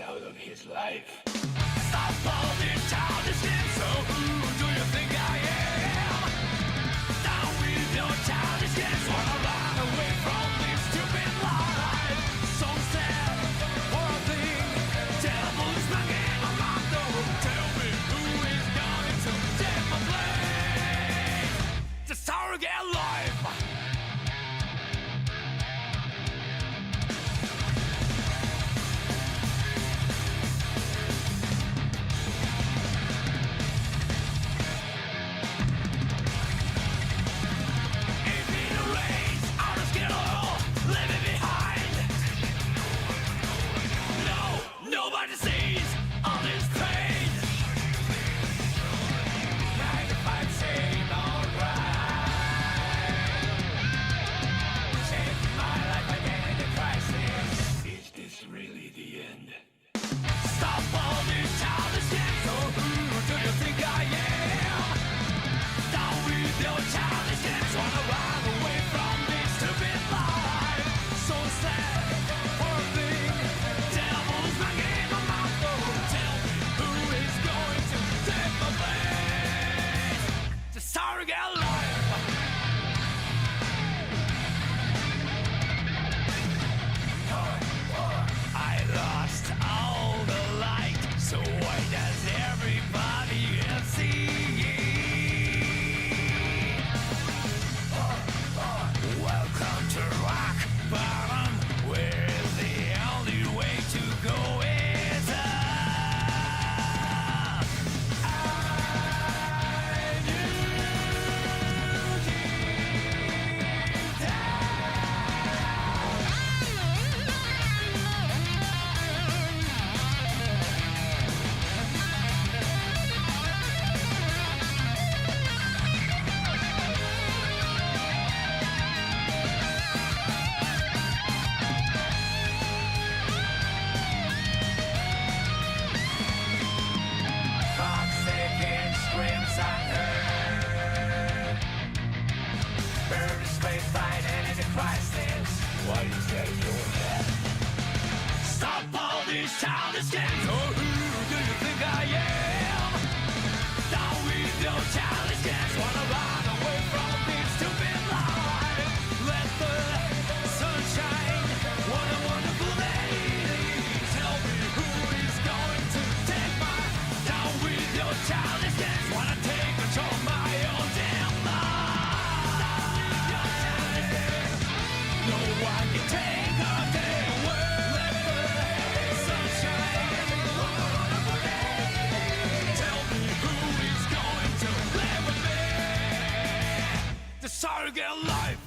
out of his life. Stop all this childishness. So who do you think I am? Down with your childishness. Wanna run away from this stupid life. So sad for a thing. Devil is knocking on my door. Tell me who is going to take my place. The surrogate life. Nobody sees all this pain. 9 to 5 seem alright. Changing my life again in the crisis. Is this really the end? Stop all this childishness. So who do you think I am? Down with your childishness. Wanna run away from this stupid life. So sad for a thing. Devil's knocking on my door. Tell me who is going to take my place. The surrogate life. I lost all the light. So why does everybody see? Welcome to rock bottom, where the only way to go is up. I knew deep forsaken screams I heard. Buried space fight and into crisis. Why is that your head? Stop all these childish games. Oh, who do you think I am? Down with your childish games. Wanna run away from this stupid life. Let the sunshine. What a wonderful day. Tell me who is going to take my. Down with your childish games. Wanna take control of my own damn life. Down with your childish games. No one can take a day away. Let the sunshine. What a wonderful day. Tell me who is going to live with me. The surrogate life.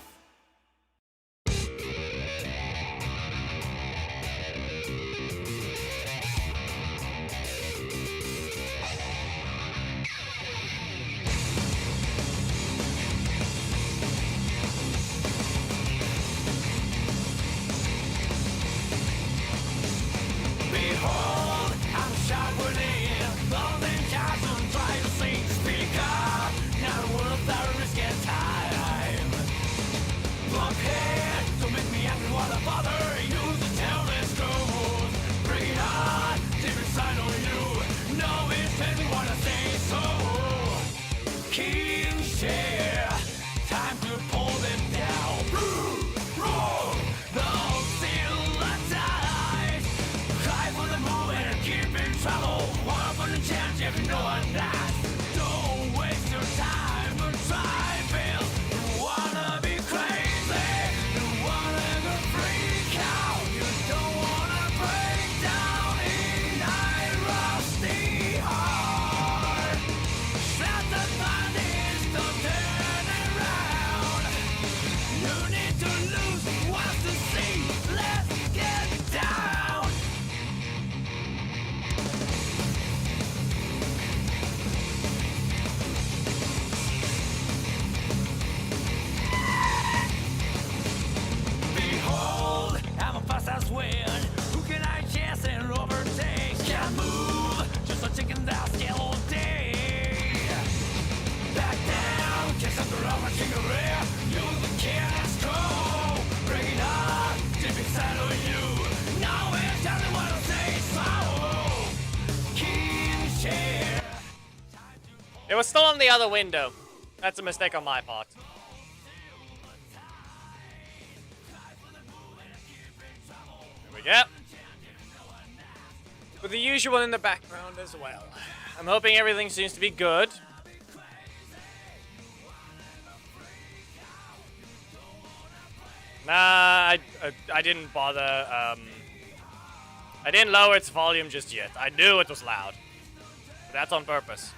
Behold, I'm shot within. Nothing chasm, try to sing. Speak up, not worth the risk and time. Blockhead, don't make me angry, what a bother. Use the terrorist tools. Bring it on, deep inside on you. No, it's telling me what I say, so King share, time to pull them down. Roar, those still alive. Cry for the moon and keep in trouble. One for the chance if no one dies. Don't waste your time and try fail. You wanna be crazy. You wanna go freak out. You don't wanna break down in a rusty heart. Set the bodies to turn around. You need to lose what's to see. Let's get down. It was still on the other window. That's a mistake on my part. There we go. With the usual in the background as well. I'm hoping everything seems to be good. Nah, I didn't bother. I didn't lower its volume just yet. I knew it was loud. But that's on purpose.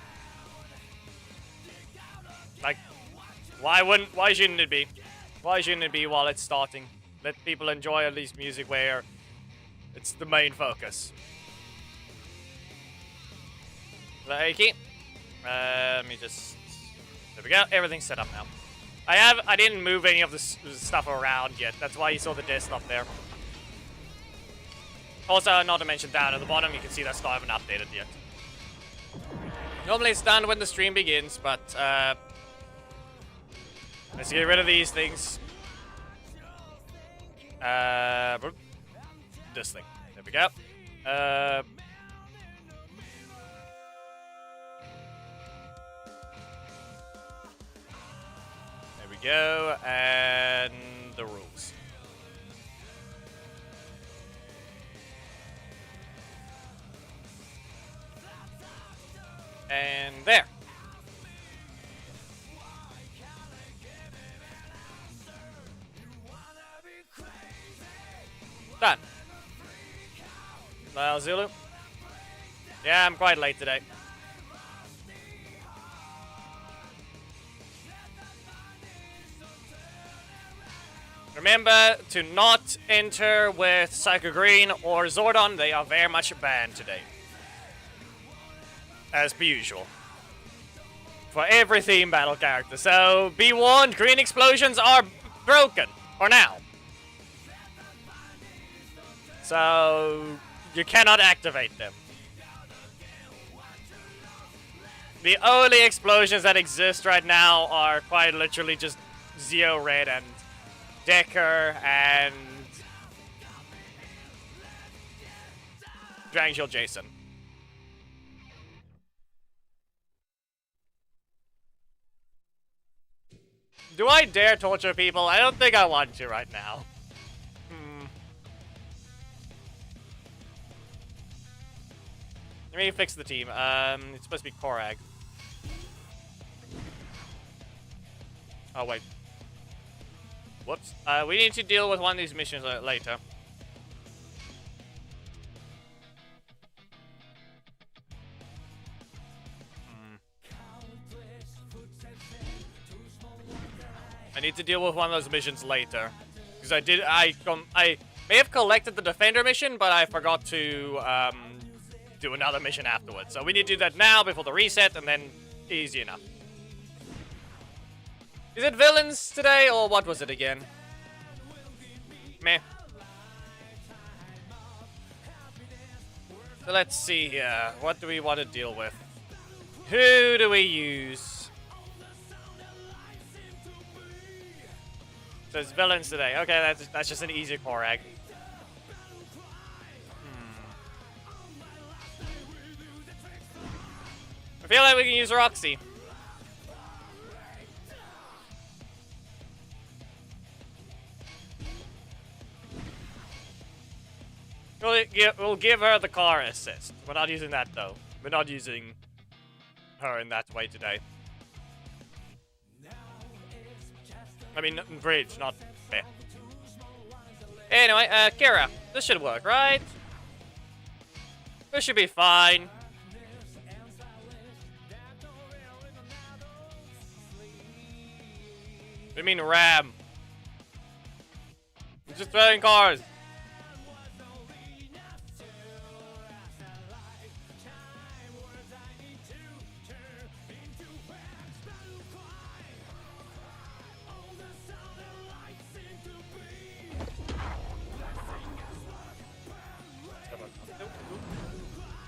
Like, why shouldn't it be? Why shouldn't it be while it's starting? Let people enjoy at least music where it's the main focus. Likey. Let me just... There we go. Everything's set up now. I didn't move any of the stuff around yet. That's why you saw the desktop there. Also, not to mention down at the bottom, you can see that still haven't updated yet. Normally it's done when the stream begins, but let's get rid of these things. This thing. There we go. There we go, and the rules. And there. Done. Well, Zulu. Yeah, I'm quite late today. Remember to not enter with Psycho Green or Zordon. They are very much banned today. As per usual. For every theme battle character. So, be warned, green explosions are broken. For now. So, you cannot activate them. The only explosions that exist right now are quite literally just Zeo Red and Decker and Dragon Shield Jason. Do I dare torture people? I don't think I want to right now. Let me fix the team. It's supposed to be Korag. Oh, wait. Whoops. We need to deal with one of these missions later. I need to deal with one of those missions later. Because I may have collected the Defender mission, but I forgot to do another mission afterwards. So we need to do that now before the reset, and then easy enough. Is it villains today, or what was it again? Meh. So let's see here. What do we want to deal with? Who do we use? So it's villains today. Okay, that's just an easy Korag. I feel like we can use Roxy. We'll give her the car assist. We're not using that though. We're not using her in that way today. I mean, bridge, not meh. Anyway, Kira, this should work, right? This should be fine. I mean Ram. I'm just throwing cars.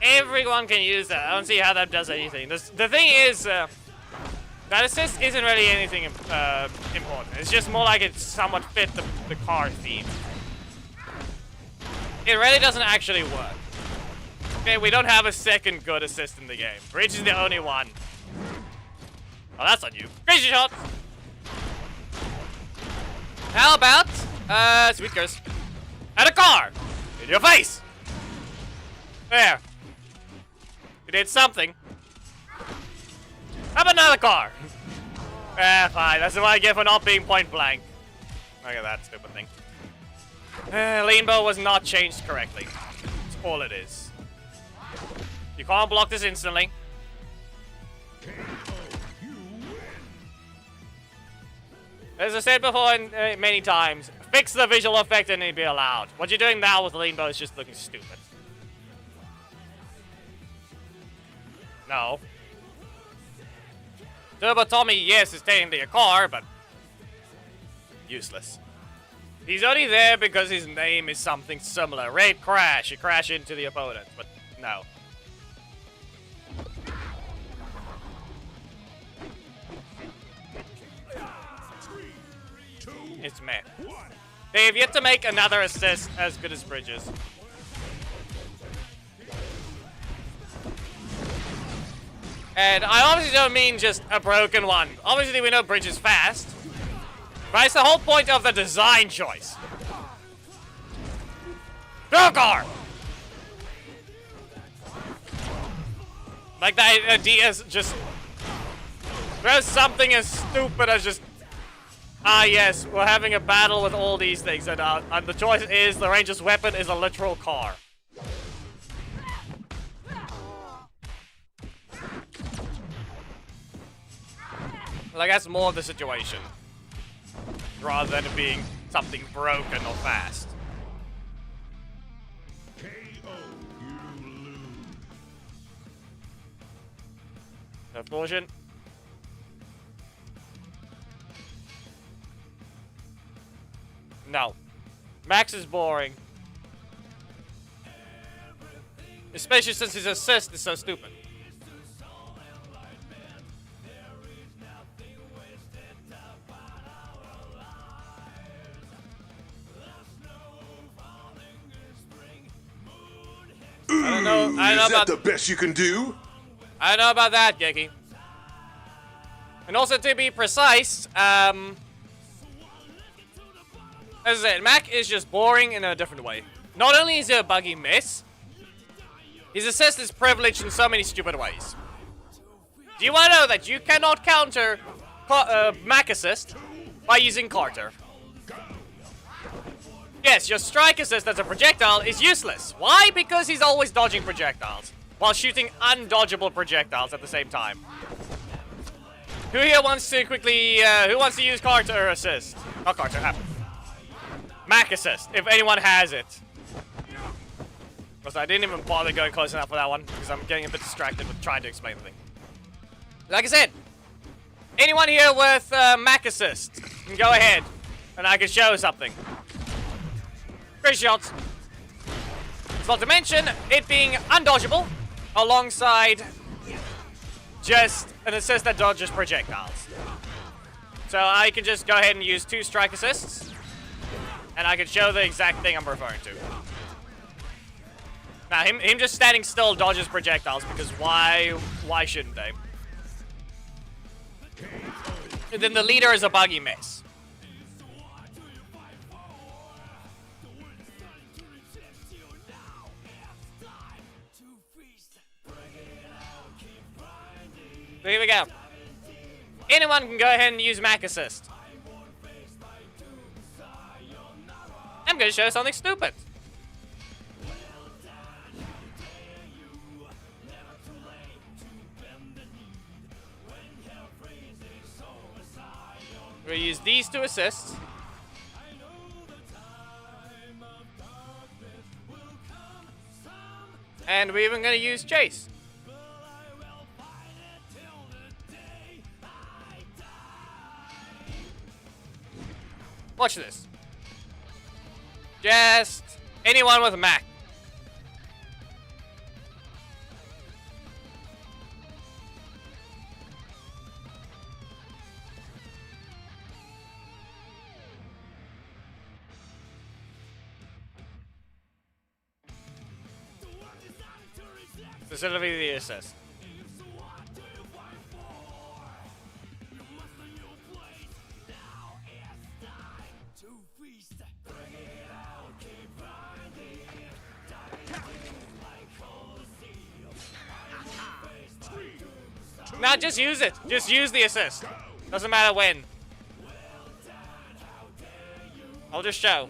Everyone can use that. I don't see how that does anything. The thing is, that assist isn't really anything important. It's just more like it somewhat fit the car theme. It really doesn't actually work. Okay, we don't have a second good assist in the game. Bridge is the only one. Oh, that's on you. Crazy shot! How about, sweet curse. And a car! In your face! There. You did something. How about another car? Fine. That's what I get for not being point blank. Look at that stupid thing. Lean bow was not changed correctly. That's all it is. You can't block this instantly. As I said before many times, fix the visual effect and it'd be allowed. What you're doing now with the lean bow is just looking stupid. No. Turbo Tommy, yes, is technically a car, but useless. He's only there because his name is something similar. Raid Crash, you crash into the opponent, but no. It's meh. They have yet to make another assist as good as Bridges. And I obviously don't mean just a broken one. Obviously we know Bridge is fast. But it's the whole point of the design choice. Go car! Like that idea is just... There's something as stupid as just... Ah yes, we're having a battle with all these things and the choice is the ranger's weapon is a literal car. Like, that's more of the situation. Rather than it being something broken or fast. No fortune. No. Max is boring. Especially since his assist is so stupid. I don't know Is that about the best you can do? I don't know about that, Geki. And also to be precise, as I said, Mac is just boring in a different way. Not only is it a buggy miss, his assist is privileged in so many stupid ways. Do you want to know that you cannot counter Mac assist by using Carter? Yes, your strike assist as a projectile is useless. Why? Because he's always dodging projectiles, while shooting undodgeable projectiles at the same time. Who here wants to quickly, who wants to use Carter assist? Not Carter, Mac assist, if anyone has it. Because I didn't even bother going close enough for that one, because I'm getting a bit distracted with trying to explain the thing. Like I said, anyone here with Mac assist can go ahead, and I can show something. Great shots. Not to mention it being undodgeable alongside just an assist that dodges projectiles. So I can just go ahead and use 2 strike assists, and I can show the exact thing I'm referring to. Now him just standing still dodges projectiles because why shouldn't they? And then the leader is a buggy miss. So here we go. Anyone can go ahead and use Mac assist. I'm gonna show something stupid. We'll use these 2 assists. And we're even gonna use Chase. Watch this. Just anyone with a Mac. Specifically the assist. Nah, just use it. Just use the assist. Doesn't matter when. I'll just show.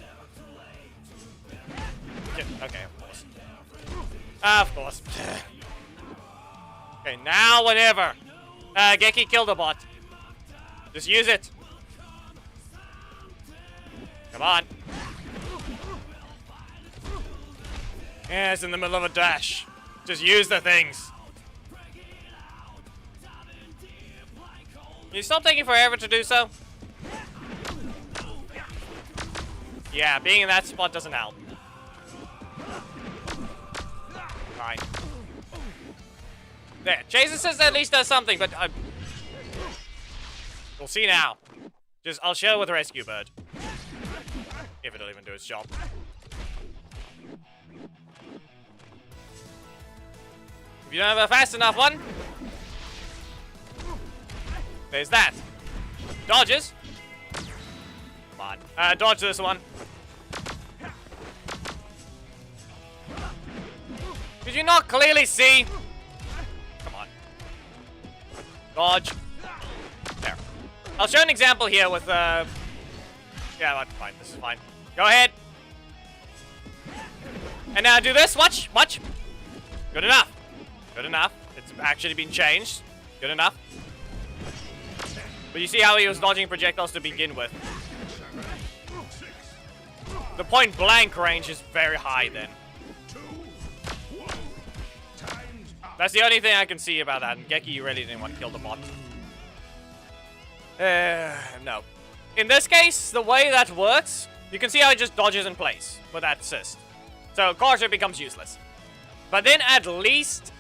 Okay, of course. Of course. Okay, now whenever. Geki killed the bot. Just use it. Come on. Yeah, it's in the middle of a dash. Just use the things. You stop taking forever to do so? Yeah, being in that spot doesn't help. Fine. There, Jason says at least does something, but we'll see now. I'll show with Rescue Bird. If it'll even do its job. If you don't have a fast enough one, there's that. Dodges. Come on. Dodge this one. Did you not clearly see? Come on. Dodge. There. I'll show an example here with, yeah, that's fine. This is fine. Go ahead. And now do this. Watch. Watch. Good enough. Good enough. It's actually been changed. Good enough. But you see how he was dodging projectiles to begin with. The point blank range is very high then. That's the only thing I can see about that. And Geki really didn't want to kill the bot. No. In this case, the way that works, you can see how it just dodges in place with that assist. So, of course, it becomes useless. But then at least,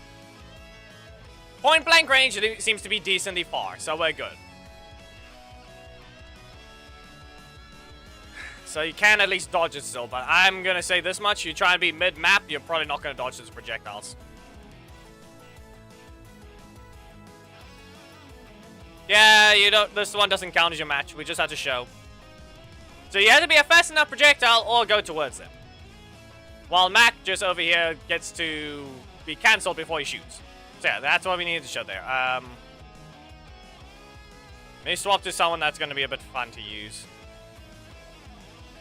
point blank range it seems to be decently far, so we're good. So you can at least dodge it still, but I'm gonna say this much: you try and be mid-map, you're probably not gonna dodge those projectiles. Yeah, you don't. This one doesn't count as your match. We just had to show. So you have to be a fast enough projectile or go towards them. While Mac just over here gets to be cancelled before he shoots. So yeah, that's what we needed to show there. Maybe swap to someone that's going to be a bit fun to use.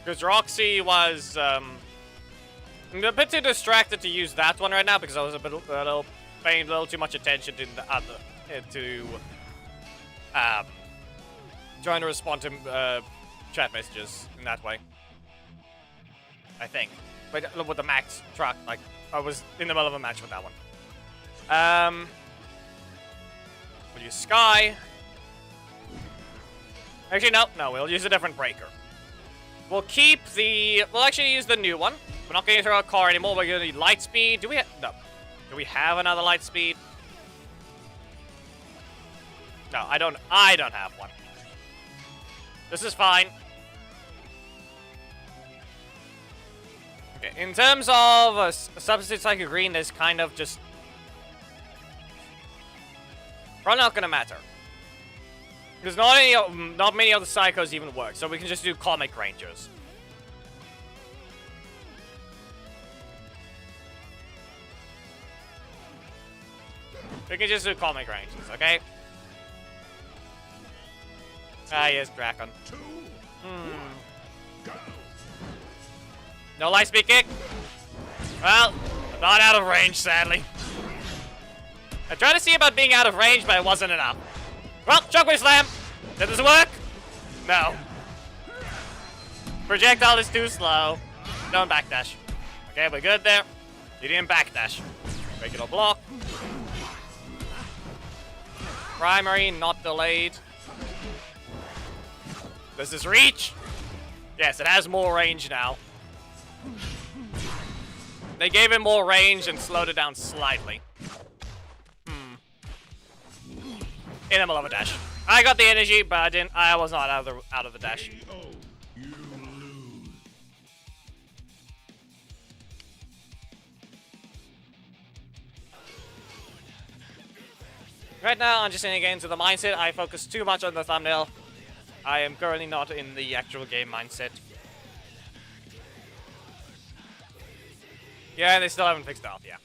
Because Roxy was I'm a bit too distracted to use that one right now because I was paying a little too much attention to the other trying to respond to chat messages in that way. I think. But with the max truck, like I was in the middle of a match with that one. We'll use Sky. Actually, no, we'll use a different breaker. We'll keep the... We'll actually use the new one. We're not going to throw a car anymore. We're going to need light speed. Do we... No. Do we have another light speed? No, I don't have one. This is fine. Okay, in terms of a substitute Psycho Green, there's kind of just... Probably not going to matter. Because not many other Psychos even work, so we can just do Comic Rangers. We can just do Comic Rangers, okay? Ah, yes, Drakon. No light speed kick? Well, I'm not out of range, sadly. I tried to see about being out of range, but it wasn't enough. Well, Shockwave Slam! Did this work? No. Projectile is too slow. Don't backdash. Okay, we're good there. You didn't backdash. Regular block. Primary, not delayed. Does this reach? Yes, it has more range now. They gave it more range and slowed it down slightly. In the middle of a dash. I got the energy, but I was not out of the dash. Right now, I'm just getting into the mindset. I focus too much on the thumbnail. I am currently not in the actual game mindset. Yeah, they still haven't fixed it up, yeah.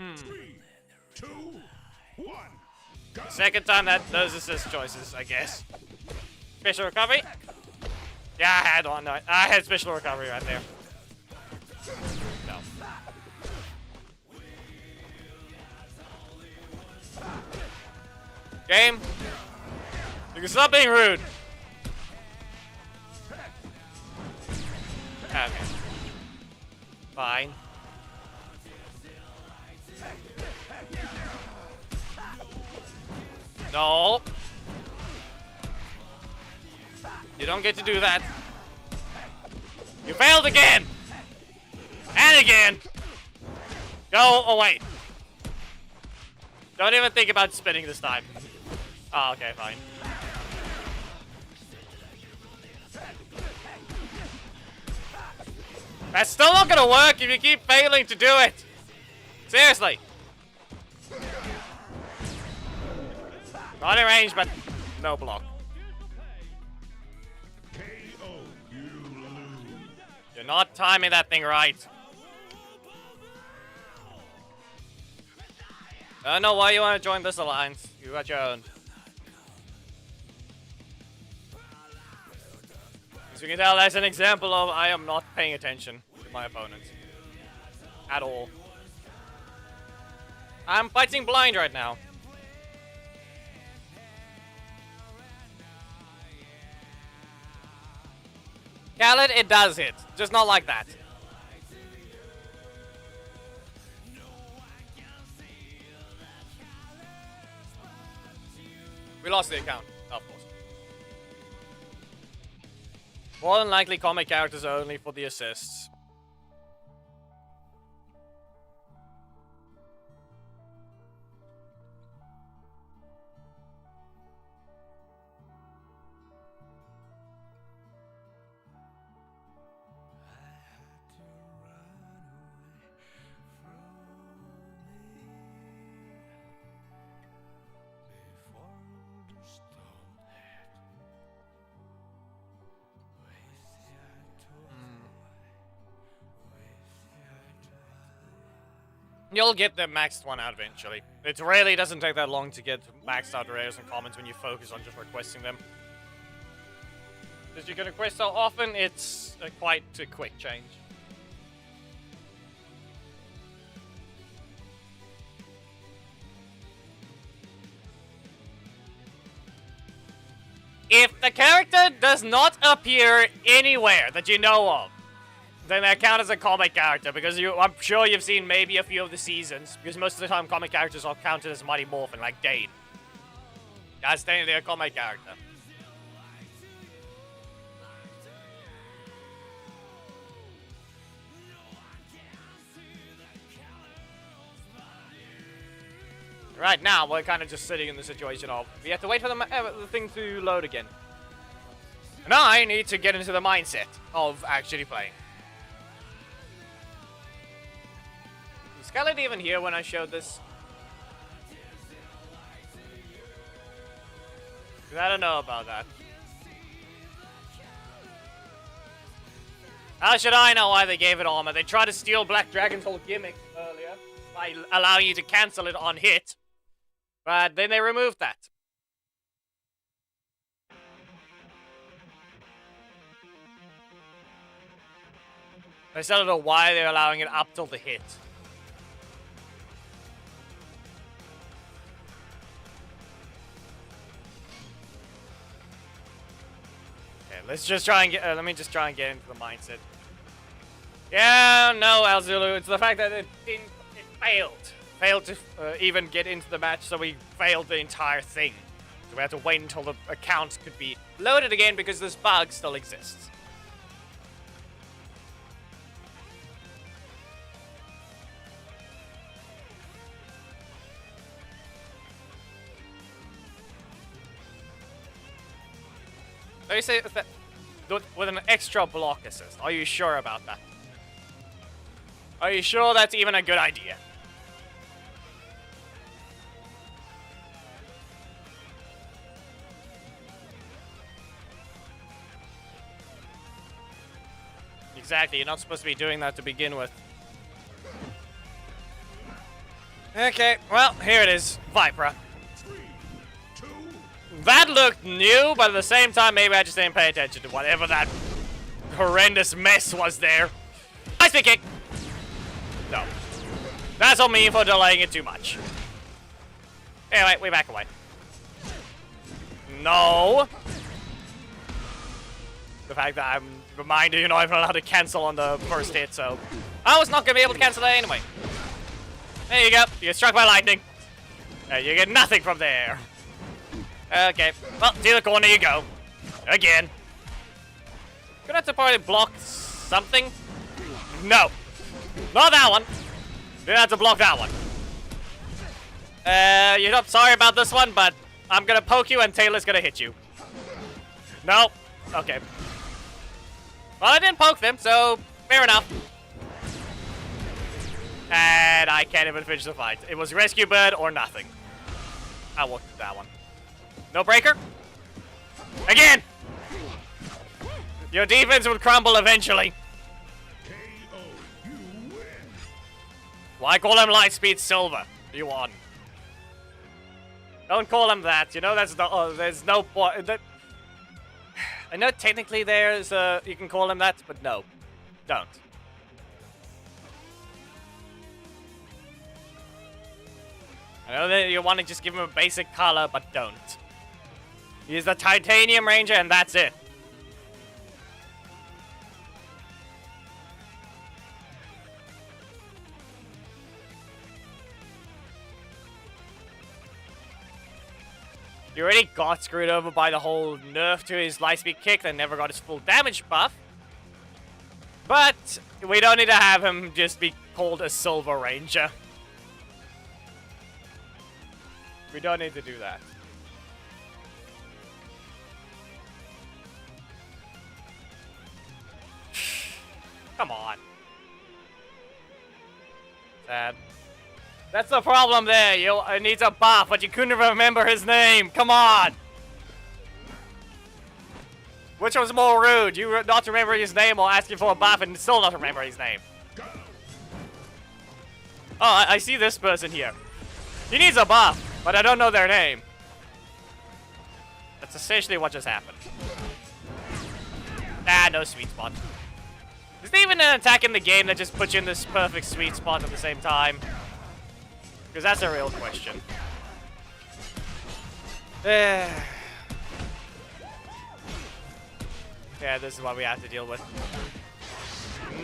3, 2, 1. Go. Second time that those assist choices, I guess. Special recovery. Yeah, I had one. I had special recovery right there. No. Game. You can stop being rude. Okay. Fine. No. You don't get to do that. You failed again. And again. Go away. Don't even think about spinning this time. Oh, okay, fine. That's still not gonna work if you keep failing to do it. Seriously. Not in range, but no block. KO. You lose. You're not timing that thing right. I don't know why you want to join this alliance. You got your own. As you can tell, that's an example of I am not paying attention to my opponent. At all. I'm fighting blind right now. Khaled, it does hit. Just not like that. We lost the account, of course. More than likely, comic characters are only for the assists. You'll get the maxed one out eventually. It really doesn't take that long to get maxed out rares and commons when you focus on just requesting them. Because you can request so often, it's quite a quick change. If the character does not appear anywhere that you know of, then they count as a comic character, because I'm sure you've seen maybe a few of the seasons, because most of the time comic characters are counted as Mighty Morphin, like Dane. That's technically a comic character. Right now, we're kind of just sitting in the situation of, we have to wait for the thing to load again. And I need to get into the mindset of actually playing. Was Scarlet even here when I showed this? 'Cause I don't know about that. How should I know why they gave it armor? They tried to steal Black Dragon's whole gimmick earlier by allowing you to cancel it on hit. But then they removed that. I still don't know why they're allowing it up till the hit. Okay, let's just try and get. Let me just try and get into the mindset. Yeah, no, Alzulu. It's the fact that it failed. Failed to even get into the match, so we failed the entire thing. So we had to wait until the accounts could be loaded again because this bug still exists. They say that with an extra block assist. Are you sure about that? Are you sure that's even a good idea? Exactly, you're not supposed to be doing that to begin with. Okay, well, here it is. Vipra. 3, 2, That looked new, but at the same time, maybe I just didn't pay attention to whatever that horrendous mess was there. Ice Beam Kick! No. That's on me for delaying it too much. Anyway, we back away. No! The fact that I'm reminded you're not even allowed to cancel on the first hit, so... I was not going to be able to cancel that anyway. There you go. You get struck by lightning. You get nothing from there. Okay. Well, to the corner you go. Again. Gonna have to probably block something. No. Not that one. Didn't have to block that one. You're not sorry about this one, but I'm gonna poke you and Taylor's gonna hit you. No. Okay. Well, I didn't poke them, so fair enough. And I can't even finish the fight. It was Rescue Bird or nothing. I walked that one. No breaker? Again! Your defense would crumble eventually. KO. You win. Why call him Lightspeed Silver? You won. Don't call him that. You know that's no. There's no point. I know technically there's you can call him that, but no, don't. I know that you want to just give him a basic color, but don't. He's the Titanium Ranger, and that's it. He already got screwed over by the whole nerf to his Lightspeed Kick that never got his full damage buff. But we don't need to have him just be called a Silver Ranger. We don't need to do that. Come on. Sad. That's the problem there. It needs a buff, but you couldn't remember his name. Come on. Which was more rude? You not remember his name or asking for a buff and still not remember his name? Oh, I see this person here. He needs a buff, but I don't know their name. That's essentially what just happened. Ah, no sweet spot. Is there even an attack in the game that just puts you in this perfect sweet spot at the same time? Because that's a real question. Yeah, this is what we have to deal with.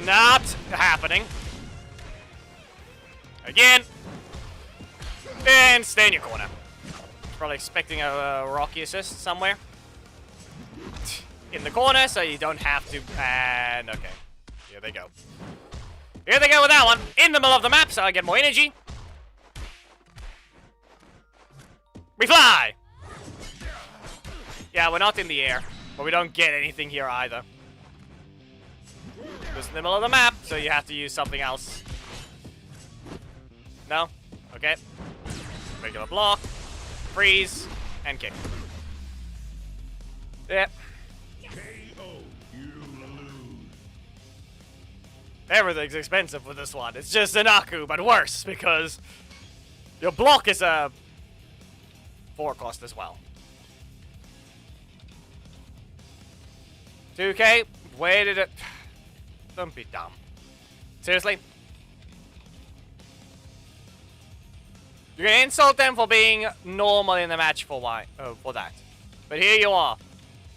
Not happening. Again. And stay in your corner. Probably expecting a Rocky assist somewhere. In the corner, so you don't have to. And okay. Here they go. Here they go with that one. In the middle of the map, so I get more energy. We fly! Yeah, we're not in the air, but we don't get anything here either. Just in the middle of the map, so you have to use something else. No? Okay. Regular block, freeze, and kick. Yeah. KO. You lose. Everything's expensive with this one. It's just an Aku, but worse, because your block is a 4 cost as well. 2k? Where did it... Don't be dumb. Seriously? You're gonna insult them for being normal in the match for that. But here you are.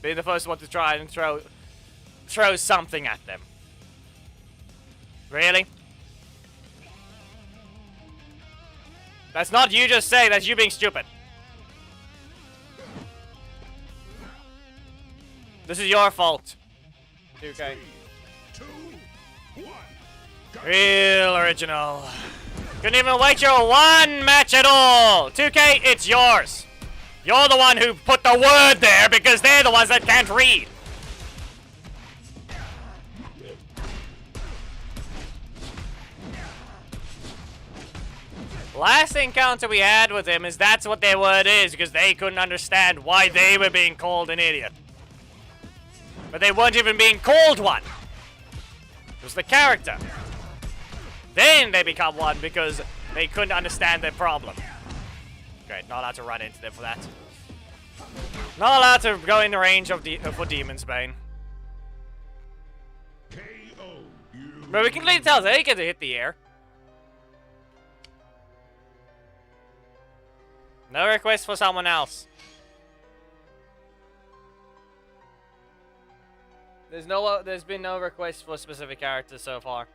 Being the first one to try and throw something at them. Really? That's not you just saying, that's you being stupid. This is your fault. 2k. 2, 1. Go. Real original. Couldn't even wait your one match at all. 2k, it's yours. You're the one who put the word there because they're the ones that can't read. Last encounter we had with him is that's what their word is because they couldn't understand why they were being called an idiot. But they weren't even being called one. It was the character. then they become one because they couldn't understand their problem. Great, not allowed to run into them for that. Not allowed to go in the range of for Demon's Bane. KO. You But we can clearly tell they get to hit the air. No request for someone else. There's been no request for specific characters so far.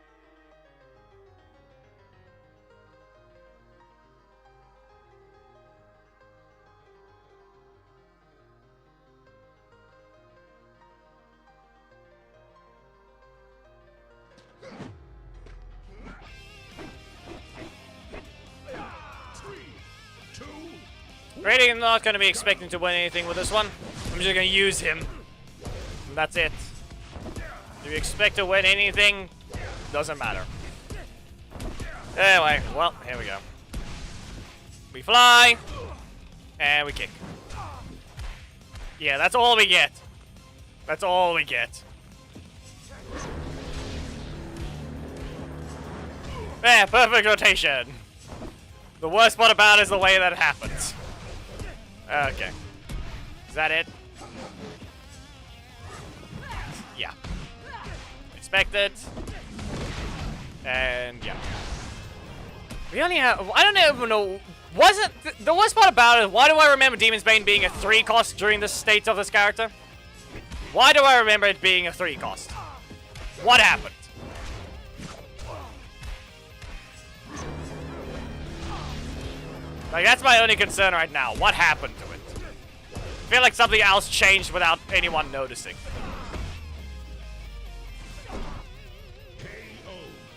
Really, I'm not going to be expecting to win anything with this one. I'm just going to use him. And that's it. Do you expect to win anything? Doesn't matter. Anyway, well, here we go. We fly. And we kick. Yeah, that's all we get. That's all we get. Yeah, perfect rotation. The worst part about it is the way that it happens. Okay. Is that it? Yeah. Expected. And yeah. We only have... I don't even know... Wasn't... The worst part about it is, why do I remember Demon's Bane being a 3 cost during the state of this character? Why do I remember it being a 3 cost? What happened? Like, that's my only concern right now. What happened to it? I feel like something else changed without anyone noticing. KO.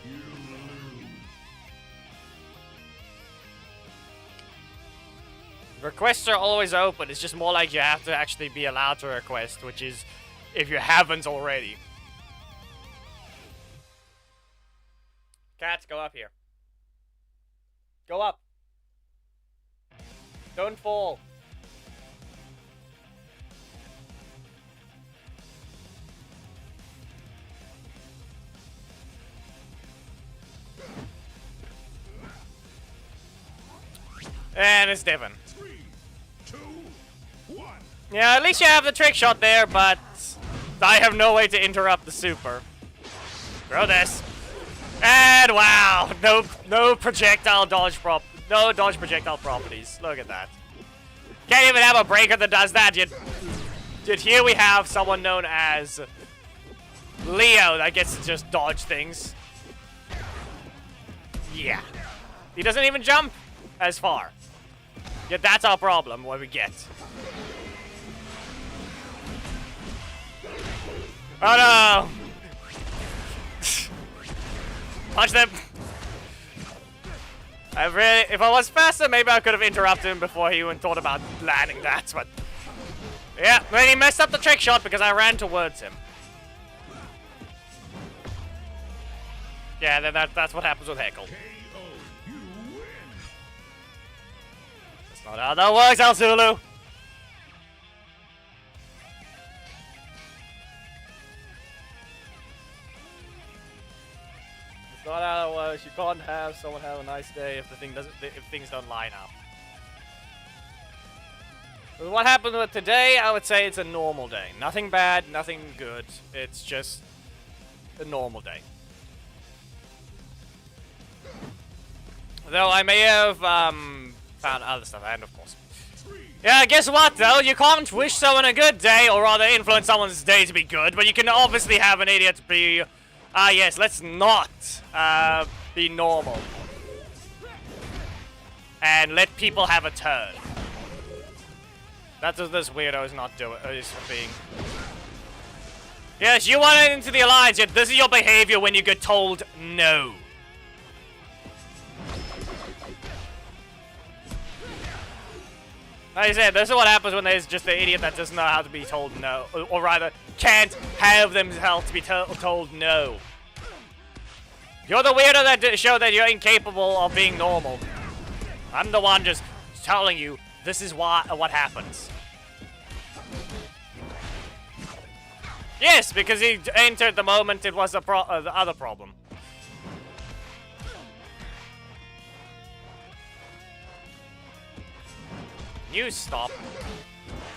You lose. Requests are always open. It's just more like you have to actually be allowed to request, which is if you haven't already. Cats, go up here. Go up. Don't fall. And it's Devon. 3, 2, 1. Yeah, at least you have the trick shot there, but I have no way to interrupt the super. Throw this. And wow, no projectile dodge no dodge projectile properties. Look at that. Can't even have a breaker that does that. Yet here we have someone known as Leo that gets to just dodge things. Yeah. He doesn't even jump as far. Yet that's our problem, what we get. Oh no! Punch them! If I was faster, maybe I could have interrupted him before he even thought about landing that, but... Yeah, then he messed up the trick shot because I ran towards him. Yeah, then that's what happens with Heckle. KO. You win. That's not how that works, Al Zulu! Not how it works. You can't have someone have a nice day if if things don't line up. With what happened with today, I would say it's a normal day. Nothing bad, nothing good. It's just a normal day. Though I may have found other stuff, and of course. Yeah, guess what though? You can't wish someone a good day, or rather influence someone's day to be good, but you can obviously have an idiot be... yes, let's not be normal. And let people have a turn. That's what this weirdo is not doing, is being. Yes, you want into the alliance, yet this is your behavior when you get told no. Like I said, this is what happens when there's just an idiot that doesn't know how to be told no. Or rather, can't have themselves to be told no. You're the weirdo that show that you're incapable of being normal. I'm the one just telling you this is what happens. Yes, because he entered the moment it was the other problem. you stop?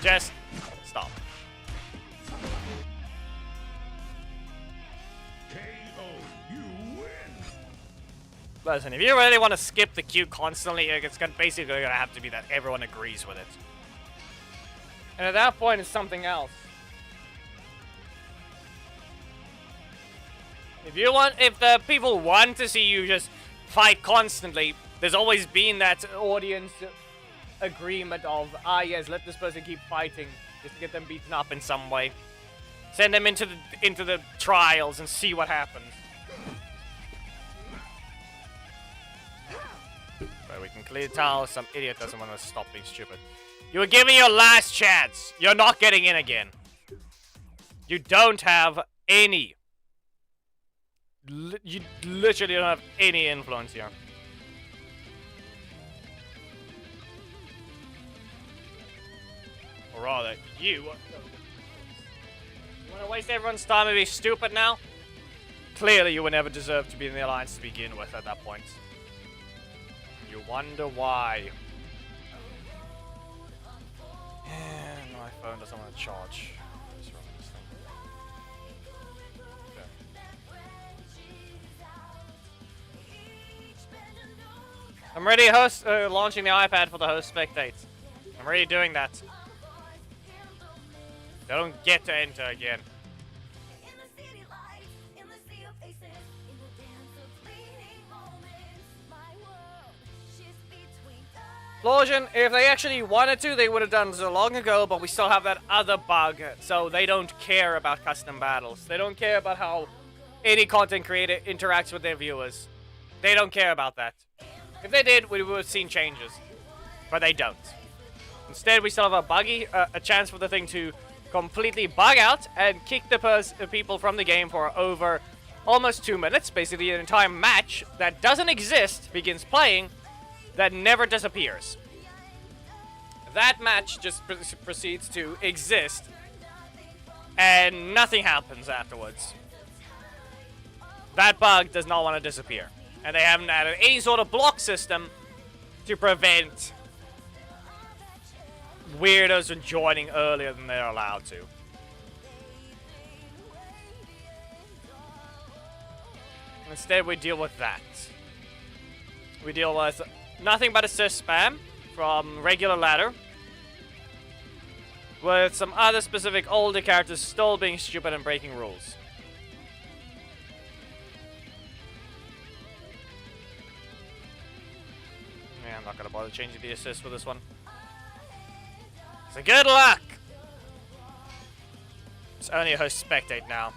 Just stop. KO. You win. Listen, if you really want to skip the queue constantly, it's basically gonna have to be that everyone agrees with it. And at that point, it's something else. If the people want to see you just fight constantly, there's always been that audience agreement of, yes, let this person keep fighting, just to get them beaten up in some way. Send them into the trials and see what happens. But we can clearly tell some idiot doesn't want to stop being stupid. You were given your last chance. You're not getting in again. You don't have any. You literally don't have any influence here. Or rather, you want to waste everyone's time and be stupid now? Clearly, you would never deserve to be in the Alliance to begin with at that point. You wonder why. And my phone doesn't want to charge. What's wrong with this thing? Okay. I'm already launching the iPad for the host spectate. I'm already doing that. They don't get to enter again. Explosion, if they actually wanted to, they would have done so long ago, but we still have that other bug, so they don't care about custom battles. They don't care about how any content creator interacts with their viewers. They don't care about that. If they did, we would have seen changes, but they don't. Instead, we still have a chance for the thing to completely bug out and kick the people from the game for over almost 2 minutes. Basically, an entire match that doesn't exist begins playing, that never disappears. That match just proceeds to exist, and nothing happens afterwards. That bug does not want to disappear, and they haven't added any sort of block system to prevent weirdos from joining earlier than they're allowed to. Instead, we deal with that. We deal with nothing but assist spam from regular ladder, with some other specific older characters still being stupid and breaking rules. Yeah, I'm not gonna bother changing the assist for this one. So good luck! It's only a host spectate now.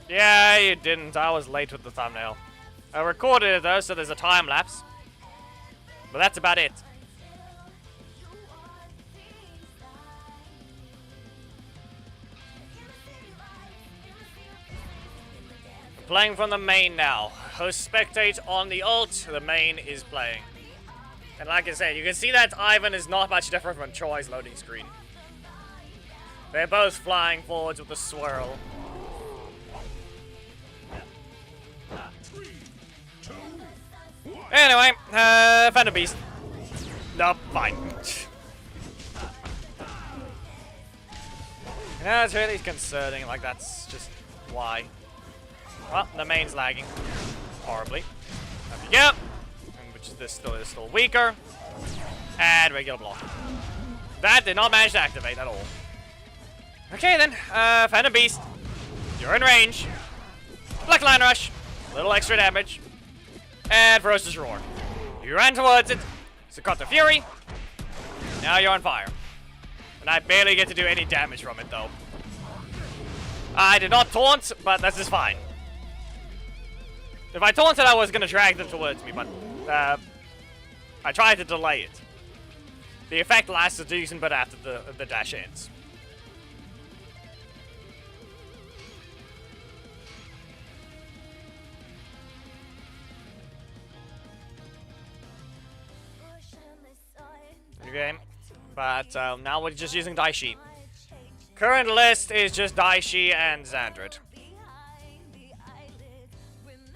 Yeah, you didn't. I was late with the thumbnail. I recorded it though, so there's a time lapse. But that's about it. I'm playing from the main now. Host spectate on the ult, the main is playing. And like I said, you can see that Ivan is not much different from Troy's loading screen. They're both flying forwards with a swirl. 3, 2, 1. Anyway, Phantom Beast. Nope, fine. Yeah, it's really concerning, like that's just why. Well, the main's lagging. Horribly. There we go. Which is still weaker. And regular block. That did not manage to activate at all. Okay then, Phantom Beast. You're in range. Black Line Rush. Little extra damage. And Ferocious Roar. You ran towards it. Psychotic Fury. Now you're on fire. And I barely get to do any damage from it though. I did not taunt, but this is fine. If I taunted, I was going to drag them towards me, but I tried to delay it. The effect lasts a decent bit after the dash ends. Okay, but now we're just using Daishi. Current list is just Daishi and Xandred.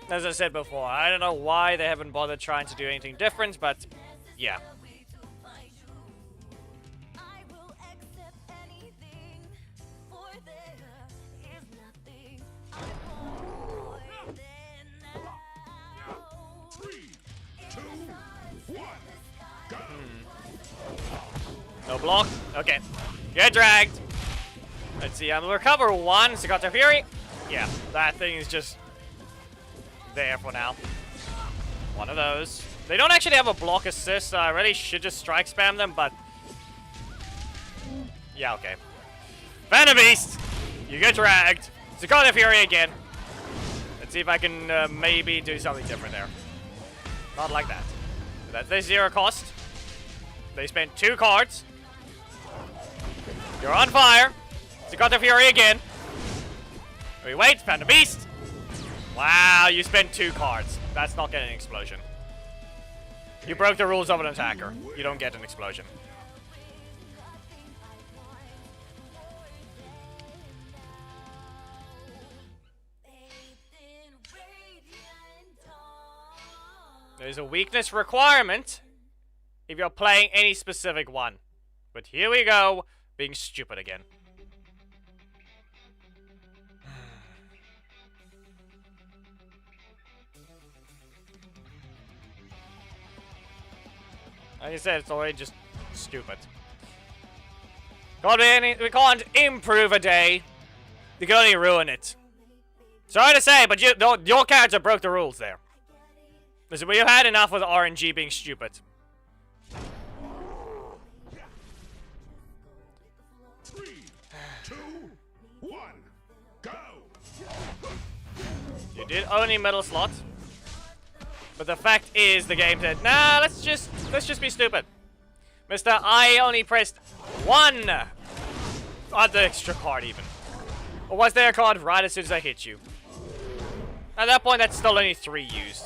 As I said before, I don't know why they haven't bothered trying to do anything different, but yeah. No block. Okay. Get dragged. Let's see. I'll recover one. Psychotic Fury. Yeah, that thing is just there for now. One of those. They don't actually have a block assist, so I really should just strike spam them, but... Yeah, okay. Phantom Beast! You get dragged. Psychotic Fury again. Let's see if I can maybe do something different there. Not like that. That's their 0 cost. They spent 2 cards. You're on fire. Psychotic Fury again. Wait, Phantom Beast. Wow, you spent 2 cards. That's not getting an explosion. You broke the rules of an attacker. You don't get an explosion. There's a weakness requirement if you're playing any specific one. But here we go, being stupid again. Like I said, it's already just stupid. We can't improve a day. You can only ruin it. Sorry to say, but your character broke the rules there. Listen, we've had enough with RNG being stupid. 3, 2, 1, go! You did only middle slot. But the fact is, the game said, nah, let's just be stupid. Mister, I only pressed 1 on the extra card even. Or was there a card right as soon as I hit you? At that point, that's still only 3 used.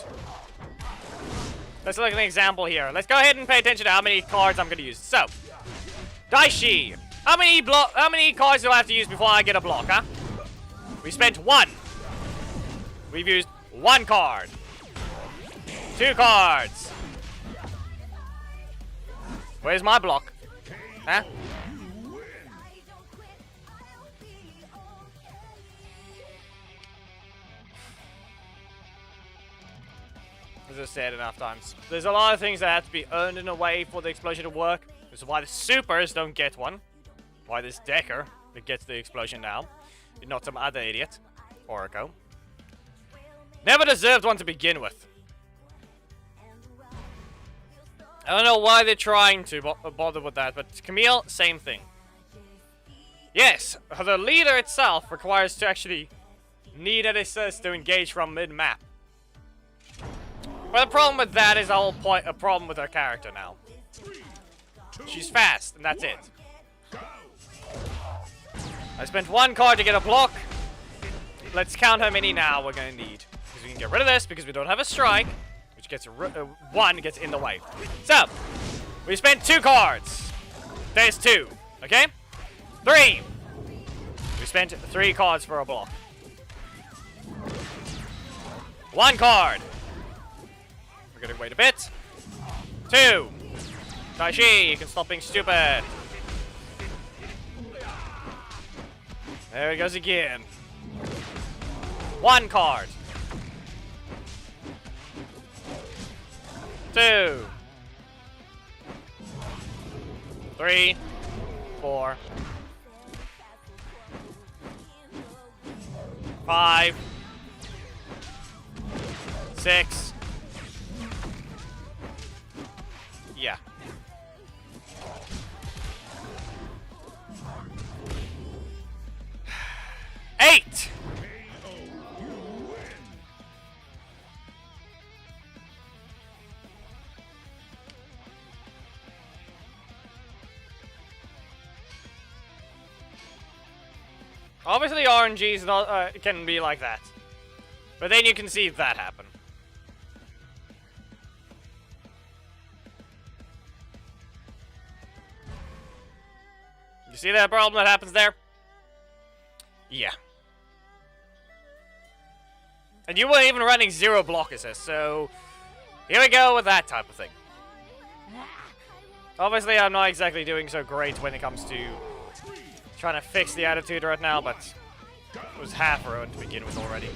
Let's look at an example here. Let's go ahead and pay attention to how many cards I'm going to use. So, Daishi, how many cards do I have to use before I get a block, huh? We spent 1. We've used 1 card. 2 cards. Where's my block? Huh? As I said enough times, there's a lot of things that have to be earned in a way for the explosion to work. This is why the supers don't get one. Why this Decker that gets the explosion now, not some other idiot, Oracle. Never deserved one to begin with. I don't know why they're trying to bother with that, but Camille, same thing. Yes, the leader itself requires to actually need an assist to engage from mid-map. But the problem with that is the whole point, a problem with her character now. She's fast, and that's it. I spent 1 card to get a block. Let's count how many now we're going to need. Because we can get rid of this, because we don't have a strike. Which gets 1 gets in the way. So, we spent 2 cards. There's 2, okay? 3. We spent 3 cards for a block. 1 card. We're gonna wait a bit. 2. Daishi, you can stop being stupid. There he goes again. 1 card. 2. 3. 4. 5. 6. Yeah. 8. Obviously, RNG is not can be like that, but then you can see that happen. You see that problem that happens there? Yeah. And you weren't even running 0 block assist, so here we go with that type of thing. Obviously, I'm not exactly doing so great when it comes to trying to fix the attitude right now, but it was half ruined to begin with already.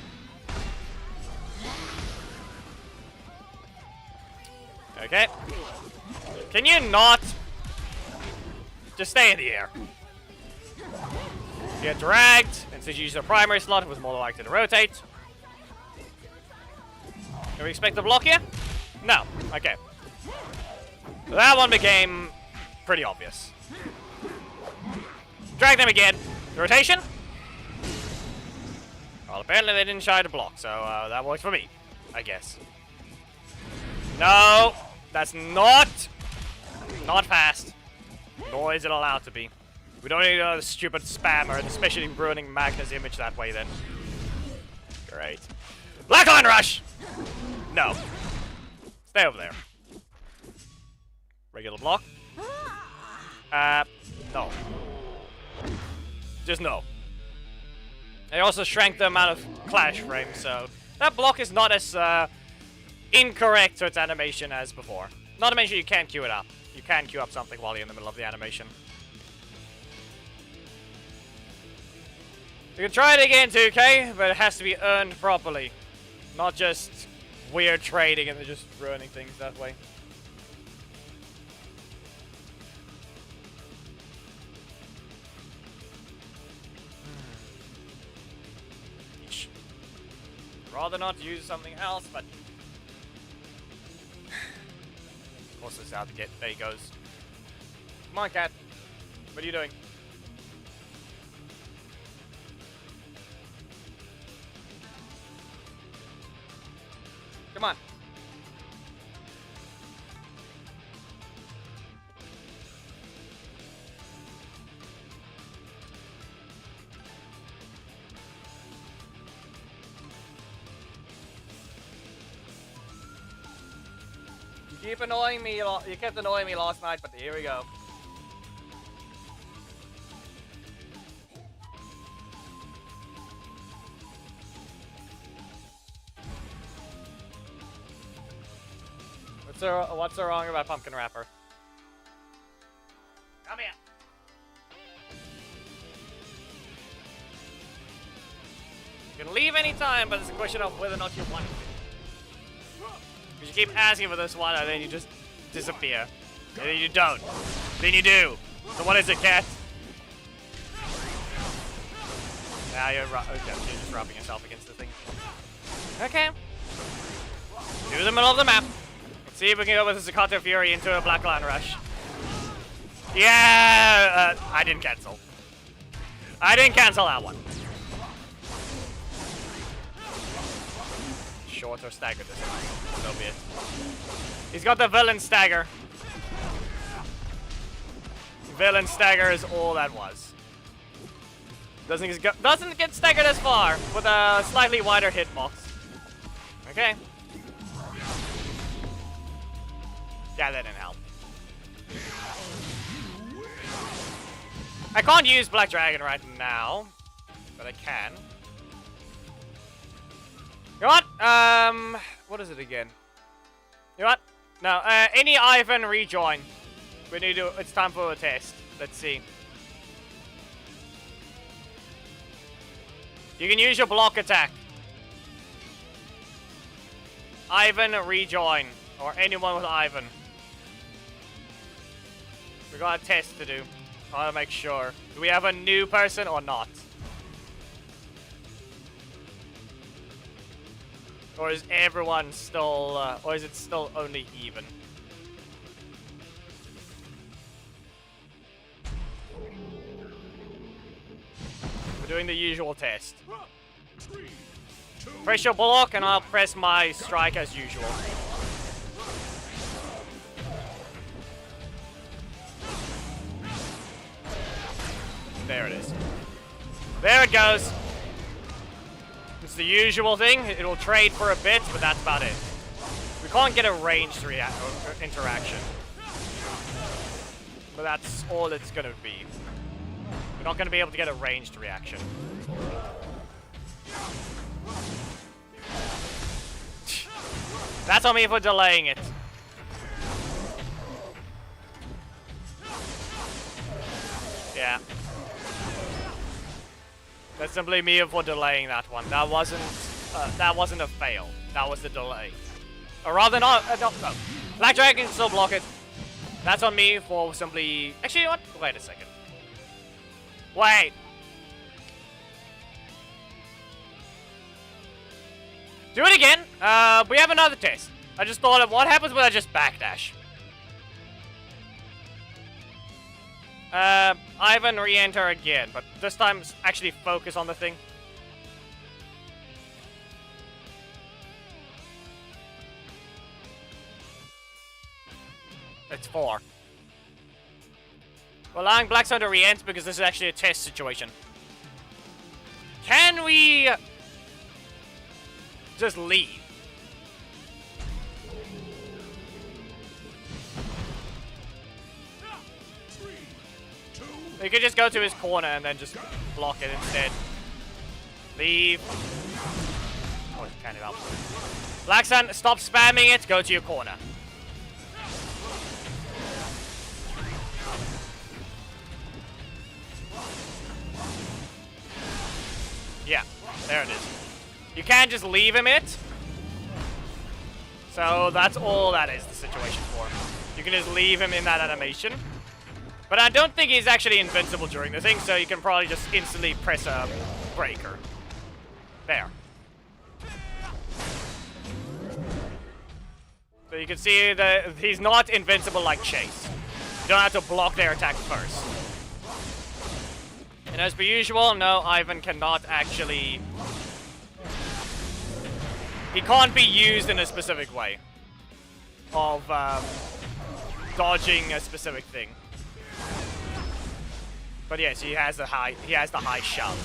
Okay. Can you not just stay in the air. Get dragged, and since you use the primary slot, it was more likely to rotate. Can we expect the block here? No. Okay. So that one became pretty obvious. Drag them again. Rotation. Well, apparently they didn't try to block, so that works for me, I guess. No, that's not fast. Nor is it allowed to be. We don't need another stupid spammer, especially ruining Magna's image that way then. Great. Black Line Rush! No. Stay over there. Regular block. No. Just no. They also shrank the amount of clash frames, so that block is not as incorrect to its animation as before. Not to mention you can't queue it up. You can queue up something while you're in the middle of the animation. You can try it again, 2K, but it has to be earned properly. Not just weird trading and they're just ruining things that way. Rather not use something else, but of course this is how to get. There he goes. Come on, cat. What are you doing? Come on. You keep annoying me. You kept annoying me last night, but here we go. What's so wrong about Pumpkin Wrapper? Come here. You can leave anytime, but it's a question of whether or not you want to. Because you keep asking for this one, and then you just disappear. And then you don't. Then you do. So what is it, cat? Now you're just rubbing yourself against the thing. Okay. To the middle of the map. Let's see if we can go with a Psychotic Fury into a Black Line Rush. Yeah! I didn't cancel. I didn't cancel that one. Shorter stagger this time. So be it. He's got the villain stagger. Villain stagger is all that was. Doesn't get staggered as far with a slightly wider hitbox. Okay. Yeah, that didn't help. I can't use Black Dragon right now, but I can. You know what? What is it again? You know what? No, any Ivan rejoin. We need to. It's time for a test. Let's see. You can use your block attack. Ivan rejoin, or anyone with Ivan. We got a test to do. I want to make sure. Do we have a new person or not? Or is everyone still, or is it still only even? We're doing the usual test. Press your block and I'll press my strike as usual. There it is. There it goes. It's the usual thing. It'll trade for a bit, but that's about it. We can't get a ranged interaction. But that's all it's gonna be. We're not gonna be able to get a ranged reaction. That's on me for delaying it. Yeah. That's simply me for delaying that one. That wasn't a fail. That was the delay. Or rather not, no. Black Dragon can still block it. That's on me for simply... Actually, you know what? Wait a second. Wait. Do it again. We have another test. I just thought of what happens when I just backdash. Ivan, re-enter again, but this time actually focus on the thing. It's 4. We're allowing Black Sun to re-enter because this is actually a test situation. Can we just leave? You could just go to his corner and then just block it instead. Leave. Oh, can't help. Black Sun, stop spamming it. Go to your corner. Yeah, there it is. You can't just leave him it. So that's all that is the situation for him. You can just leave him in that animation. But I don't think he's actually invincible during the thing, so you can probably just instantly press a breaker. There. So you can see that he's not invincible like Chase. You don't have to block their attack first. And as per usual, no, Ivan cannot actually... He can't be used in a specific way of dodging a specific thing. But yes, he has the high shove.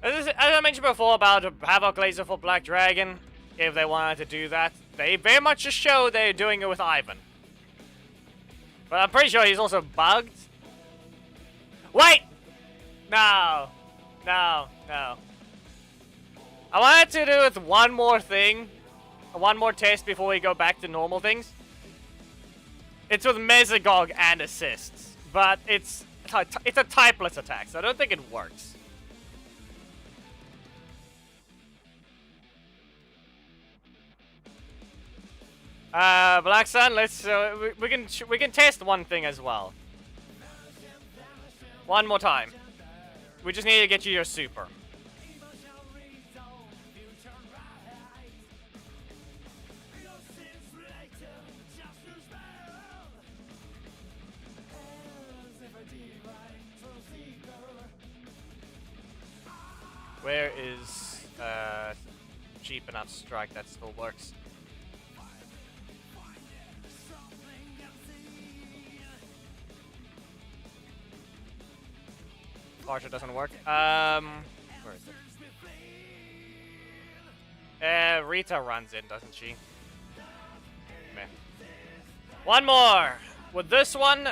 As I mentioned before about Havoc Laser for Black Dragon, if they wanted to do that, they very much just show they're doing it with Ivan. But I'm pretty sure he's also bugged. Wait! No. No, no. I wanted to do with one more thing. One more test before we go back to normal things. It's with Mesogog and assists. But it's a typeless attack, so I don't think it works. Black Sun, let's we can test one thing as well. One more time. We just need to get you your super. Where is cheap enough strike that still works? Archer doesn't work. Where is it? Rita runs in, doesn't she? Meh. One more! With this one,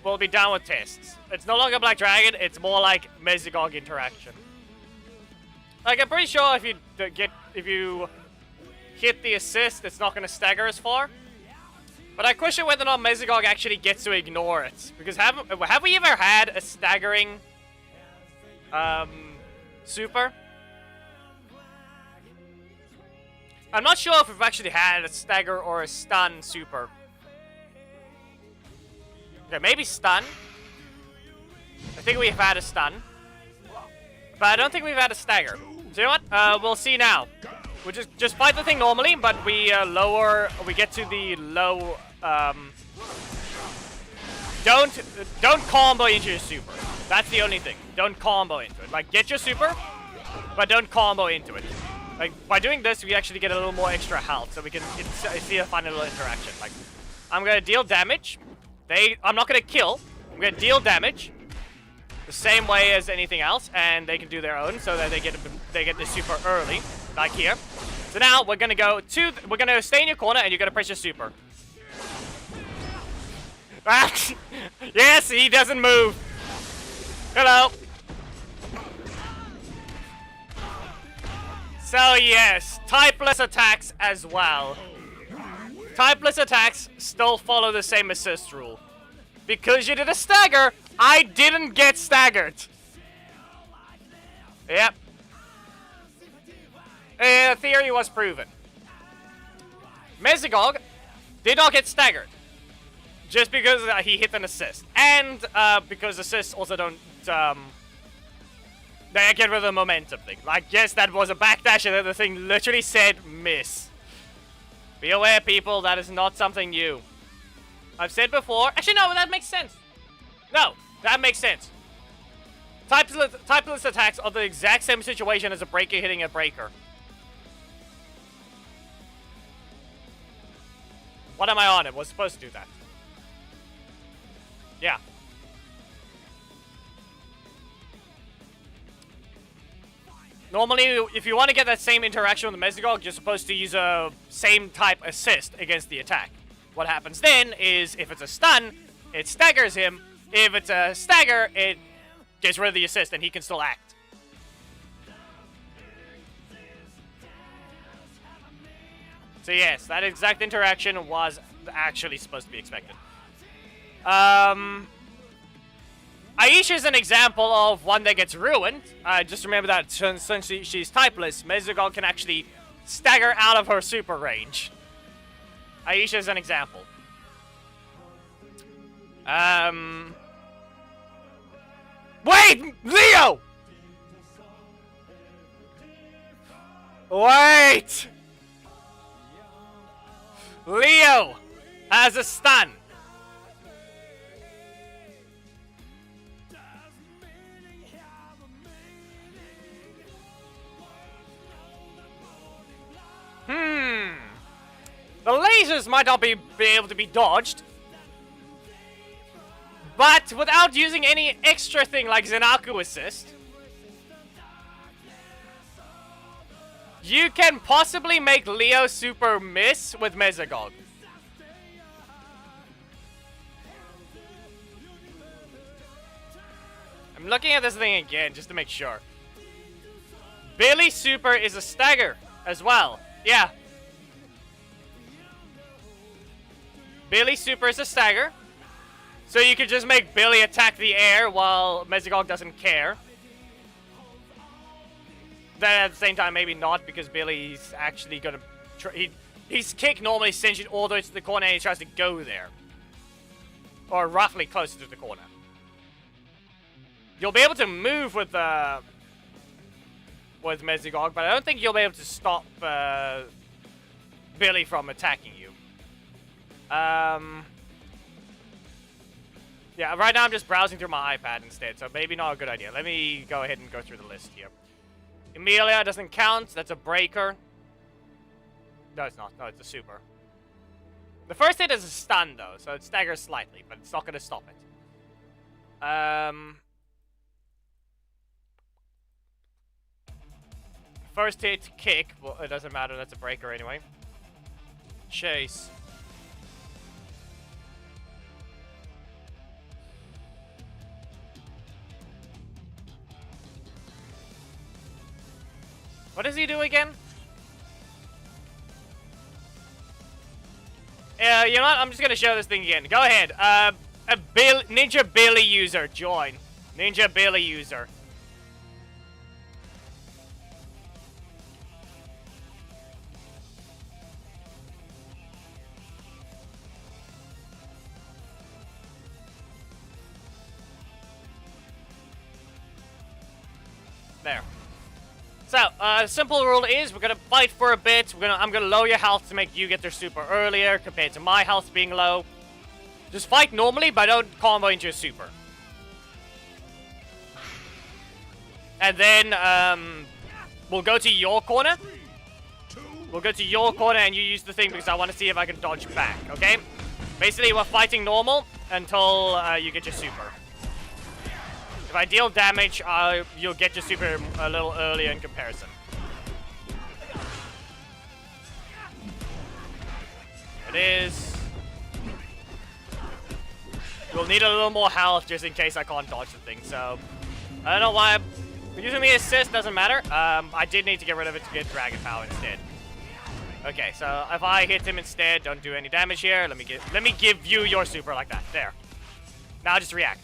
we'll be done with tests. It's no longer Black Dragon, it's more like Mesogog interaction. Like, I'm pretty sure if you hit the assist, it's not going to stagger as far. But I question whether or not Mesogog actually gets to ignore it. Because have we ever had a staggering super? I'm not sure if we've actually had a stagger or a stun super. Okay, maybe stun. I think we've had a stun. But I don't think we've had a stagger. So you know what? We'll see now. We'll just fight the thing normally, but we get to the low, don't combo into your super. That's the only thing. Don't combo into it. Like, get your super, but don't combo into it. Like, by doing this, we actually get a little more extra health, so we can see a fun little interaction. Like, I'm gonna deal damage. I'm not gonna kill. I'm gonna deal damage the same way as anything else, and they can do their own, so that they get the super early, like here. So now we're gonna stay in your corner, and you're gonna press your super. Yes, he doesn't move. Hello. So yes, typeless attacks as well. Typeless attacks still follow the same assist rule. Because you did a stagger, I didn't get staggered. Yep. The theory was proven. Mesogog did not get staggered. Just because he hit an assist. And because assists also don't... they get rid of the momentum thing. Like, yes, that was a backdash and then the thing literally said miss. Be aware, people, that is not something new. I've said before... Actually, no, that makes sense. No, that makes sense. Typeless attacks are the exact same situation as a breaker hitting a breaker. What am I on? It was supposed to do that. Yeah. Normally, if you want to get that same interaction with the Mesogog, you're supposed to use a same type assist against the attack. What happens then is, if it's a stun, it staggers him. If it's a stagger, it gets rid of the assist and he can still act. So yes, that exact interaction was actually supposed to be expected. Aisha is an example of one that gets ruined. Just remember that since she's typeless, Mesogog can actually stagger out of her super range. Aisha is an example. Wait! Leo! Wait! Leo has a stun. The lasers might not be able to be dodged. But without using any extra thing like Zenaku Assist, you can possibly make Leo super miss with Mesogog. I'm looking at this thing again just to make sure. Billy super is a stagger as well. Yeah. Billy super is a stagger. So you could just make Billy attack the air while Mesogog doesn't care. Then at the same time, maybe not, because Billy's actually gonna... his kick normally sends you all the way to the corner and he tries to go there. Or roughly closer to the corner. You'll be able to move with Mesogog, but I don't think you'll be able to stop Billy from attacking you. Yeah, right now I'm just browsing through my iPad instead, so maybe not a good idea. Let me go ahead and go through the list here. Emilia doesn't count. That's a breaker. No, it's not. No, it's a super. The first hit is a stun, though, so it staggers slightly, but it's not going to stop it. First hit, kick. Well, it doesn't matter. That's a breaker anyway. Chase. What does he do again? You know what? I'm just gonna show this thing again. Go ahead. Ninja Billy user, join. Ninja Billy user. There. So, simple rule is we're gonna fight for a bit. I'm gonna lower your health to make you get their super earlier compared to my health being low. Just fight normally, but don't combo into a super. And then we'll go to your corner. We'll go to your corner and you use the thing because I want to see if I can dodge back. Okay? Basically, we're fighting normal until you get your super. If I deal damage, you'll get your super a little earlier in comparison. It is. You'll need a little more health just in case I can't dodge the thing, so... I don't know why I'm using the assist, doesn't matter. I did need to get rid of it to get Dragon Power instead. Okay, so if I hit him instead, don't do any damage here. Let me give you your super like that. There. Now just react.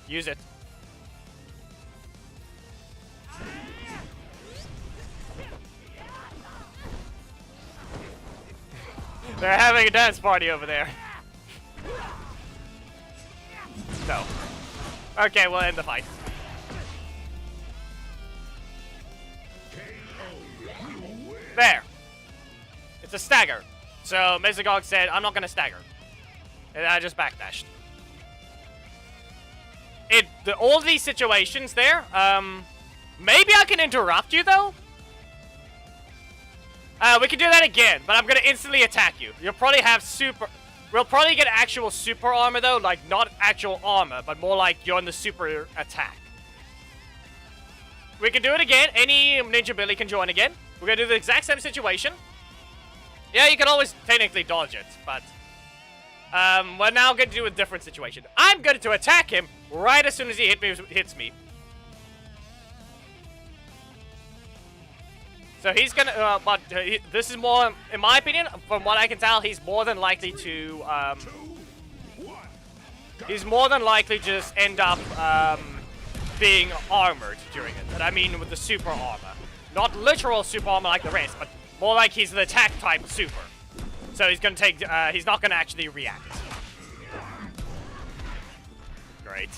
Use it. They're having a dance party over there. No. Okay, we'll end the fight. There. It's a stagger. So Mesogog said, I'm not gonna stagger. And I just backdashed. All these situations there, maybe I can interrupt you though? We can do that again, but I'm gonna instantly attack you. You'll probably have we'll probably get actual super armor though, like not actual armor, but more like you're in the super attack. We can do it again. Any Ninja Billy can join again. We're gonna do the exact same situation. Yeah, you can always technically dodge it, but we're now going to do a different situation. I'm going to attack him right as soon as he hits me. So he's gonna, this is more, in my opinion, from what I can tell, he's more than likely to, just end up, being armored during it. And I mean with the super armor. Not literal super armor like the rest, but more like he's an attack type super. So he's gonna take, he's not gonna actually react. Great.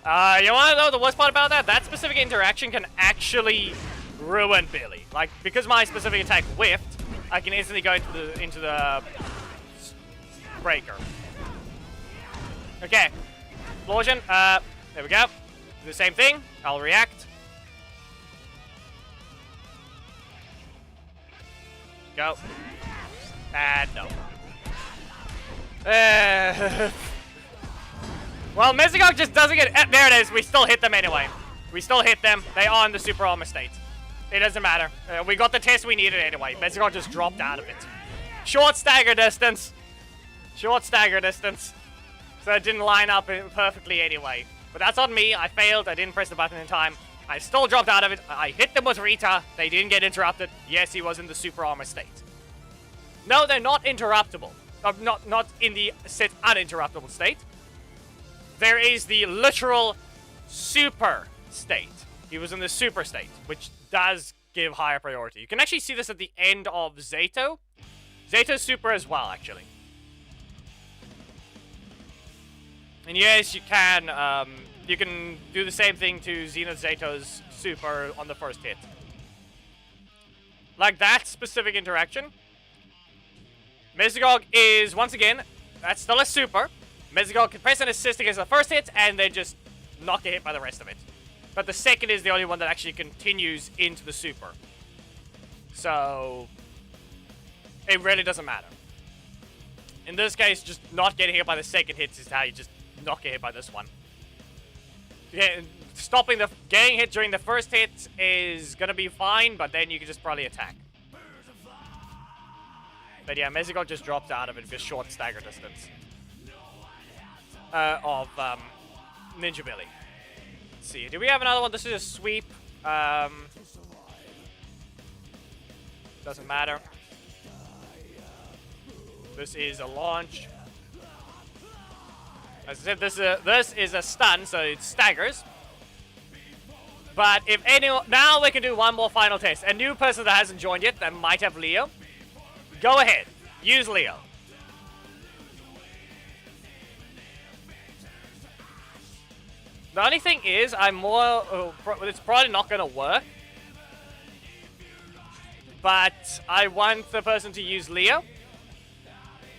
You wanna know the worst part about that? That specific interaction can actually ruin Billy. Like, because my specific attack whiffed, I can instantly go into the breaker. Okay. Explosion. There we go. Do the same thing. I'll react. Go. And no. Well, Mesogog just doesn't get... there it is. We still hit them anyway. We still hit them. They are in the super armor state. It doesn't matter. We got the test we needed anyway. Mesogog just dropped out of it. Short stagger distance. Short stagger distance. So it didn't line up perfectly anyway. But that's on me. I failed. I didn't press the button in time. I still dropped out of it. I hit them with Rita. They didn't get interrupted. Yes, he was in the super armor state. No, they're not interruptible. Not in the set uninterruptible state. There is the literal super state. He was in the super state, which does give higher priority. You can actually see this at the end of Zato. Zato's super as well, actually. And yes, you can do the same thing to Zenith Zato's super on the first hit. Like that specific interaction. Mesogog is, once again, that's still a super. Mesogog can press an assist against the first hit and then just not get hit by the rest of it. But the second is the only one that actually continues into the super. So, it really doesn't matter. In this case, just not getting hit by the second hit is how you just not get hit by this one. Yeah, getting hit during the first hit is gonna be fine, but then you can just probably attack. But yeah, Mesogog just dropped out of it because short stagger distance. Of Ninja Billy. Let's see, do we have another one? This is a sweep. Doesn't matter. This is a launch. As I said, this is a stun, so it staggers. But if now we can do one more final test. A new person that hasn't joined yet, that might have Leo. Go ahead, use Leo. The only thing is, it's probably not gonna work. But I want the person to use Leo.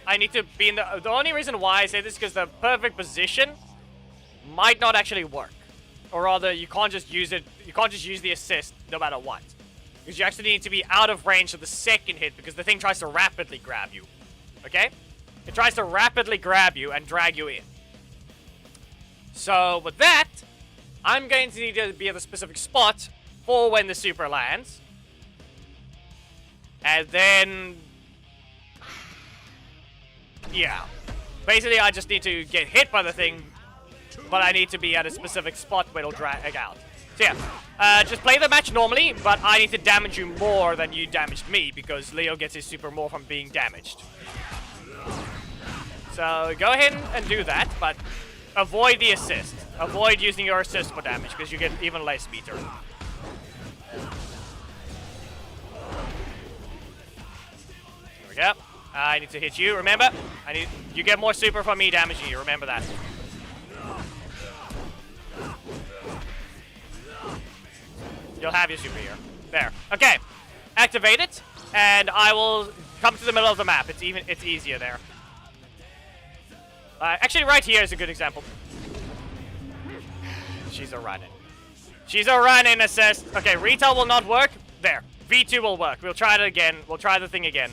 I need to be in the only reason why I say this is because the perfect position might not actually work. Or rather, you can't just use it, you can't just use the assist no matter what. Because you actually need to be out of range of the second hit because the thing tries to rapidly grab you. Okay? It tries to rapidly grab you and drag you in. So, with that, I'm going to need to be at a specific spot for when the super lands. And then... yeah. Basically, I just need to get hit by the thing, but I need to be at a specific spot where it'll drag out. So yeah, just play the match normally, but I need to damage you more than you damaged me, because Leo gets his super more from being damaged. So go ahead and do that, but avoid the assist. Avoid using your assist for damage, because you get even less meter. There we go. I need to hit you, remember? You get more super from me damaging you, remember that. You'll have your super here. There. Okay. Activate it, and I will come to the middle of the map. It's easier there. Actually, right here is a good example. She's a running. She's a running assist. Okay, retail will not work. There. V2 will work. We'll try it again. We'll try the thing again.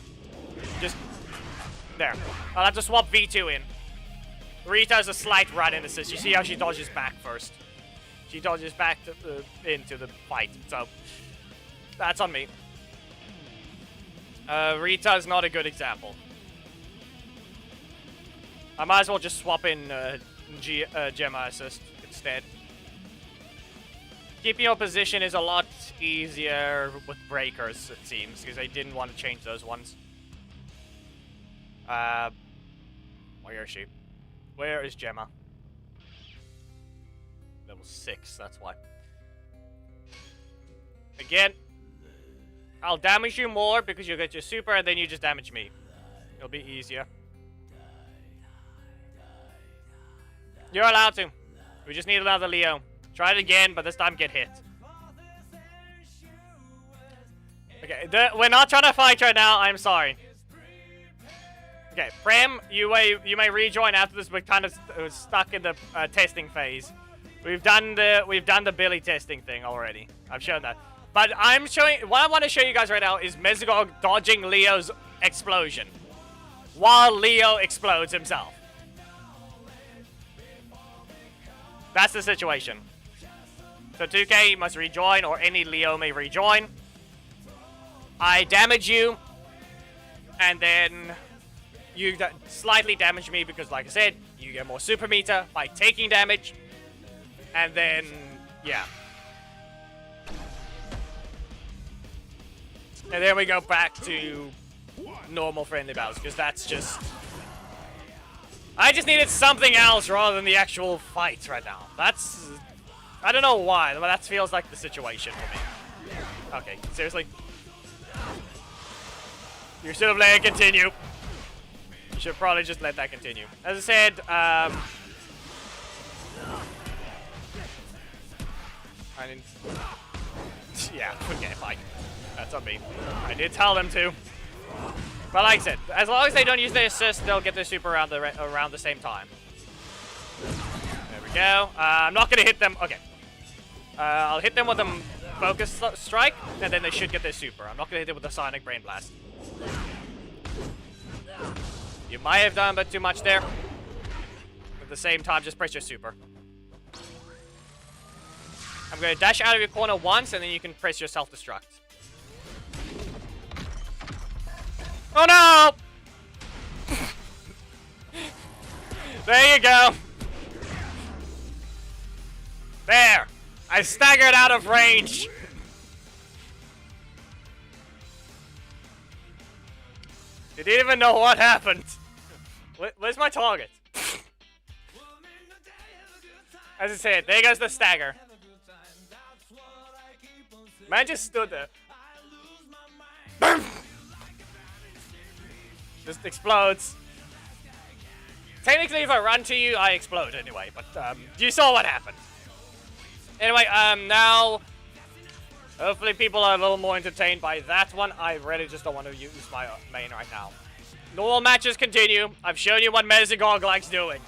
Just there. I'll have to swap V2 in. Rita is a slight run-in assist. You see how she dodges back first. She dodges back into the fight. So that's on me. Rita is not a good example. I might as well just swap in Gemma assist instead. Keeping your position is a lot easier with breakers, it seems, because I didn't want to change those ones. Where is she? Where is Gemma? Level 6, that's why. Again, I'll damage you more because you'll get your super and then you just damage me. It'll be easier. You're allowed to. We just need another Leo. Try it again, but this time get hit. Okay, we're not trying to fight right now. I'm sorry. Okay, Prem, you may rejoin after this. We're kind of stuck in the testing phase. We've done the Billy testing thing already. I've shown that. But I'm showing what I want to show you guys right now is Mesogog dodging Leo's explosion while Leo explodes himself. That's the situation. So 2K must rejoin, or any Leo may rejoin. I damage you, and then you slightly damage me because, like I said, you get more super meter by taking damage. And then, yeah. And then we go back to normal friendly battles, because that's just... I just needed something else rather than the actual fight right now. That's... I don't know why, but that feels like the situation for me. Okay, seriously? You should have let it continue. You should probably just let that continue. As I said, I didn't... Yeah, okay, fine. That's on me. I did tell them to. But like I said, as long as they don't use their assist, they'll get their super around the same time. There we go. I'm not going to hit them. Okay. I'll hit them with a focus strike, and then they should get their super. I'm not going to hit them with a sonic brain blast. You might have done a bit too much there. At the same time, just press your super. I'm going to dash out of your corner once, and then you can press your self-destruct. Oh no! There you go. There. I staggered out of range. You didn't even know what happened. Where's my target? As I said, there goes the stagger. Man just stood there. Just explodes. Technically, if I run to you, I explode anyway, but you saw what happened. Anyway, now, hopefully people are a little more entertained by that one. I really just don't want to use my main right now. Normal matches continue. I've shown you what Mesogog likes doing.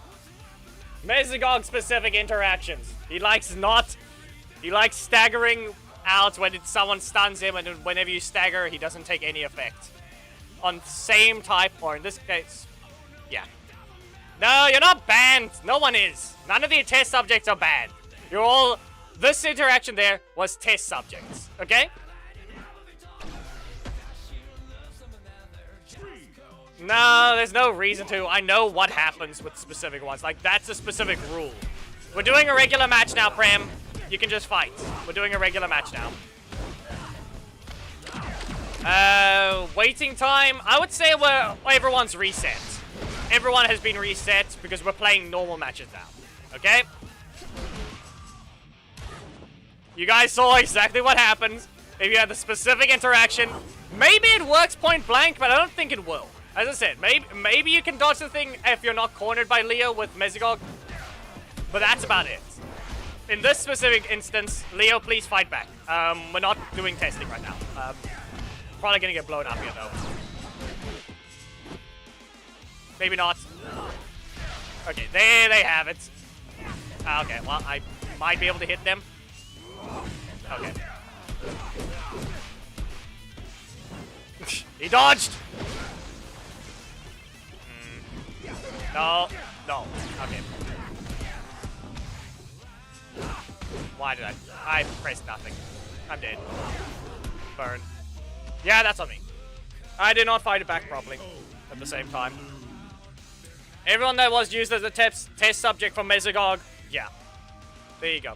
Mesogog specific interactions. He likes staggering out when someone stuns him, and whenever you stagger, he doesn't take any effect. On same type, or in this case, yeah. No, you're not banned. No one is. None of the test subjects are banned. You're all... This interaction there was test subjects, okay? No, there's no reason to. I know what happens with specific ones. Like, that's a specific rule. We're doing a regular match now, Prem. You can just fight. We're doing a regular match now. Waiting time. I would say everyone's reset. Everyone has been reset because we're playing normal matches now. Okay? You guys saw exactly what happens. If you had the specific interaction, maybe it works point blank, but I don't think it will. As I said, maybe you can dodge the thing if you're not cornered by Leo with Mesogog, but that's about it. In this specific instance, Leo, please fight back. We're not doing testing right now. Probably gonna get blown up here, though. Maybe not. Okay, there they have it. Okay, well, I might be able to hit them. Okay. He dodged! No, no. Okay. Why did I pressed nothing. I'm dead. Burn. Yeah, that's on me. I did not fight it back properly at the same time. Everyone that was used as a test subject from Mesogog, yeah. There you go.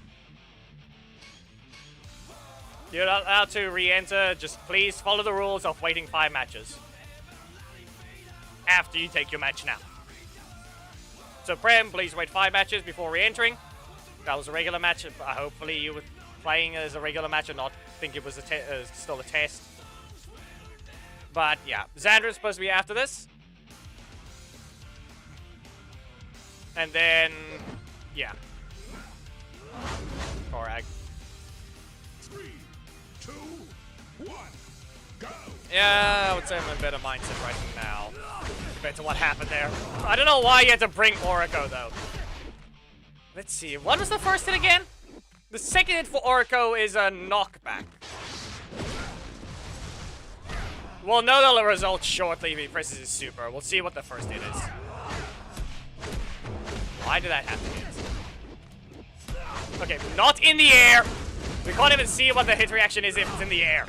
You're not allowed to re-enter. Just please follow the rules of waiting 5 matches. After you take your match now. So Prem, please wait 5 matches before re-entering. That was a regular match. Hopefully you were playing as a regular match and not think it was still a test. But yeah, Xander is supposed to be after this. And then, yeah. Korag. 3, 2, 1, go! Yeah, I would say I'm in a better mindset right now. Compared to what happened there. I don't know why you had to bring Orico, though. Let's see. What was the first hit again? The second hit for Orico is a knockback. We'll know the results shortly if he presses his super. We'll see what the first hit is. Why did that happen? Okay, not in the air. We can't even see what the hit reaction is if it's in the air.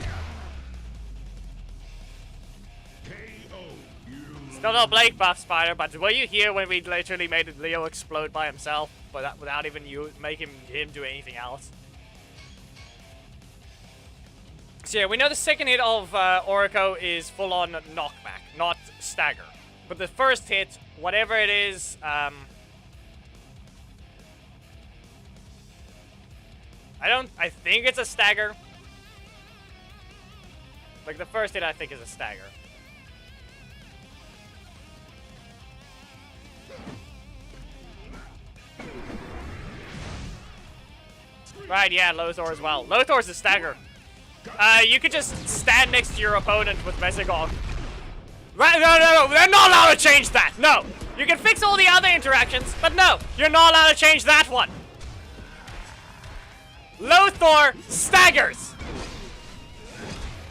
Still no Blake buff, Spider, but were you here when we literally made Leo explode by himself, but without even you making him do anything else? So yeah, we know the second hit of Orico is full-on knockback, not stagger. But the first hit, whatever it is, I think it's a stagger. Like, the first hit I think is a stagger. Right, yeah, Lothar as well. Lothor's a stagger. You could just stand next to your opponent with Mesogog. Right, no, they're not allowed to change that, no! You can fix all the other interactions, but no, you're not allowed to change that one. Lothar staggers!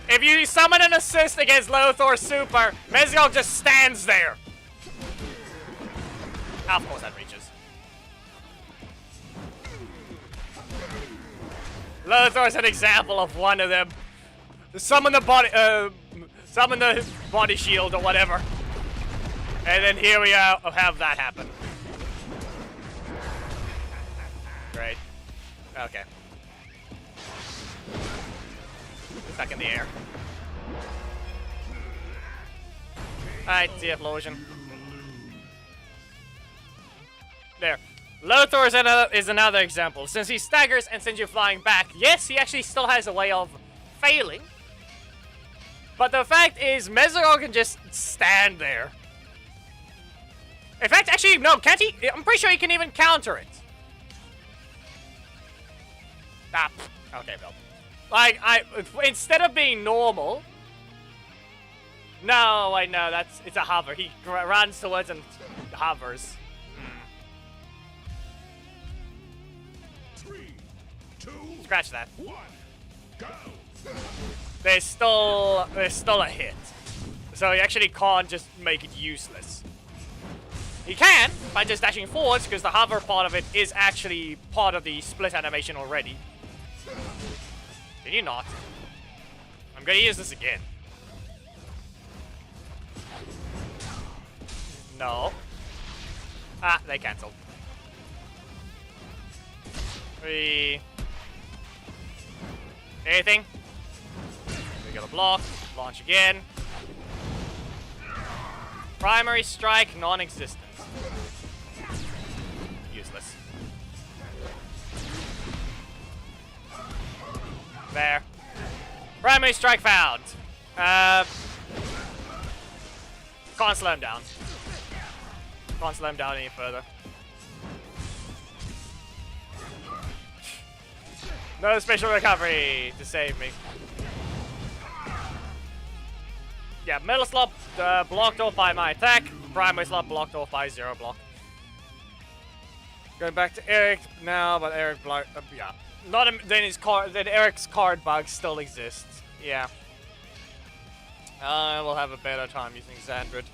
If you summon an assist against Lothar Super, Mesogog just stands there. Of course that reaches. Lothar's an example of one of them. Summon the body shield or whatever. And then here we have that happen. Great. Okay. Stuck in the air. Alright, de-explosion. There. Lothar is another example. Since he staggers and sends you flying back, yes, he actually still has a way of failing. But the fact is, Mesogog can just stand there. In fact, actually, no, can't he? I'm pretty sure he can even counter it. Ah, okay, Bill. Like, instead of being normal... No, I know, it's a hover. He runs towards and hovers. 3, 2, Scratch that. 1, go! There's still a hit. So he actually can't just make it useless. He can, by just dashing forwards, because the hover part of it is actually part of the split animation already. Can you not? I'm gonna use this again. No. Ah, they cancelled. 3. Anything? We got a block. Launch again. Primary strike, non-existent. Useless. There. Primary strike found. Can't slow him down. Can't slow him down any further. No special recovery to save me. Yeah, middle slot blocked off by my attack. Primary slot blocked off by 0 block. Going back to Eric now, but Eric blocked. Yeah, not then his card. Then Eric's card bug still exists. Yeah. I will have a better time using Xandred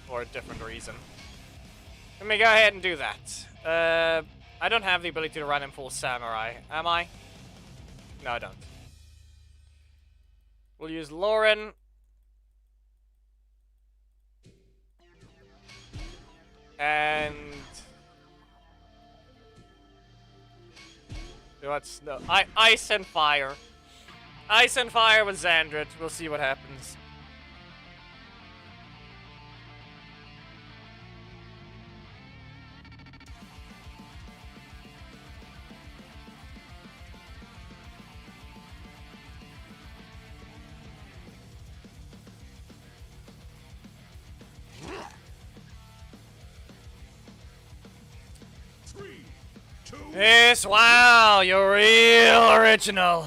for a different reason. Let me go ahead and do that. I don't have the ability to run in full samurai, am I? No, I don't. We'll use Lauren. And what's no ice and fire. Ice and fire with Xandred. We'll see what happens. Yes, wow, you're real original.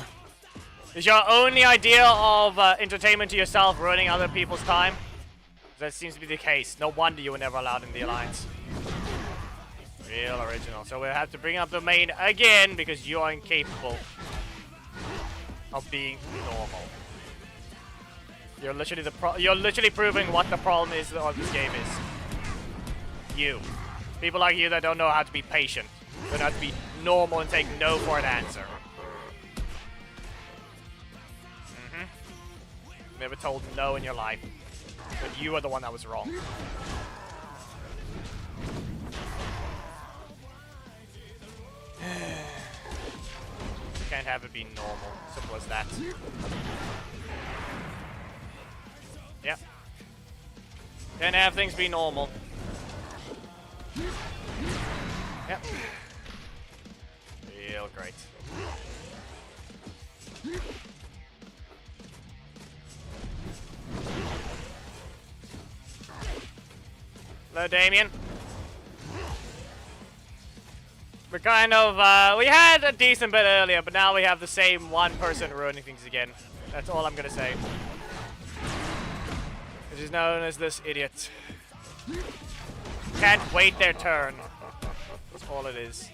Is your only idea of entertainment to yourself ruining other people's time? That seems to be the case. No wonder you were never allowed in the Alliance. Real original. So we'll have to bring up the main again because you are incapable of being normal. You're literally proving what the problem is of this game is. You. People like you that don't know how to be patient. Don't have to be normal and take no for an answer. Never told no in your life. But you are the one that was wrong. Can't have it be normal. Simple as that. Yep. Can't have things be normal. Yep. Real great. Hello, Damien. We're kind of, we had a decent bit earlier, but now we have the same one person ruining things again. That's all I'm gonna say. Which is known as this idiot. Can't wait their turn. That's all it is.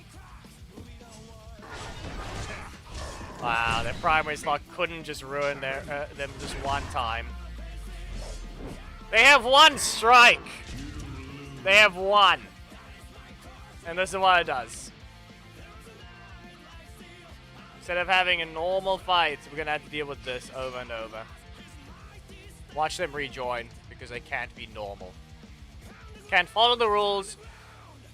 Wow, their primary slot couldn't just ruin their them just one time. They have one strike. They have one. And this is what it does. Instead of having a normal fight, we're gonna have to deal with this over and over. Watch them rejoin because they can't be normal. Can't follow the rules.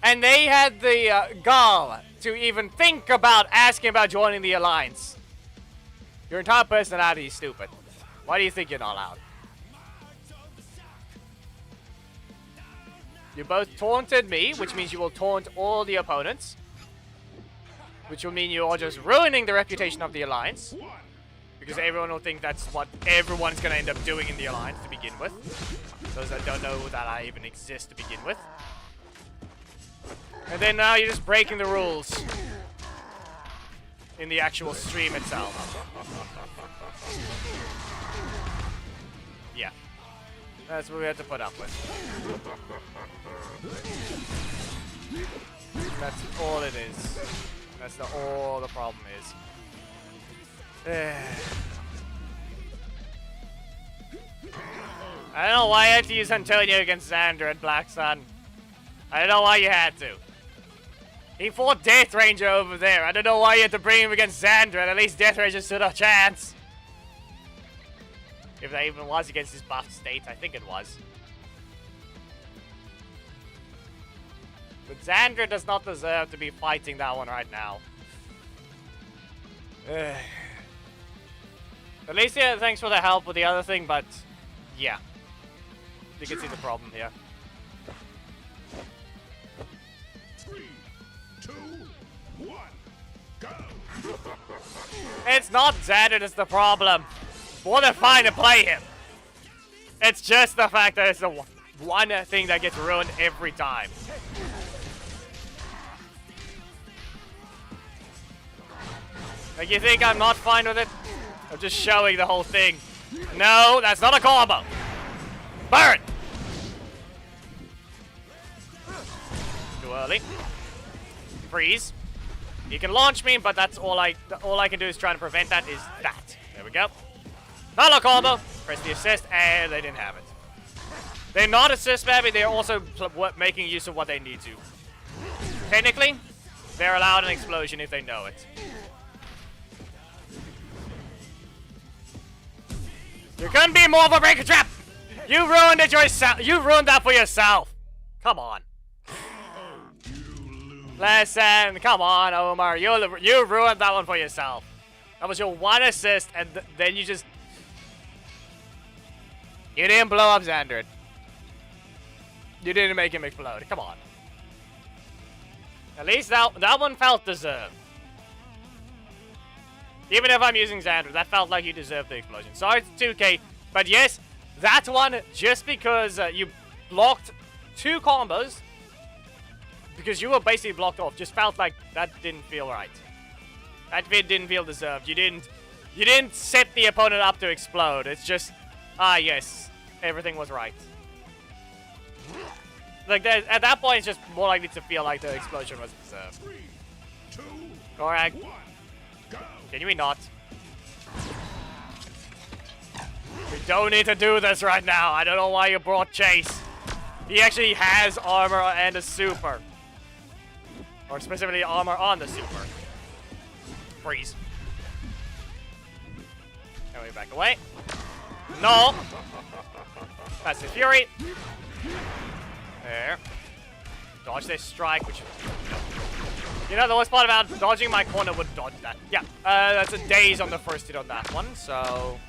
And they had the gall to even think about asking about joining the Alliance. Your entire personality is stupid. Why do you think you're not allowed? You both taunted me, which means you will taunt all the opponents. Which will mean you are just ruining the reputation of the Alliance. Because everyone will think that's what everyone's going to end up doing in the Alliance to begin with. Those that don't know that I even exist to begin with. And then now you're just breaking the rules in the actual stream itself. Yeah. That's what we have to put up with. That's all it is. That's all the problem is. I don't know why I had to use Antonio against Xander and Black Sun. I don't know why you had to. He fought Death Ranger over there. I don't know why you had to bring him against Xander, and at least Death Ranger stood a chance. If that even was against his buff state, I think it was. But Xander does not deserve to be fighting that one right now. At least, yeah, thanks for the help with the other thing, but yeah. You can see the problem here. 3, 2, 1, go! It's not Xander that's the problem. More than fine to play him. It's just the fact that it's one thing that gets ruined every time. Like, you think I'm not fine with it? I'm just showing the whole thing. No, that's not a combo. Burn! Too early. Freeze. You can launch me, but that's all I can do is try to prevent that is that. There we go. Not a combo. Press the assist, and they didn't have it. They're not assist baby, they're also making use of what they need to. Technically, they're allowed an explosion if they know it. You couldn't be more of a breaker trap! You ruined it yourself! You ruined that for yourself! Come on. Listen, come on, Omar. You ruined that one for yourself. That was your one assist, and then you just... You didn't blow up Xander. You didn't make him explode. Come on. At least that one felt deserved. Even if I'm using Xander, that felt like you deserved the explosion. Sorry, it's 2K. But yes, that one, just because you blocked 2 combos, because you were basically blocked off, just felt like that didn't feel right. That didn't feel deserved. You didn't set the opponent up to explode. It's just, yes, everything was right. Like, at that point, it's just more likely to feel like the explosion was deserved. 3, 2, Correct. 1, go. Can you not? We don't need to do this right now. I don't know why you brought Chase. He actually has armor and a super. Or specifically armor on the super. Freeze. And we back away. No. That's the Fury. There. Dodge this strike, which... You know, the worst part about dodging my corner would dodge that. Yeah, that's a daze on the first hit on that one, so...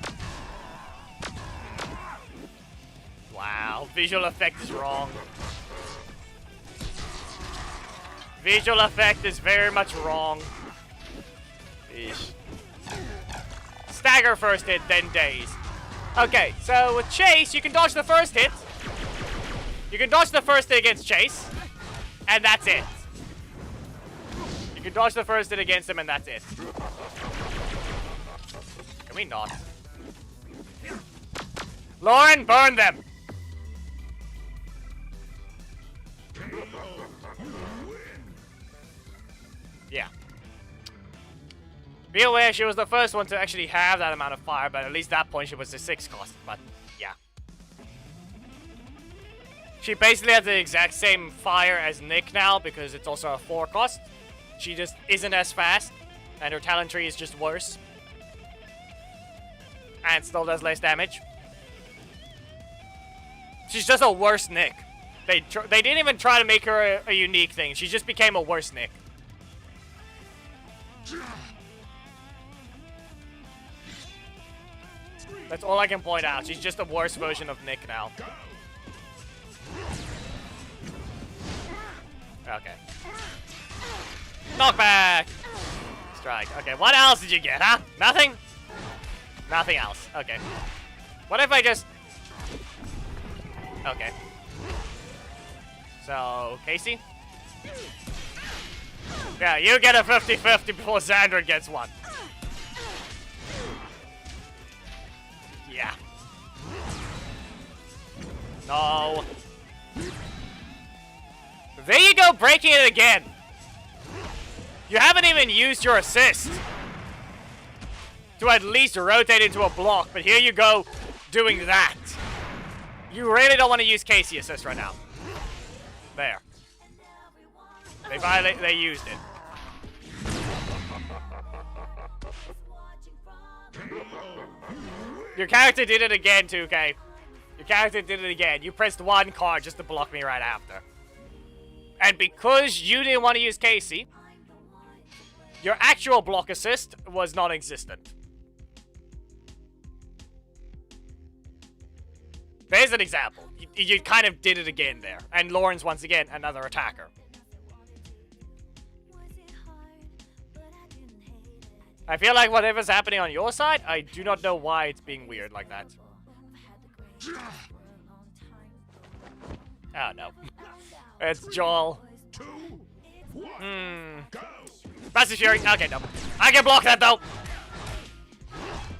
Wow, visual effect is wrong. Visual effect is very much wrong. Eesh. Stagger first hit, then daze. Okay, so with Chase, you can dodge the first hit. You can dodge the first hit against Chase, and that's it. You can dodge the first hit against him, and that's it. Can we not? Lauren, burn them! Yeah. Be aware, she was the first one to actually have that amount of fire, but at least that point she was the 6 cost, but yeah. She basically has the exact same fire as Nick now, because it's also a 4 cost. She just isn't as fast, and her talent tree is just worse. And still does less damage. She's just a worse Nick. They didn't even try to make her a unique thing. She just became a worse Nick. That's all I can point out. She's just a worse version of Nick now. Okay. Knockback! Strike. Okay, what else did you get, huh? Nothing? Nothing else. Okay. What if I just... Okay. So, Casey? Yeah, you get a 50-50 before Xander gets one. Yeah. No. There you go, breaking it again. You haven't even used your assist to at least rotate into a block, but here you go doing that. You really don't want to use Casey assist right now. There. They used it. Your character did it again, 2K. Your character did it again. You pressed 1 card just to block me right after. And because you didn't want to use Casey, your actual block assist was non-existent. There's an example. You kind of did it again there. And Lauren's, once again, another attacker. I feel like whatever's happening on your side, I do not know why it's being weird like that. Oh no. It's Joel. 2, 1, go! Massive Fury. Okay, no. I can block that though.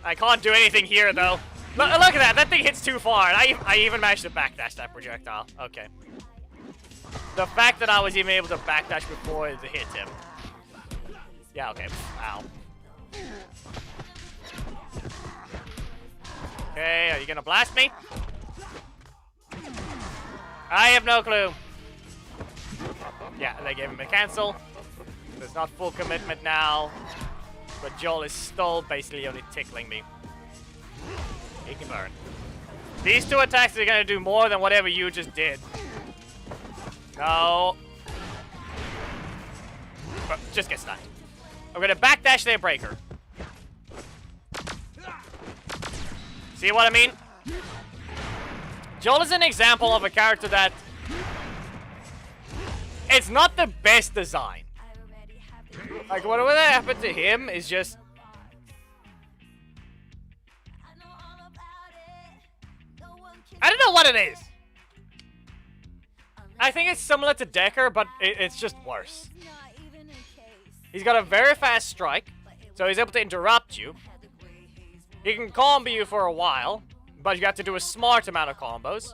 I can't do anything here though. Look at that. That thing hits too far, and I even managed to backdash that projectile. Okay. The fact that I was even able to backdash before it hit him. Yeah. Okay. Ow. Okay. Are you gonna blast me? I have no clue. Yeah, they gave him a cancel. There's not full commitment now. But Joel is still basically only tickling me. He can burn. These two attacks are gonna do more than whatever you just did. No. But just get stunned. I'm gonna backdash their breaker. See what I mean? Joel is an example of a character that it's not the best design. Like, whatever that happened to him is just... I don't know what it is. I think it's similar to Decker, but it's just worse. He's got a very fast strike, so he's able to interrupt you. He can combo you for a while, but you have to do a smart amount of combos.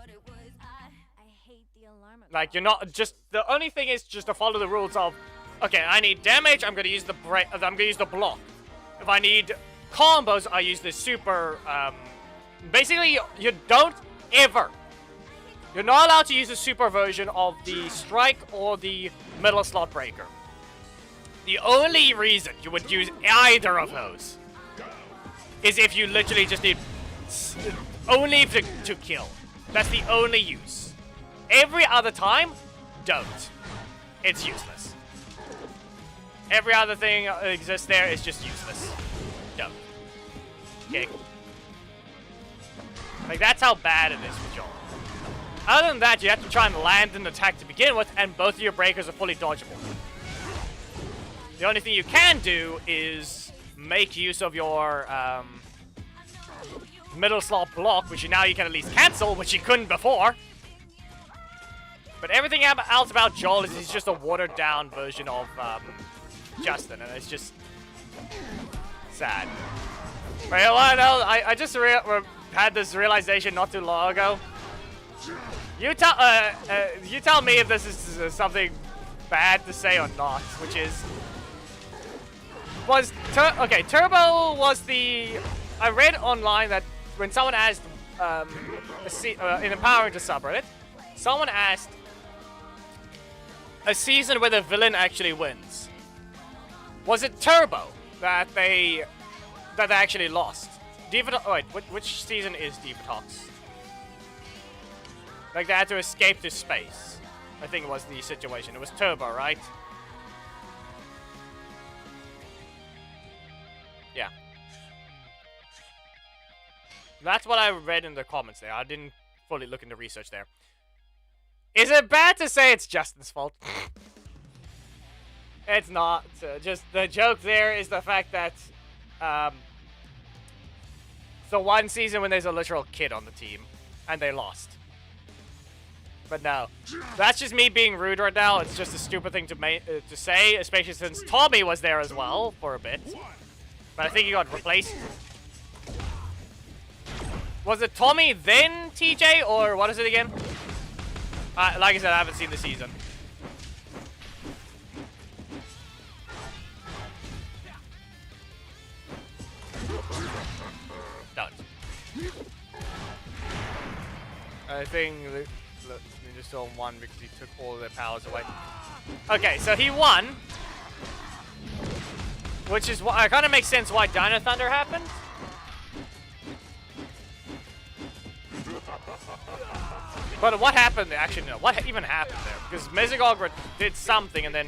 Like, you're not just... The only thing is just to follow the rules of... Okay, I need damage, I'm gonna use the block. If I need combos, I use the super, basically, you don't ever. You're not allowed to use the super version of the strike or the middle slot breaker. The only reason you would use either of those is if you literally just need only to kill. That's the only use. Every other time, don't. It's useless. Every other thing that exists there is just useless. Don't. Okay. Like, that's how bad it is for Joel. Other than that, you have to try and land an attack to begin with, and both of your breakers are fully dodgeable. The only thing you can do is make use of your middle slot block, which now you can at least cancel, which you couldn't before. But everything else about Joel is he's just a watered-down version of Justin, and it's just sad. But you know what, I just had this realization not too long ago. You tell me if this is something bad to say or not, which is... Okay, Turbo was the... I read online that when someone asked, in Empowering to subreddit, someone asked a season where the villain actually wins. Was it Turbo that they actually lost? Oh wait, which season is Divatox? Like, they had to escape to space. I think it was the situation. It was Turbo, right? Yeah. That's what I read in the comments there. I didn't fully look into research there. Is it bad to say it's Justin's fault? It's not. Just the joke there is the fact that the one season when there's a literal kid on the team and they lost. But no, that's just me being rude right now. It's just a stupid thing to say, especially since Tommy was there as well for a bit. But I think he got replaced. Was it Tommy then TJ, or what is it again? Like I said, I haven't seen the season. Don't. I think they just saw him won because he took all of their powers away. Okay, so he won. Which is why, it kind of makes sense why Dino Thunder happened. But what happened? Actually, no. What even happened there? Because Mesogog did something and then...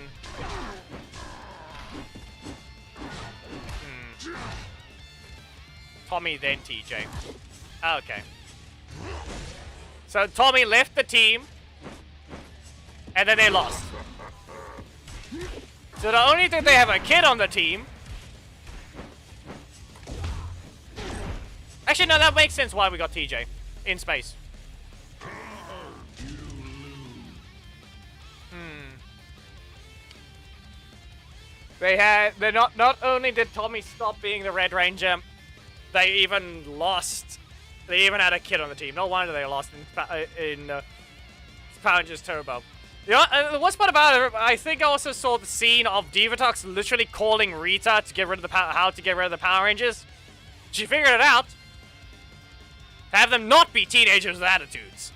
Tommy, then TJ. Okay. So Tommy left the team. And then they lost. So not only did they have a kid on the team... Actually, no, that makes sense why we got TJ in space. They not only did Tommy stop being the Red Ranger, they even lost. They even had a kid on the team. No wonder they lost in Power Rangers Turbo. You know, the worst part about it, I think I also saw the scene of Divatox literally calling Rita to get rid of the how to get rid of the Power Rangers. She figured it out. Have them not be teenagers with attitudes.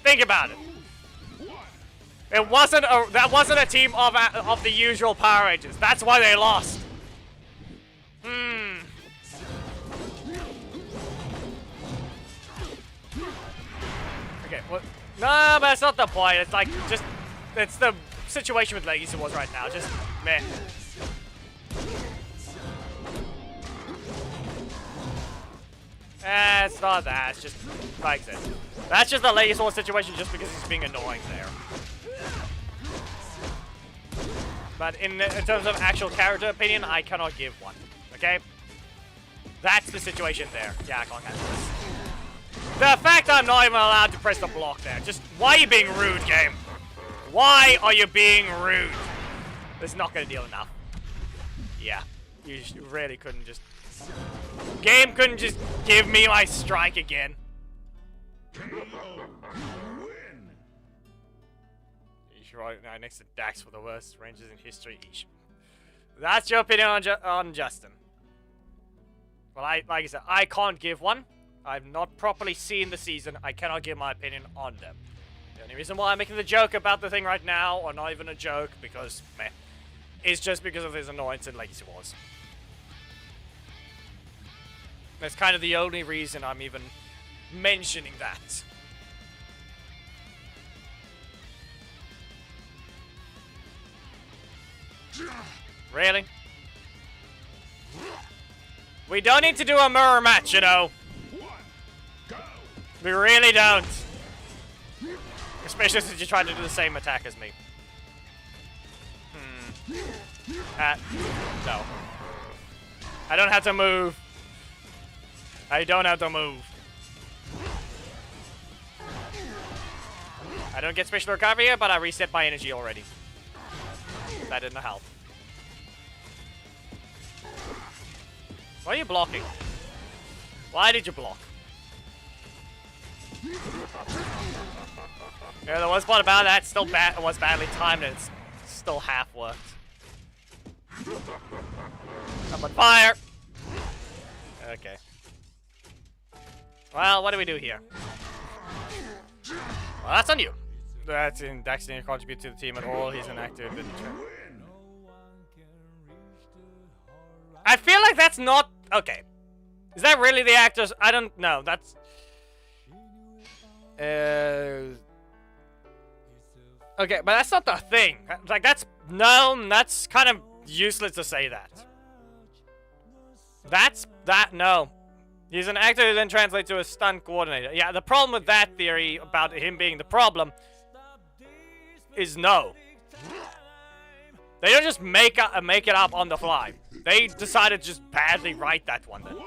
Think about it. It wasn't that wasn't a team of the usual Power Rangers. That's why they lost. Okay, well, no, but that's not the point. It's like it's the situation with Legacy Wars right now. Just meh. It's not that. It's just like this. That's just the Legacy Wars situation, just because he's being annoying there. But in terms of actual character opinion, I cannot give one. Okay? That's the situation there. Yeah, I can't handle this. The fact I'm not even allowed to press the block there. Just, why are you being rude, game? Why are you being rude? This is not going to deal enough. Yeah. You really couldn't just... Game couldn't just give me my strike again. Right now next to Dax for the worst Rangers in history. Eesh. That's your opinion on Justin. Well, like I said, I can't give one. I've not properly seen the season. I cannot give my opinion on them. The only reason why I'm making the joke about the thing right now, or not even a joke, because meh, is just because of his annoyance in Legacy Wars. That's kind of the only reason I'm even mentioning that. Really? We don't need to do a mirror match, you know. We really don't. Especially since you tried to do the same attack as me. No. I don't have to move. I don't have to move. I don't get special recovery here, but I reset my energy already. That didn't help. Why are you blocking? Why did you block? Yeah, the worst part about that, still bad. It was badly timed and it's still half worked. I'm on fire. Okay. Well, what do we do here? Well, that's on you. That's in Dax didn't contribute to the team at all. He's inactive. I feel like that's not... Okay. Is that really the actors? I don't know. That's... Okay, but that's not the thing. Like, that's... No, that's kind of useless to say that. That's... No. He's an actor who then translates to a stunt coordinator. Yeah, the problem with that theory about him being the problem is no. They don't just make it up on the fly. They decided to just badly write that one then.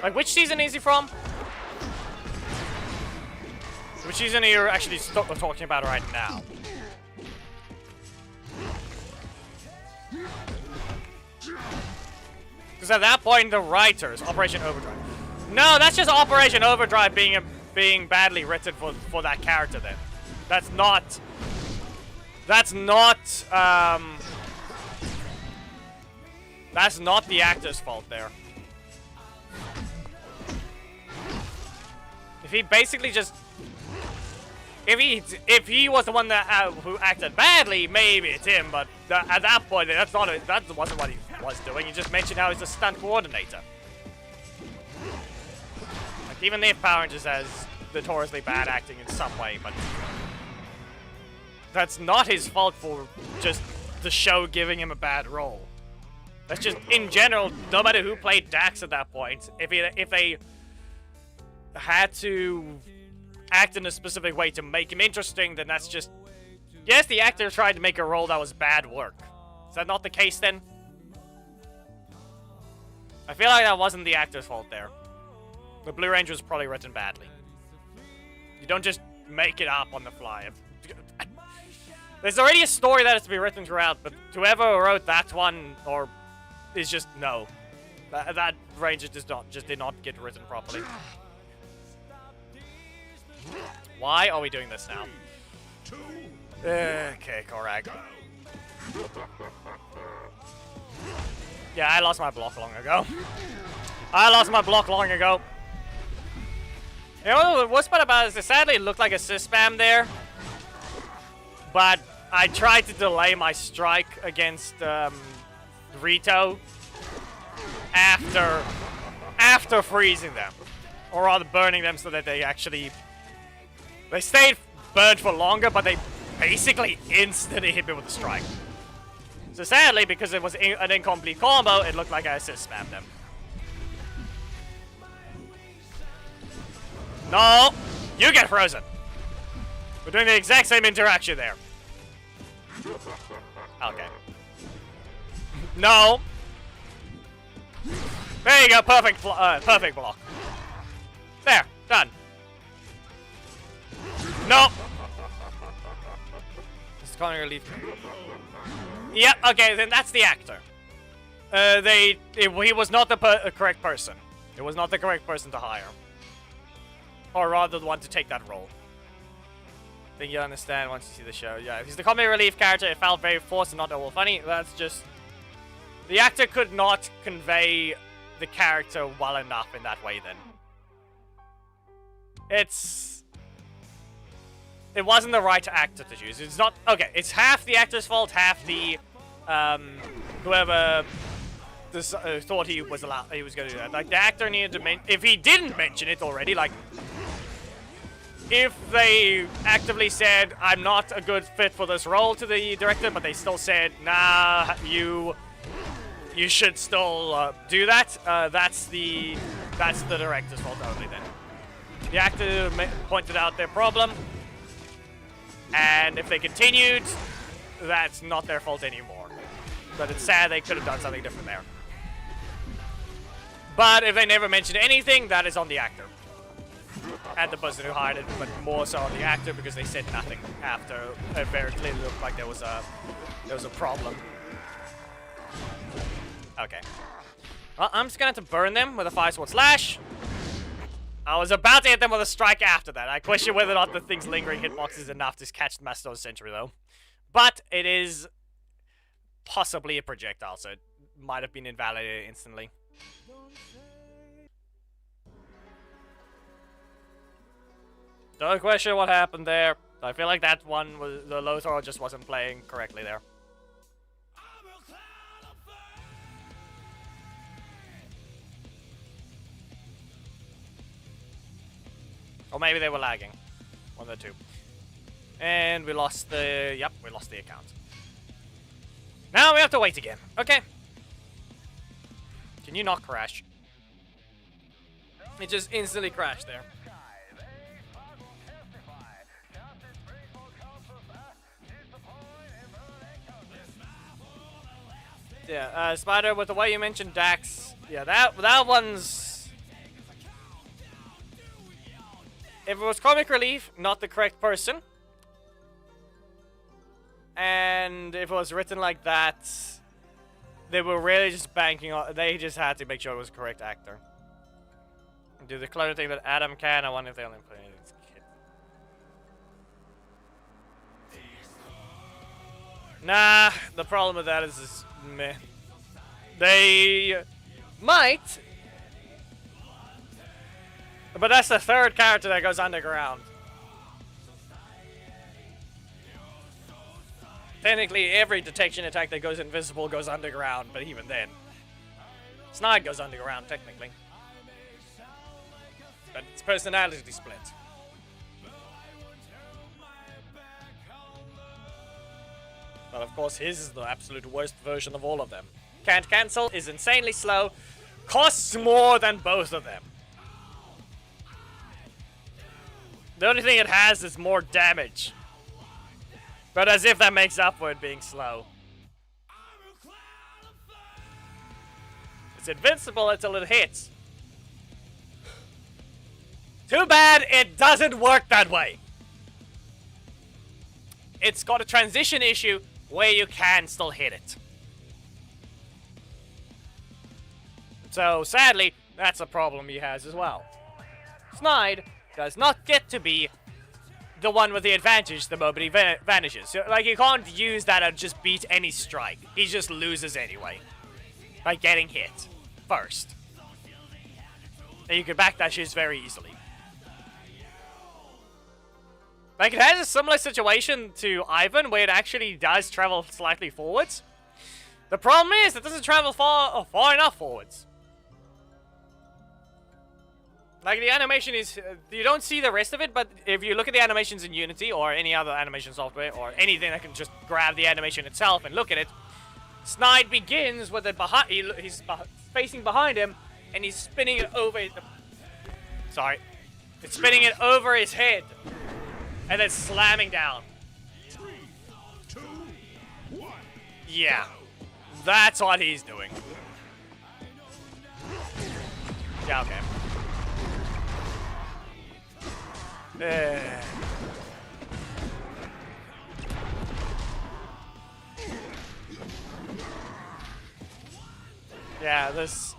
Like, which season is he from? Which season are you actually talking about right now? Because at that point, the writers, Operation Overdrive. No, that's just Operation Overdrive being badly written for that character then. That's not the actor's fault there. If he basically just... If he was the one that who acted badly, maybe it's him, but at that point, that wasn't what he was doing. He just mentioned how he's a stunt coordinator. Like, even if Power Rangers has notoriously bad acting in some way, but... That's not his fault for just the show giving him a bad role. That's just, in general, no matter who played Dax at that point, if they had to act in a specific way to make him interesting, then that's just... Yes, the actor tried to make a role that was bad work. Is that not the case then? I feel like that wasn't the actor's fault there. The Blue Ranger was probably written badly. You don't just make it up on the fly. There's already a story that has to be written throughout, but whoever wrote that one, or is just no. That ranger just did not get written properly. Why are we doing this now? Okay, Korag. Yeah, I lost my block long ago. I lost my block long ago. You know, the worst part about it is, sadly, it looked like a assist spam there. But I tried to delay my strike against Rito after freezing them. Or rather burning them so that they actually... They stayed burned for longer, but they basically instantly hit me with a strike. So sadly, because it was an incomplete combo, it looked like I assist spammed them. No! You get frozen! We're doing the exact same interaction there. Okay. No! There you go, perfect block. There, done. No! Just calling relief. Yep, okay, then that's the actor. He was not the correct person. It was not the correct person to hire. Or rather, the one to take that role. I think you'll understand once you see the show. Yeah, if he's the comedy relief character, it felt very forced and not at all funny. That's just... The actor could not convey the character well enough in that way, then. It wasn't the right actor to choose. It's not... Okay, it's half the actor's fault, half the... whoever thought he was going to do that. Like, the actor needed to if he didn't mention it already, like... If they actively said, I'm not a good fit for this role to the director, but they still said, nah, you should still do that, that's the director's fault only then. The actor pointed out their problem, and if they continued, that's not their fault anymore. But it's sad they could have done something different there. But if they never mentioned anything, that is on the actor. And the person who hired it, but more so on the actor because they said nothing after it very clearly looked like there was a problem. Okay. Well, I'm just gonna have to burn them with a 5-sword slash. I was about to hit them with a strike after that. I question whether or not the thing's lingering hitbox is enough to catch the Master's Century though. But it is possibly a projectile, so it might have been invalidated instantly. Don't question what happened there. I feel like that one was the low throw just wasn't playing correctly there. Or maybe they were lagging. One of the two. And we lost the... Yep, we lost the account. Now we have to wait again. Okay. Can you not crash? It just instantly crashed there. Yeah, Spider, with the way you mentioned Dax, yeah, that one's... If it was comic relief, not the correct person. And if it was written like that, they were really just banking on... They just had to make sure it was the correct actor. Do the clone thing that Adam can, I wonder if they only play this kid. Nah, the problem with that is meh. They might, but that's the third character that goes underground. Technically, every detection attack that goes invisible goes underground, but even then, Snide goes underground technically. But it's personality split. But of course, his is the absolute worst version of all of them. Can't cancel, is insanely slow, costs more than both of them. The only thing it has is more damage. But as if that makes up for it being slow. It's invincible until it hits. Too bad it doesn't work that way. it's got a transition issue where you can still hit it. So, sadly, that's a problem he has as well. Snide does not get to be the one with the advantage the moment he vanishes. So, like, you can't use that and just beat any strike. He just loses anyway. By getting hit first. And you can backdash his very easily. Like, it has a similar situation to Ivan, where it actually does travel slightly forwards. The problem is, it doesn't travel far enough forwards. Like, the animation is... you don't see the rest of it, but if you look at the animations in Unity, or any other animation software, or anything that can just grab the animation itself and look at it, Snide begins with it behind... he's facing behind him, and he's spinning it over... sorry. It's spinning it over his head. And then slamming down. 3, 2, 1. Yeah. That's what he's doing. Yeah, okay. Yeah, this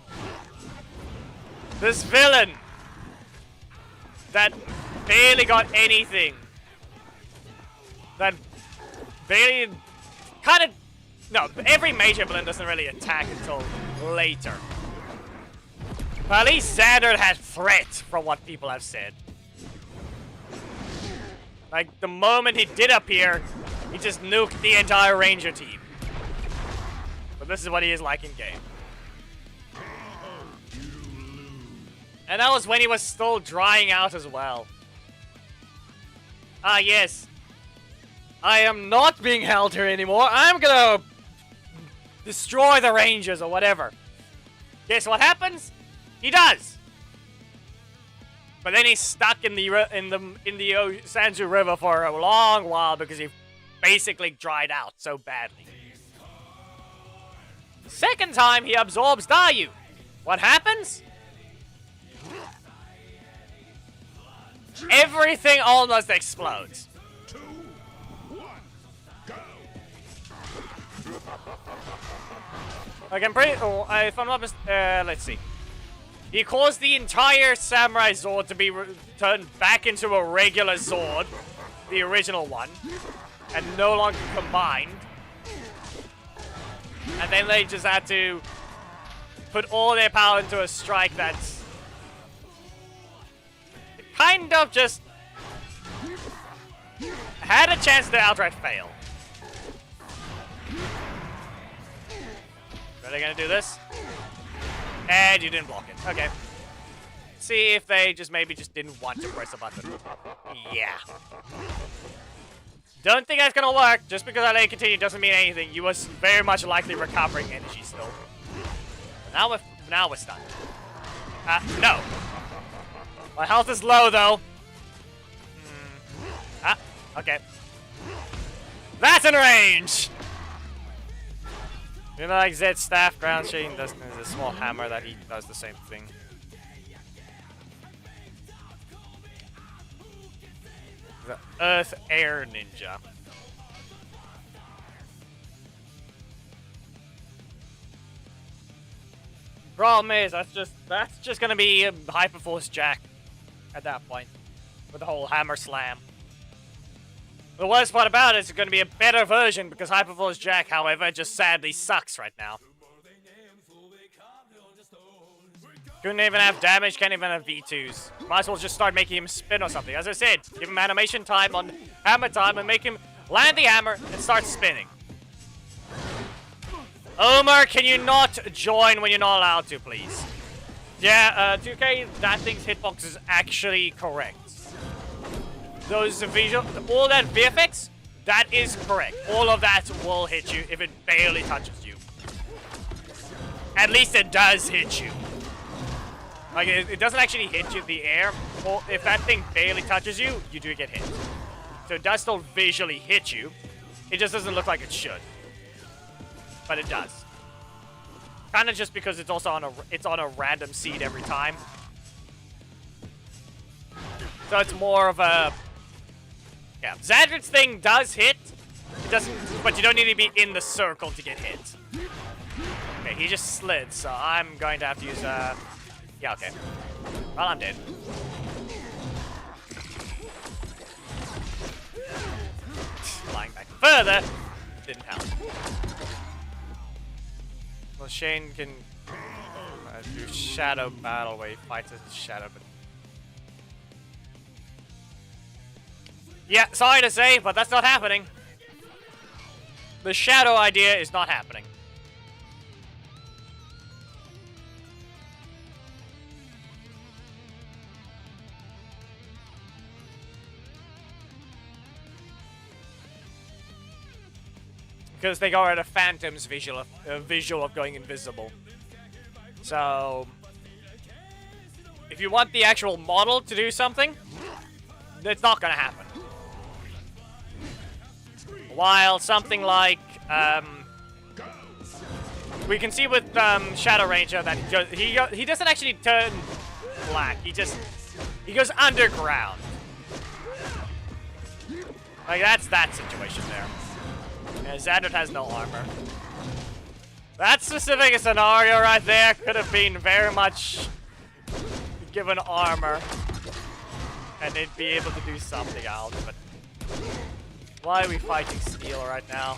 villain that barely got anything. That barely kind of... no, every major villain doesn't really attack until later. But at least Xander had threat from what people have said. Like, the moment he did appear, he just nuked the entire Ranger team. But this is what he is like in game. And that was when he was still drying out as well. Ah, yes. I am not being held here anymore. I'm gonna destroy the Rangers or whatever. Guess what happens? He does. But then he's stuck in the Sanju River for a long while because he basically dried out so badly. Second time he absorbs Dayu. What happens? Everything almost explodes. 2, 1, go. Like, I'm pretty... oh, if I'm not let's see. He caused the entire Samurai Zord to be turned back into a regular Zord, the original one, and no longer combined. And then they just had to put all their power into a strike that's kind of just had a chance to outright fail. Are they gonna do this? And you didn't block it. Okay. See if they maybe just didn't want to press a button. Yeah. Don't think that's gonna work. Just because I let it continue doesn't mean anything. You was very much likely recovering energy still. Now we're stunned. No. My health is low though. Okay. That's in range! You know, like Zed's staff ground shading does a small hammer that he does the same thing. The Earth Air Ninja. Problem is, that's just gonna be Hyperforce Jack at that point with the whole hammer slam. The worst part about it is it's going to be a better version because Hyperforce Jack, however, just sadly sucks right now. Couldn't even have damage, can't even have V2s. Might as well just start making him spin or something. As I said, give him animation time on hammer time and make him land the hammer and start spinning. Omar, can you not join when you're not allowed to, please? Yeah, 2K, that thing's hitbox is actually correct. Those visual, all that VFX, that is correct. All of that will hit you if it barely touches you. At least it does hit you. Like, it doesn't actually hit you in the air. Or if that thing barely touches you, you do get hit. So it does still visually hit you. It just doesn't look like it should. But it does. Kind of just because it's also on a random seed every time. So it's more of a... yeah, Zadrit's thing does hit, doesn't. But you don't need to be in the circle to get hit. Okay, he just slid, so I'm going to have to use yeah, okay. Well, I'm dead. Flying back further didn't help. Well, Shane can do shadow battle where he fights as a shadow. But yeah, sorry to say, but that's not happening. The shadow idea is not happening. Because they got rid of Phantom's visual of going invisible. So, if you want the actual model to do something, it's not gonna happen. While something like, we can see with Shadow Ranger that he doesn't actually turn black. He goes underground. Like that's that situation there. Yeah, Xandard has no armor. That specific scenario right there could have been very much given armor, and they'd be able to do something else. But why are we fighting steel right now?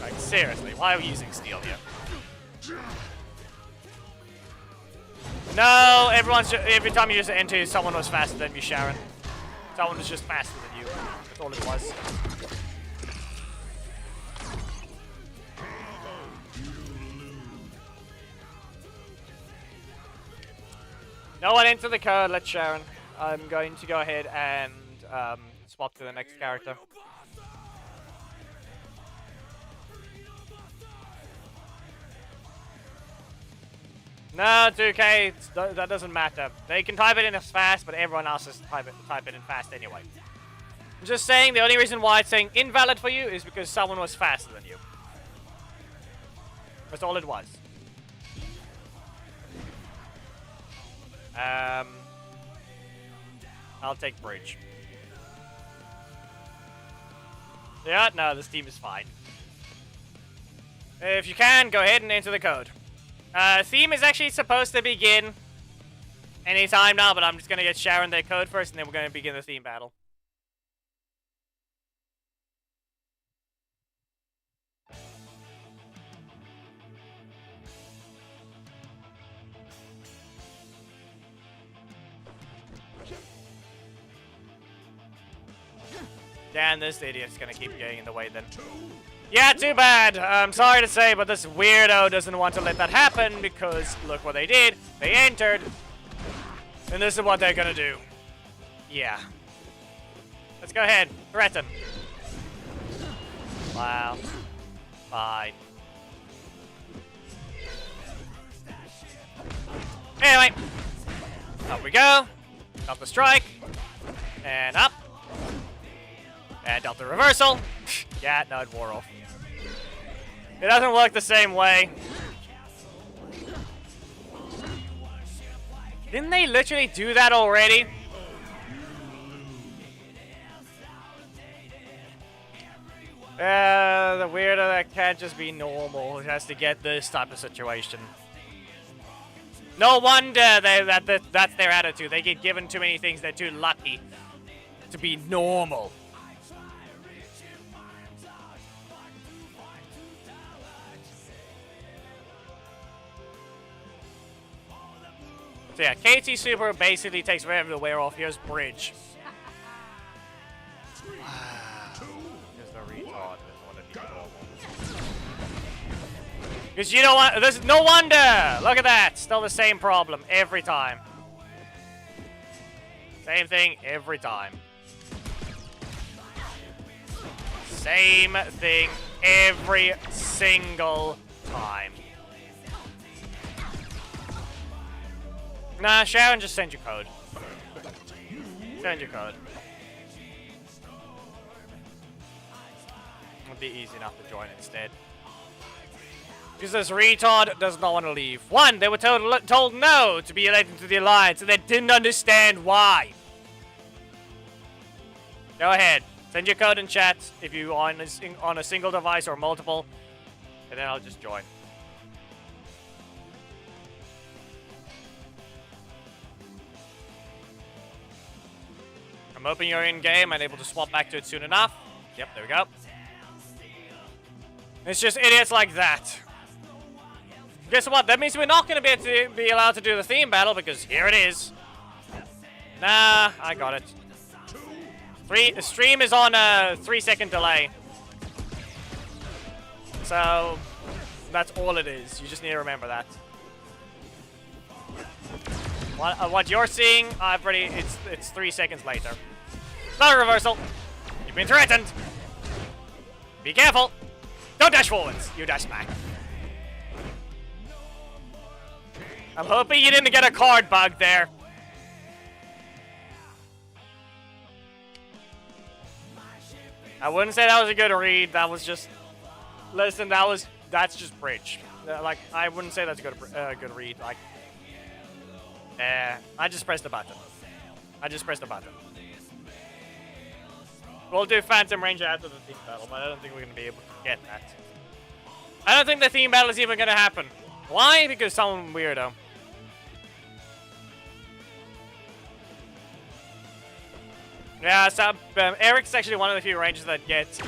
Like seriously, why are we using steel here? No, every time you use it into someone was faster than you, Sharon. Someone was just faster than you. That's all it was. No one enter the code, let's Sharon. I'm going to go ahead and swap to the next character. No, it's okay. That doesn't matter. They can type it in as fast, but everyone else has to type it in fast anyway. I'm just saying, the only reason why it's saying invalid for you is because someone was faster than you. That's all it was. I'll take Bridge. Yeah, no, this team is fine. If you can, go ahead and enter the code. Theme is actually supposed to begin anytime now, but I'm just going to get Sharon their code first, and then we're going to begin the theme battle. Dan, this idiot's going to keep getting in the way then. Yeah, too bad. I'm sorry to say, but this weirdo doesn't want to let that happen because look what they did. They entered. And this is what they're gonna do. Yeah. Let's go ahead. Threaten. Wow. Fine. Anyway. Up we go. Up the strike. And up. And Delta reversal. Yeah, no, it wore off. It doesn't work the same way. Didn't they literally do that already? The weirdo that can't just be normal. It has to get this type of situation. No wonder that's their attitude. They get given too many things. They're too lucky to be normal. So yeah, KT Super basically takes the wear off. Here's Bridge. Here's the retard. Because you know what? There's no wonder! Look at that! Still the same problem every time. Same thing every time. Same thing every single time. Nah, Sharon, just send your code. Send your code. It'll be easy enough to join instead. Because this retard does not want to leave. One, they were told no to be elected to the Alliance, and they didn't understand why. Go ahead. Send your code in chat if you are on a single device or multiple, and then I'll just join. I'm hoping you're in game and able to swap back to it soon enough. Yep, there we go. It's just idiots like that. Guess what? That means we're not going to be allowed to do the theme battle because here it is. Nah, I got it. The stream is on a 3-second delay. So that's all it is. You just need to remember that. What you're seeing, it's 3 seconds later. Not a reversal. You've been threatened. Be careful. Don't dash forwards. You dash back. I'm hoping you didn't get a card bug there. I wouldn't say that was a good read. That was just... Listen, that's just bridge. Like, I wouldn't say that's a good read. Like, I just pressed the button. We'll do Phantom Ranger after the theme battle, but I don't think we're going to be able to get that. I don't think the theme battle is even going to happen. Why? Because some weirdo. Yeah, so Eric's actually one of the few rangers that gets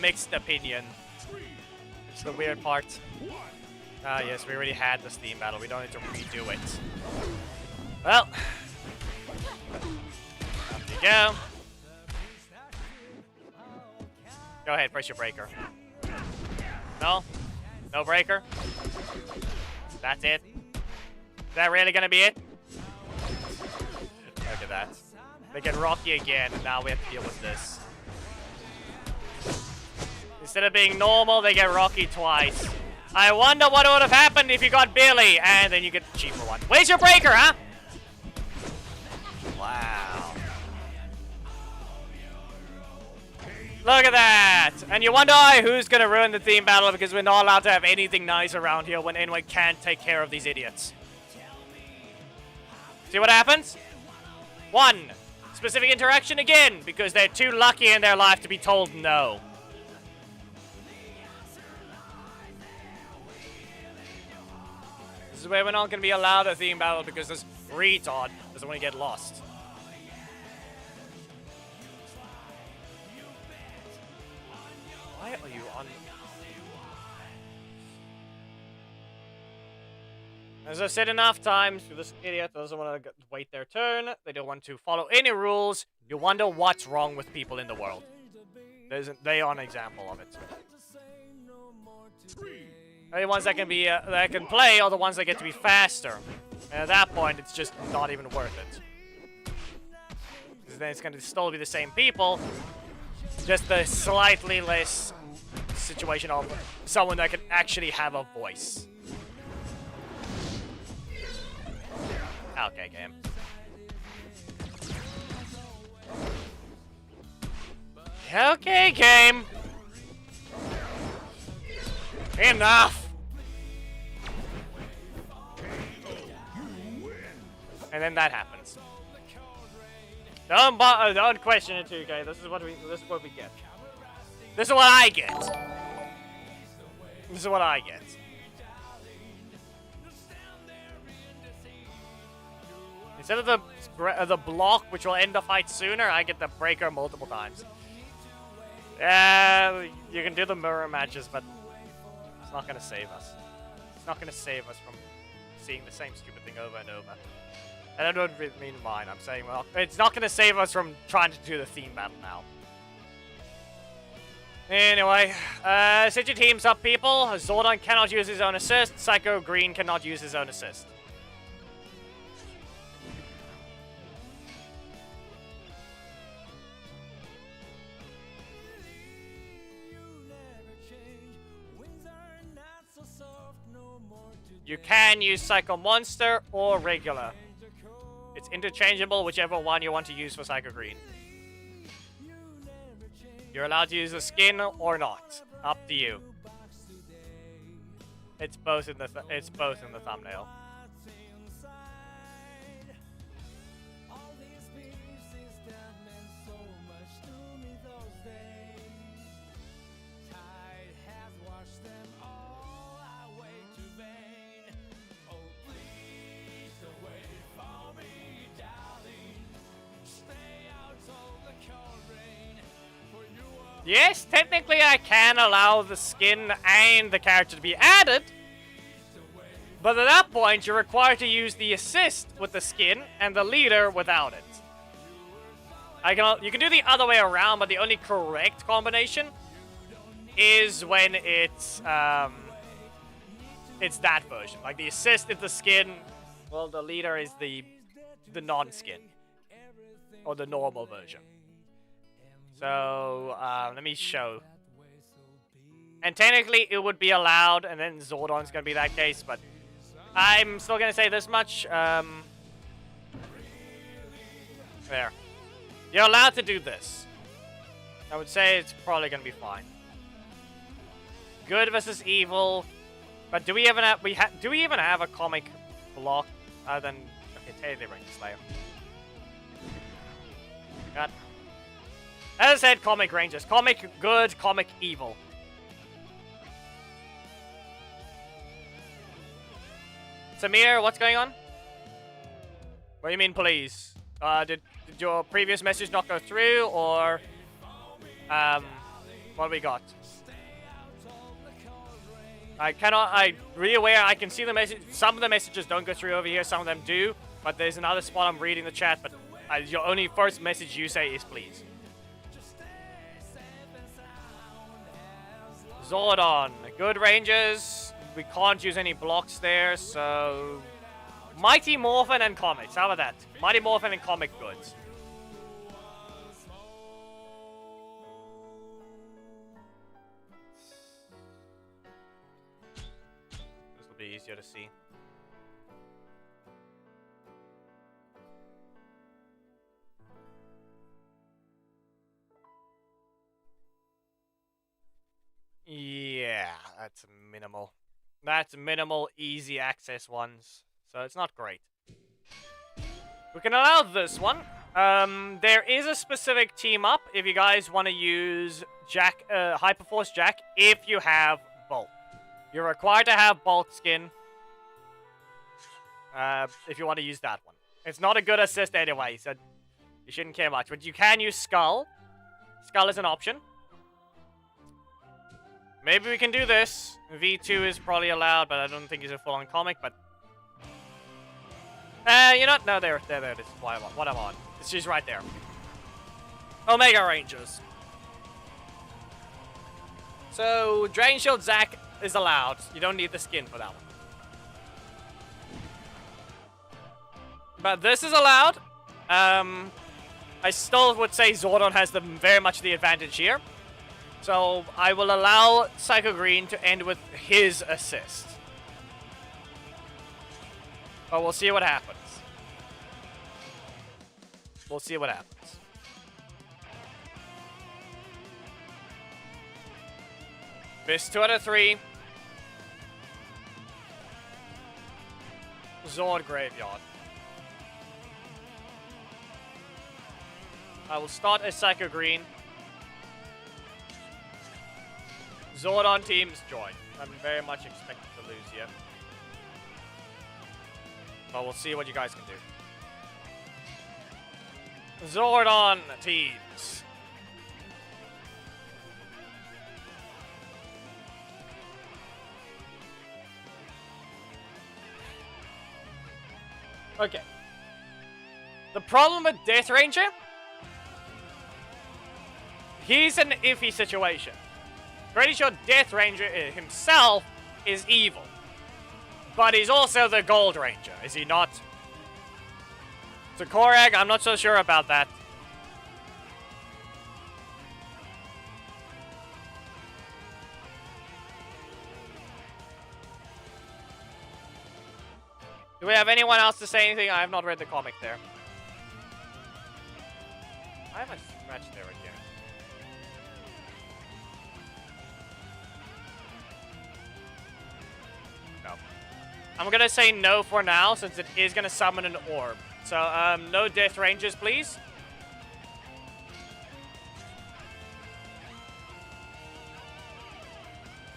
mixed opinion. It's the weird part. Ah, yes, we already had this theme battle. We don't need to redo it. Well, up you go. Go ahead, press your breaker. No? No breaker? That's it? Is that really gonna be it? Look at that. They get rocky again, and now we have to deal with this. Instead of being normal, they get rocky twice. I wonder what would have happened if you got Billy, and then you get the cheaper one. Where's your breaker, huh? Wow. Look at that! And you wonder who's gonna ruin the theme battle because we're not allowed to have anything nice around here when anyone can't take care of these idiots. See what happens? One. Specific interaction again, because they're too lucky in their life to be told no. This is where we're not going to be allowed a theme battle because this retard doesn't want to get lost. Why are you on... As I've said enough times, this idiot doesn't want to wait their turn. They don't want to follow any rules. You wonder what's wrong with people in the world. They are an example of it. The ones that can be that can play are the ones that get to be faster. And at that point, it's just not even worth it. Because then it's going to still be the same people, just the slightly less situation of someone that can actually have a voice. Okay, game. Okay, game. Enough. And then that happens. Don't question it, 2K. This is what we get. This is what I get. This is what I get. Instead of the block, which will end the fight sooner, I get the breaker multiple times. Yeah, you can do the mirror matches, but it's not going to save us. It's not going to save us from seeing the same stupid thing over and over. And I don't really mean mine. I'm saying, well, it's not going to save us from trying to do the theme battle now. Anyway, set your teams up, people. Zordon cannot use his own assist. Psycho Green cannot use his own assist. You can use Psycho Monster or regular. It's interchangeable, whichever one you want to use for Psycho Green. You're allowed to use the skin or not. Up to you. It's both in the thumbnail. Yes, technically I can allow the skin and the character to be added, but at that point you're required to use the assist with the skin and the leader without it. You can do the other way around, but the only correct combination is when it's that version. Like the assist is the skin, well the leader is the non-skin or the normal version. So, let me show. And technically, it would be allowed, and then Zordon's gonna be that case, but I'm still gonna say this much. There. You're allowed to do this. I would say it's probably gonna be fine. Good versus evil. But do we even have, do we even have a comic block other than, okay, technically Ranger Slayer. God. As I said, comic rangers. Comic good, comic evil. Samir, what's going on? What do you mean, please? Did your previous message not go through, or... what do we got? I'm really aware, I can see the message. Some of the messages don't go through over here, some of them do. But there's another spot I'm reading the chat, but your only first message you say is please. Zordon, good rangers. We can't use any blocks there, so... Mighty Morphin and comics, how about that? Mighty Morphin and comic goods. This will be easier to see. Yeah, that's minimal. That's minimal, easy access ones. So it's not great. We can allow this one. There is a specific team up if you guys want to use Jack, Hyperforce Jack, if you have Bolt. You're required to have Bolt skin. If you want to use that one. It's not a good assist anyway, so you shouldn't care much. But you can use Skull. Skull is an option. Maybe we can do this. V2 is probably allowed, but I don't think he's a full-on comic, but... you know what? No, there it is. What I'm on. She's right there. Omega Rangers. So, Dragon Shield Zack is allowed. You don't need the skin for that one. But this is allowed. I still would say Zordon has very much the advantage here. So, I will allow Psycho Green to end with his assist. But we'll see what happens. We'll see what happens. Fist 2 out of 3. Zord Graveyard. I will start as Psycho Green. Zordon teams join. I'm very much expected to lose here. But we'll see what you guys can do. Zordon teams. Okay. The problem with Death Ranger, he's an iffy situation. Pretty sure Death Ranger himself is evil. But he's also the Gold Ranger, is he not? So Korag, I'm not so sure about that. Do we have anyone else to say anything? I have not read the comic there. I have a scratch there again. No. I'm gonna say no for now, since it is gonna summon an orb. So, no Death Rangers, please.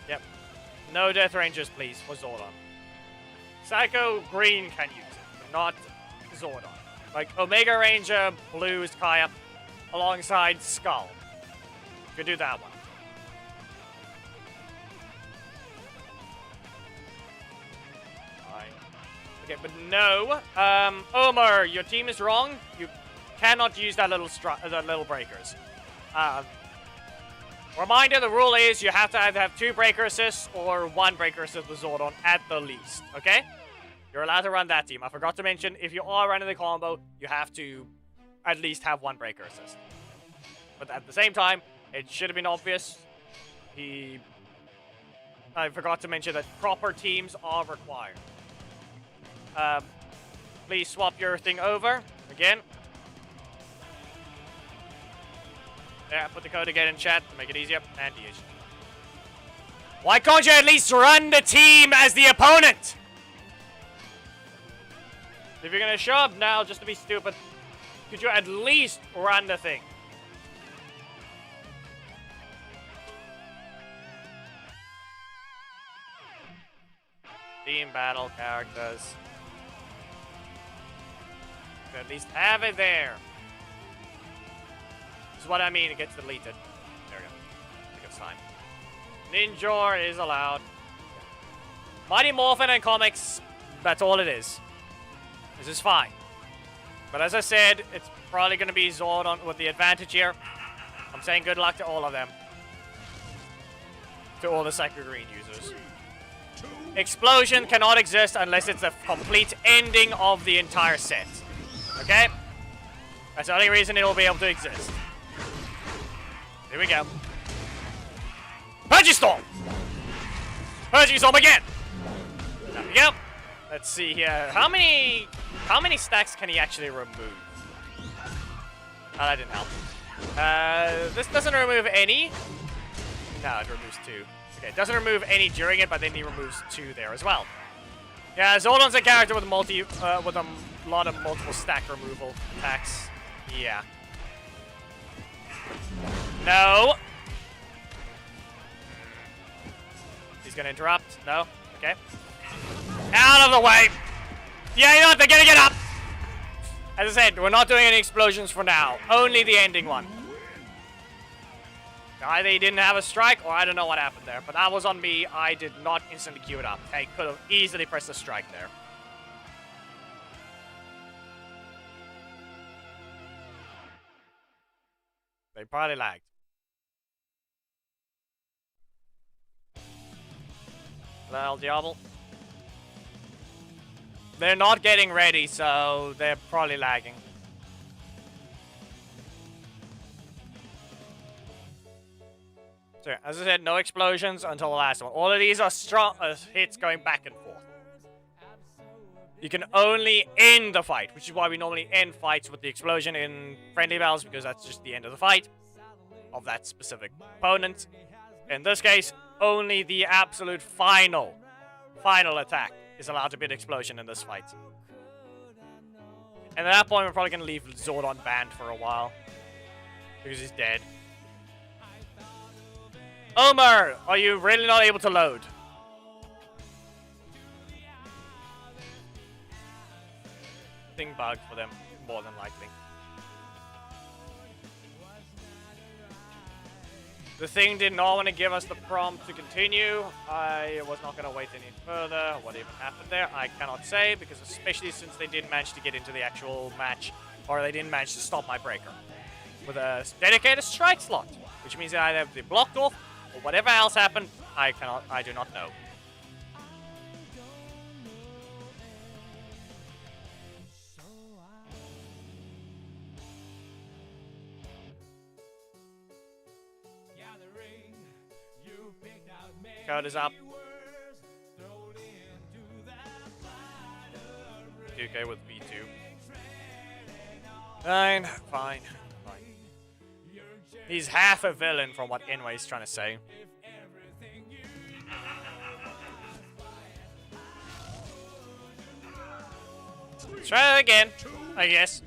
Yep. No Death Rangers, please, for Zordon. Psycho Green can use it, but not Zordon. Like, Omega Ranger, Blue is Kaya, alongside Skull. Could do that one. Fine. Okay, but no. Omar, your team is wrong. You cannot use that little breakers. Reminder, the rule is you have to either have 2 breaker assists or 1 breaker assist with Zordon at the least, okay? You're allowed to run that team. I forgot to mention, if you are running the combo, you have to at least have 1 breaker assist. But at the same time, it should have been obvious. I forgot to mention that proper teams are required. Please swap your thing over again. Yeah, put the code again in chat to make it easier. And use. Why can't you at least run the team as the opponent? If you're gonna show up now just to be stupid, could you at least run the thing? Team battle characters. Could at least have it there. This is what I mean, it gets deleted. There we go. I think it's fine. Ninja is allowed. Mighty Morphin and comics, that's all it is. This is fine. But as I said, it's probably going to be Zordon with the advantage here. I'm saying good luck to all of them. To all the Psycho Green users. Explosion cannot exist unless it's a complete ending of the entire set. Okay? That's the only reason it will be able to exist. Here we go. Purging Storm! Purging Storm again! There we go. Let's see here. How many stacks can he actually remove? Oh, that didn't help. This doesn't remove any. No, it removes 2. Okay, it doesn't remove any during it, but then he removes 2 there as well. Yeah, Zordon's a character with with a lot of multiple stack removal attacks. Yeah. No. He's gonna interrupt. No. Okay. Out of the way. Yeah, you know what? They're gonna get up. As I said, we're not doing any explosions for now. Only the ending one. Either he didn't have a strike, or I don't know what happened there. But that was on me. I did not instantly queue it up. I could have easily pressed a strike there. They probably lagged. Well, Diablo. They're not getting ready, so they're probably lagging. So, as I said, no explosions until the last one. All of these are strong hits going back and forth. You can only end the fight, which is why we normally end fights with the explosion in friendly battles, because that's just the end of the fight of that specific opponent. In this case, only the absolute final attack is allowed to be an explosion in this fight. And at that point, we're probably going to leave Zordon banned for a while, because he's dead. Omar, are you really not able to load? Thing bugged for them, more than likely. The thing did not want to give us the prompt to continue. I was not going to wait any further. What even happened there, I cannot say, because especially since they didn't manage to get into the actual match, or they didn't manage to stop my breaker with a dedicated strike slot, which means that either they blocked off, or whatever else happened, I do not know. Code is up. 2K with V2. Fine. He's half a villain from what Inway's trying to say. Let's try it again, I guess.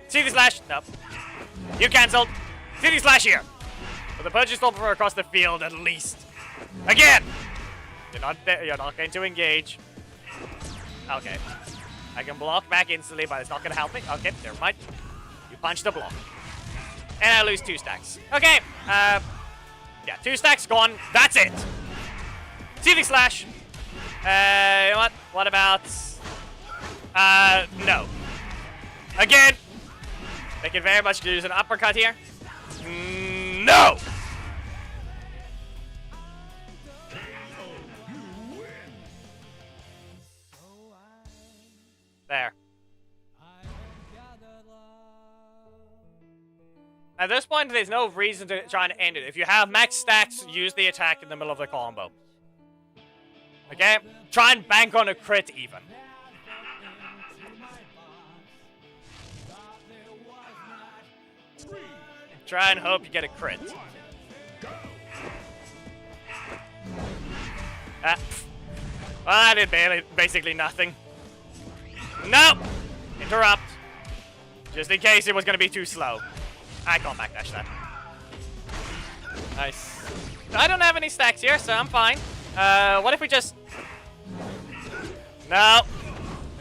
CD slash. No. You cancelled. CD slash here. With the purchase stopper across the field, at least. Again! You're not going to engage. Okay. I can block back instantly, but it's not going to help me. Okay, never mind. You punch the block. And I lose 2 stacks. Okay, yeah, 2 stacks gone. That's it. Seething Slash. You know what? What about... no. Again. They can very much use an uppercut here. No! There. At this point, there's no reason to try and end it. If you have max stacks, use the attack in the middle of the combo. Okay? Try and bank on a crit, even. Try and hope you get a crit. Well, I did basically nothing. Nope! Interrupt. Just in case it was gonna be too slow. I can't backdash that. Nice. I don't have any stacks here, so I'm fine. What if we just... No.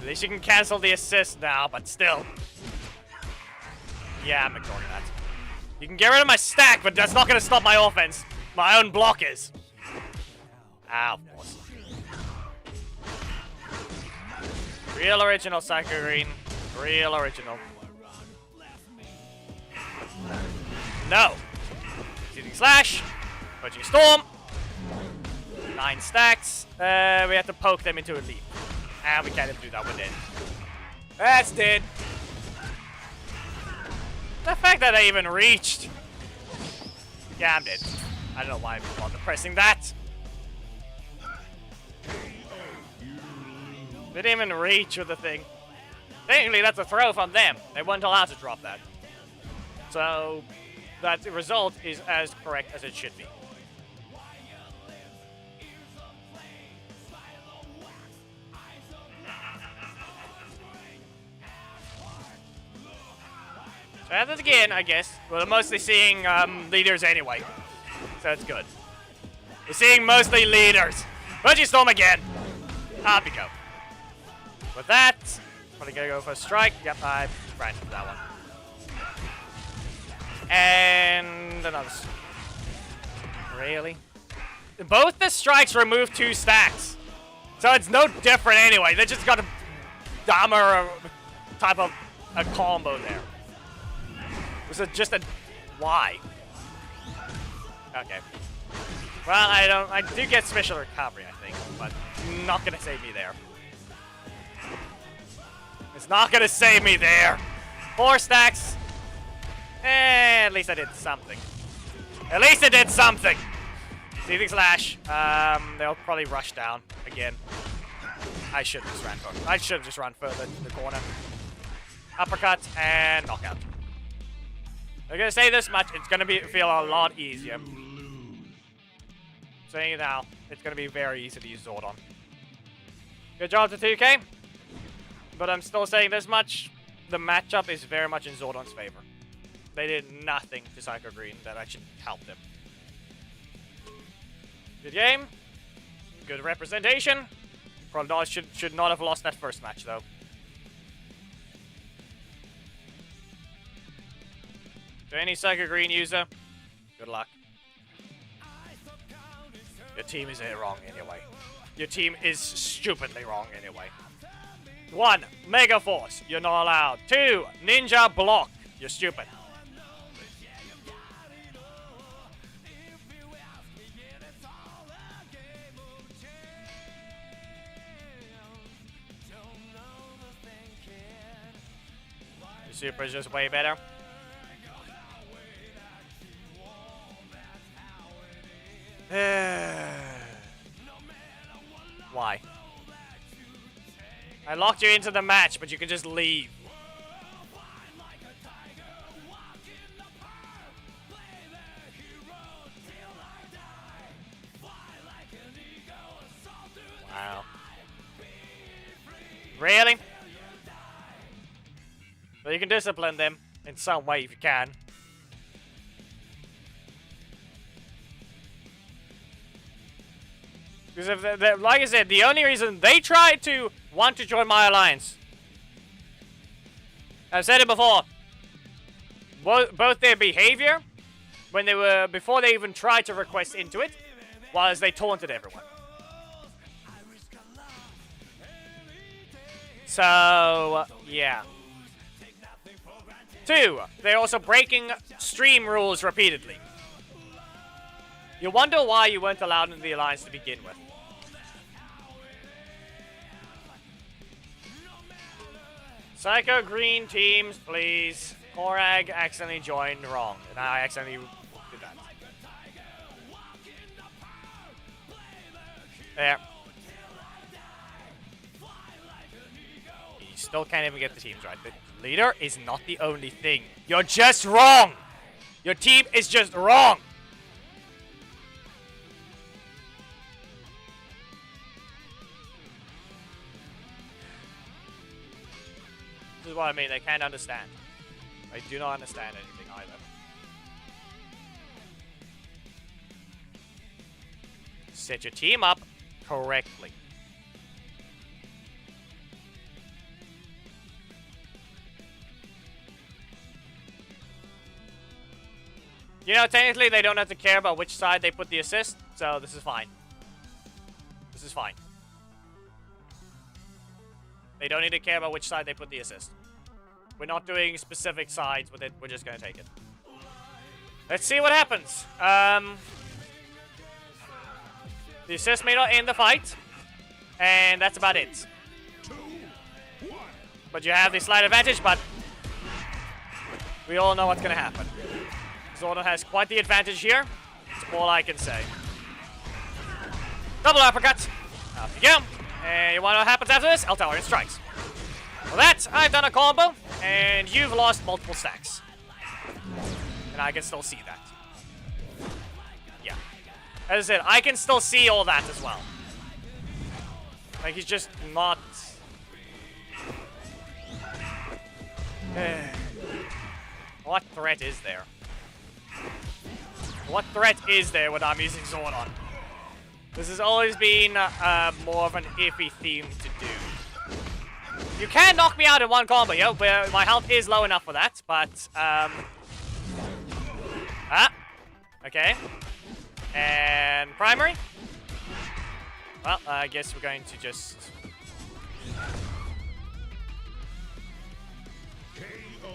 At least you can cancel the assist now, but still. Yeah, I'm ignoring that. You can get rid of my stack, but that's not gonna stop my offense. My own block is. Ow, of course. Real original Psycho Green. Real original. No. Seething Slash. Punching Storm. 9 stacks. We have to poke them into a leap. And we can't even do that. We're dead. That's dead. The fact that I even reached. Yeah, I'm dead. I don't know why I'm not pressing that. They didn't even reach with the thing. Technically, that's a throw from them. They weren't allowed to drop that. So, that result is as correct as it should be. So at it again, I guess. We're mostly seeing leaders anyway. So it's good. We're seeing mostly leaders. Bungee Storm again. Up we go. With that, probably gonna go for a strike. Yep, I ran for that one. And another. Really? Both the strikes remove 2 stacks. So it's no different anyway. They just got a dumber type of a combo there. Was it just a... Why? Okay. Well, I do get special recovery, I think, but not gonna save me there. It's not gonna save me there. 4 stacks. At least I did something. At least I did something. Seething Slash. They'll probably rush down again. I should have just run further to the corner. Uppercut and knockout. I'm gonna say this much, it's gonna feel a lot easier. Saying it now, it's gonna be very easy to use Zordon. Good job to 2K. But I'm still saying this much, the matchup is very much in Zordon's favor. They did nothing to Psycho Green that actually helped them. Good game. Good representation. Probably not, should not have lost that first match though. To any Psycho Green user, good luck. Your team is wrong anyway. Your team is stupidly wrong anyway. 1. Mega Force. You're not allowed. 2. Ninja Block. You're stupid. Your super is just way better. Why? I locked you into the match, but you can just leave. Wow. Really? Well, you can discipline them in some way if you can. Because if like I said, the only reason they tried to want to join my alliance, I've said it before, both their behavior when they were before they even tried to request into it, was they taunted everyone. So yeah. 2, they're also breaking stream rules repeatedly. You wonder why you weren't allowed in the Alliance to begin with. Psycho Green teams, please. Korag accidentally joined wrong, and I accidentally did that. There. You still can't even get the teams right. The leader is not the only thing. You're just wrong! Your team is just wrong! This is what I mean, they can't understand. They do not understand anything either. Set your team up correctly. You know, technically they don't have to care about which side they put the assist, so this is fine. This is fine. They don't need to care about which side they put the assist. We're not doing specific sides with it, we're just gonna take it. Let's see what happens. The assist may not end the fight, and that's about it. But you have the slight advantage, but we all know what's gonna happen. Zordon has quite the advantage here. That's all I can say. Double uppercut. Up you go. And you wanna know what happens after this? Altarian strikes. For that, I've done a combo, and you've lost multiple stacks. And I can still see that. Yeah. As I said, I can still see all that as well. Like, he's just not... What threat is there? What threat is there when I'm using Zordon? This has always been more of an iffy theme to do. You can knock me out in one combo, yo, but my health is low enough for that, but, okay. And primary? Well, I guess we're going to just...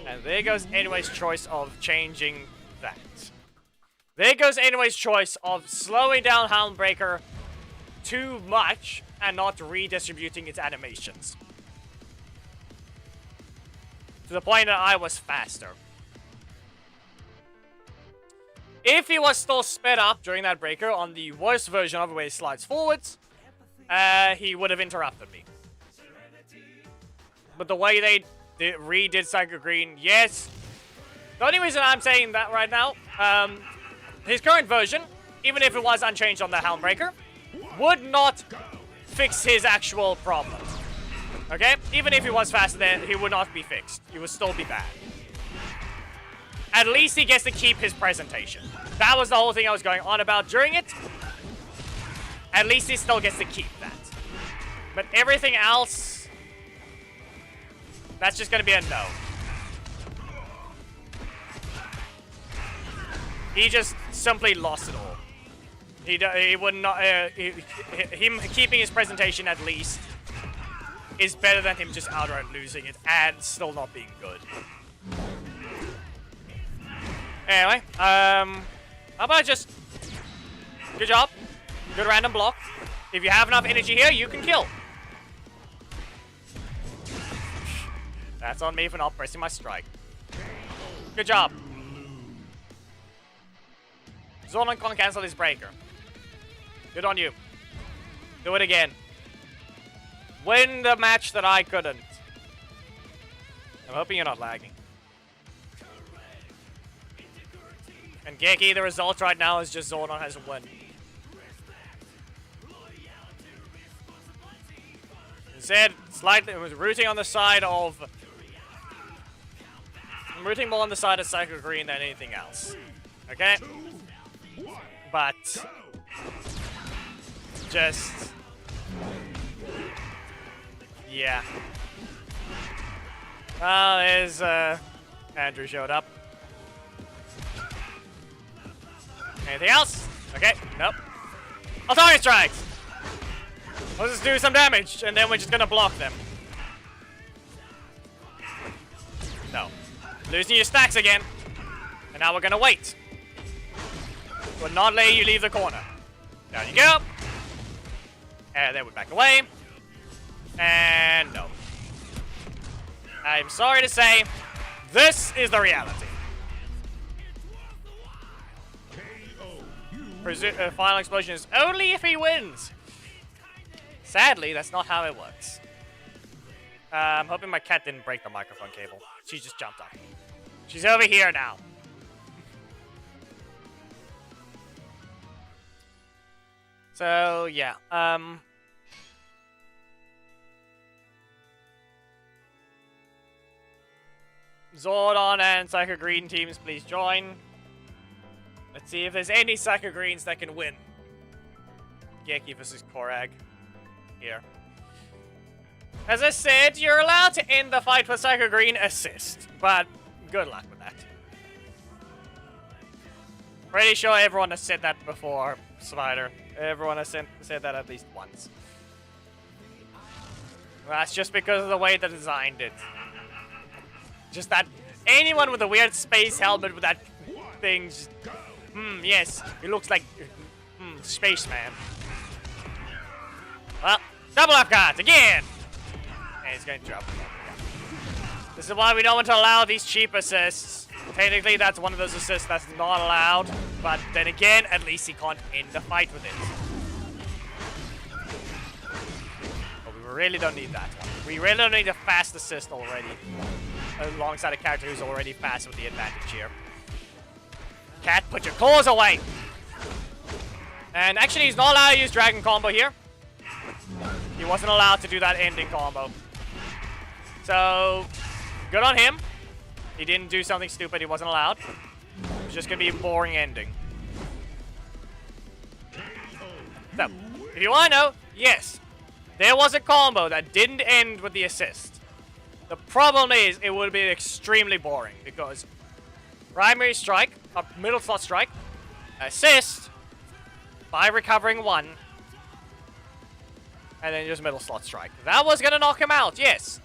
And there goes Anyway's choice of changing that. There goes Anyway's choice of slowing down Helmbreaker too much and not redistributing its animations. To the point that I was faster. If he was still sped up during that breaker on the worst version of it where he slides forwards, he would have interrupted me. But the way they redid Psycho Green, yes. The only reason I'm saying that right now, his current version, even if it was unchanged on the Helmbreaker, would not fix his actual problem. Okay? Even if he was faster there, he would not be fixed. He would still be bad. At least he gets to keep his presentation. That was the whole thing I was going on about during it. At least he still gets to keep that. But everything else, that's just going to be a no. He just simply lost it all. He would not. Him keeping his presentation at least is better than him just outright losing it and still not being good. Anyway, how about just good job, good random block. If you have enough energy here, you can kill. That's on me for not pressing my strike. Good job. Zordon can't cancel his breaker. Good on you. Do it again. Win the match that I couldn't. I'm hoping you're not lagging. And Geki, the result right now is just Zordon has won. Instead, slightly, it was rooting on the side of... I'm rooting more on the side of Psycho Green than anything else. Okay? But... just... yeah. Oh, there's, Andrew showed up. Anything else? Okay, nope. Authority strikes! Let's just do some damage, and then we're just gonna block them. No. Losing your stacks again. And now we're gonna wait. We're not letting you leave the corner. Down you go. And then we back away. And no. I'm sorry to say, this is the reality. Final explosion is only if he wins. Sadly, that's not how it works. I'm hoping my cat didn't break the microphone cable. She just jumped up. She's over here now. So, yeah. Zordon and Psycho Green teams, please join. Let's see if there's any Psycho Greens that can win. Geki versus Korag. Here. As I said, you're allowed to end the fight with Psycho Green assist, but good luck with that. Pretty sure everyone has said that before, Spider. Everyone has said that at least once. That's just because of the way they designed it. Just that anyone with a weird space helmet with that thing, just, yes, it looks like Spaceman. Well, double up cards again! And he's going to drop. This is why we don't want to allow these cheap assists. Technically, that's one of those assists that's not allowed. But then again, at least he can't end the fight with it. But we really don't need that one. We really don't need a fast assist already. Alongside a character who's already fast with the advantage here. Cat, put your claws away! And actually, he's not allowed to use Dragon Combo here. He wasn't allowed to do that ending combo. So, good on him. He didn't do something stupid he wasn't allowed. It was just going to be a boring ending. So, if you want to know, yes. There was a combo that didn't end with the assist. The problem is, it would be extremely boring because primary strike, middle slot strike, assist by recovering 1, and then just middle slot strike. That was gonna knock him out, yes.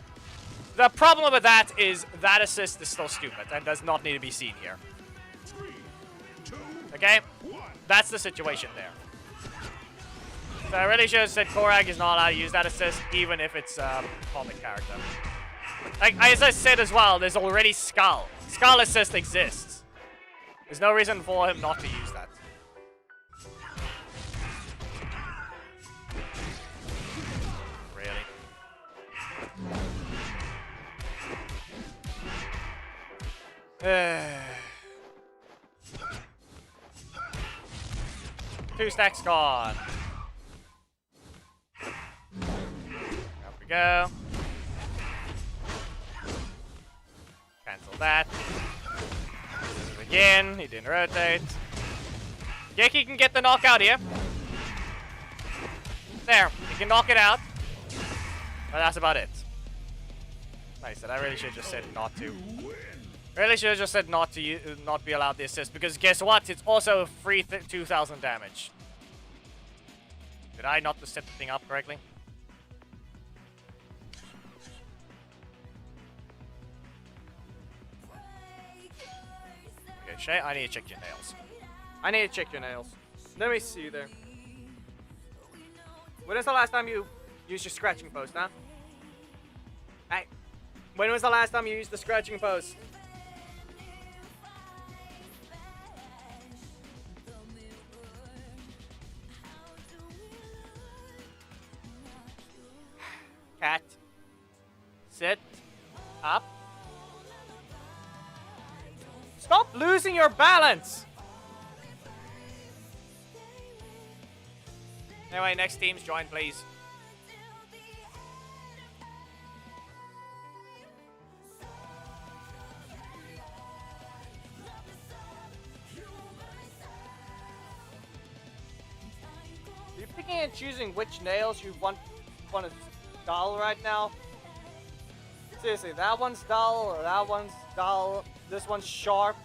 The problem with that is that assist is still stupid and does not need to be seen here. Okay? That's the situation there. So I really should have said Korag is not allowed to use that assist, even if it's a comic character. Like, as I said as well, there's already Skull. Skull assist exists. There's no reason for him not to use that. Really? Two stacks gone. Up we go. Cancel that. Again, he didn't rotate. Geki can get the knockout here. There, he can knock it out. But that's about it. Like I said, I really should have just said not to. Really should have just said not to not be allowed the assist, because guess what? It's also a free 2,000 damage. Did I not just set the thing up correctly? Okay, Shay, I need to check your nails. I need to check your nails. Let me see there. When was the last time you used your scratching post, huh? Hey, when was the last time you used the scratching post? Cat, sit up. Stop losing your balance! Anyway, next teams join, please. You're picking and choosing which nails you want to dull right now. Seriously, that one's dull, or that one's dull. This one's sharp.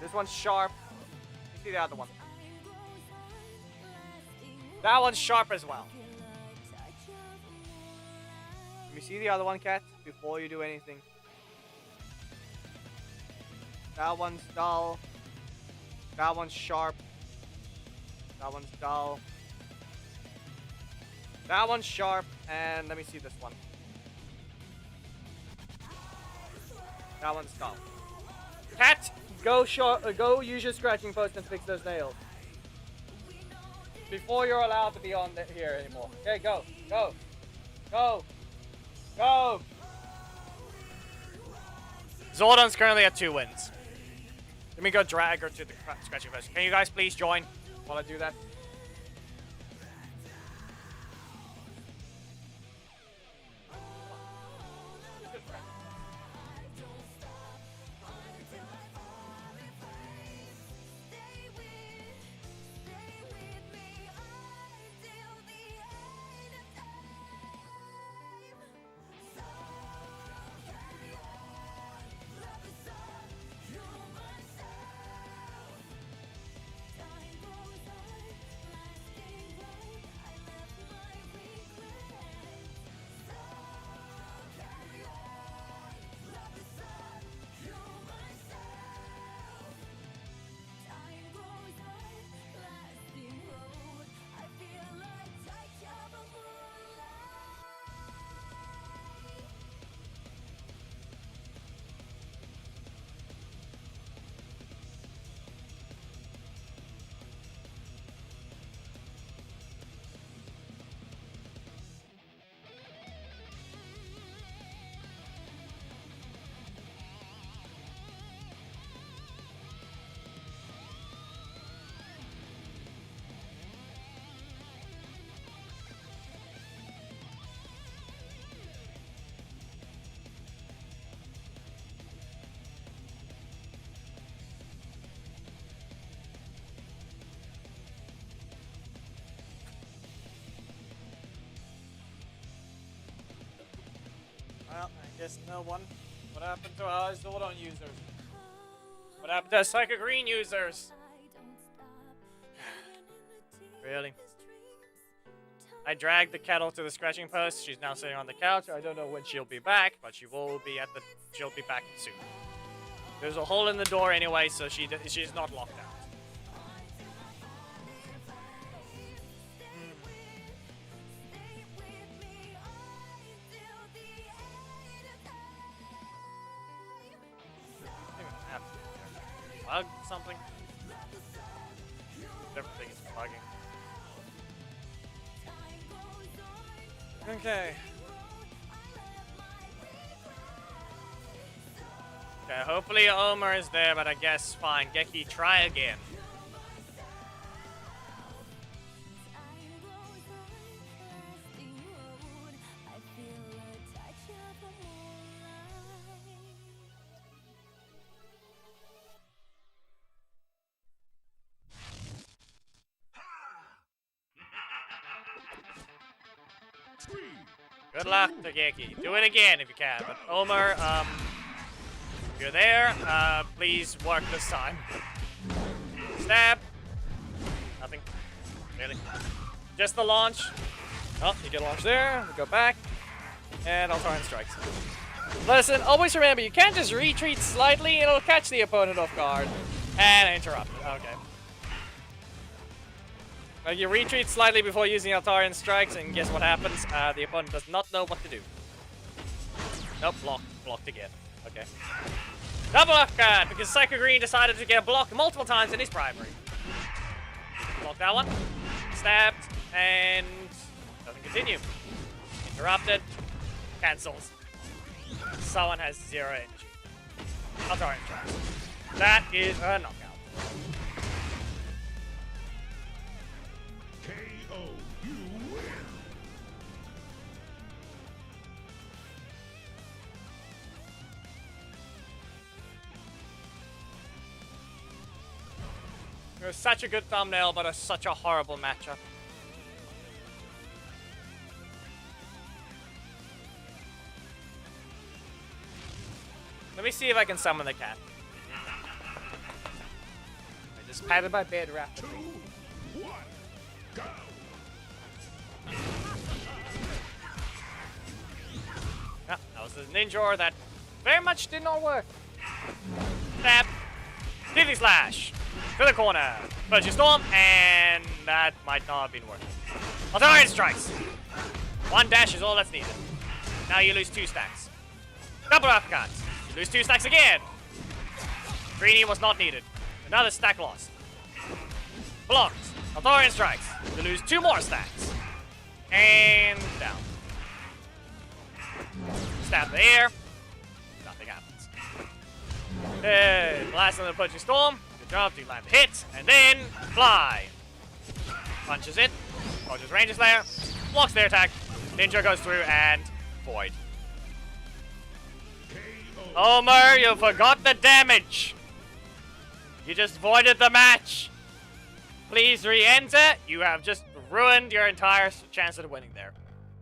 This one's sharp. see the other one. That one's sharp as well. Let me see the other one, Cat, before you do anything. That one's dull. That one's sharp. That one's dull. That one's sharp. And let me see this one. That one's dull. Cat, go use your scratching post and fix those nails. Before you're allowed to be on here anymore. Okay, go. Go. Go. Go. Zordon's currently at 2 wins. Let me go drag her to the scratching post. Can you guys please join while I do that? Well, I guess no one. What happened to our Zordon users? What happened to our Psycho Green users? Really? I dragged the kettle to the scratching post. She's now sitting on the couch. I don't know when she'll be back, but she will be at the. She'll be back soon. There's a hole in the door anyway, so she's not locked out. Bug something? Everything is bugging. Okay. Okay, hopefully Omer is there, but I guess fine. Geki, try again. Good luck to Geki. Do it again if you can. But Omer, if you're there, please work this time. Stab. Nothing. Really. Just the launch. Oh, you get launched there. We go back. And Altarian strikes. Listen, always remember, you can't just retreat slightly. It'll catch the opponent off guard. And interrupt it. Okay. You retreat slightly before using Altarian strikes, and guess what happens? The opponent does not know what to do. Nope, blocked again. Okay. Double upcard, because Psycho Green decided to get blocked multiple times in his primary. Block that one. Stabbed, and doesn't continue. Interrupted. Cancels. Someone has 0 energy. Altarian strikes. That is a knockout. KO, you win. It was such a good thumbnail, but such a horrible matchup. Let me see if I can summon the cat. I Just patted my bed rapidly. 2, 1, go! Yeah, that was a ninja that very much did not work. Stab. Dizzy slash. To the corner. Fudgy storm, and that might not have been worth it. Artillery strikes. 1 dash is all that's needed. Now you lose 2 stacks. Double uppercuts. You lose 2 stacks again. Greenie was not needed. Another stack lost. Blocks. Artillery strikes. You lose 2 more stacks. And down. Stab the air. Nothing happens. Hey, blast on the punching storm. Good job, you land the hit. And then fly. Punches it. Dodges ranges there. Blocks the attack. Ninja goes through and void. Homer, you forgot the damage. You just voided the match. Please re-enter. You have just ruined your entire chance of winning there.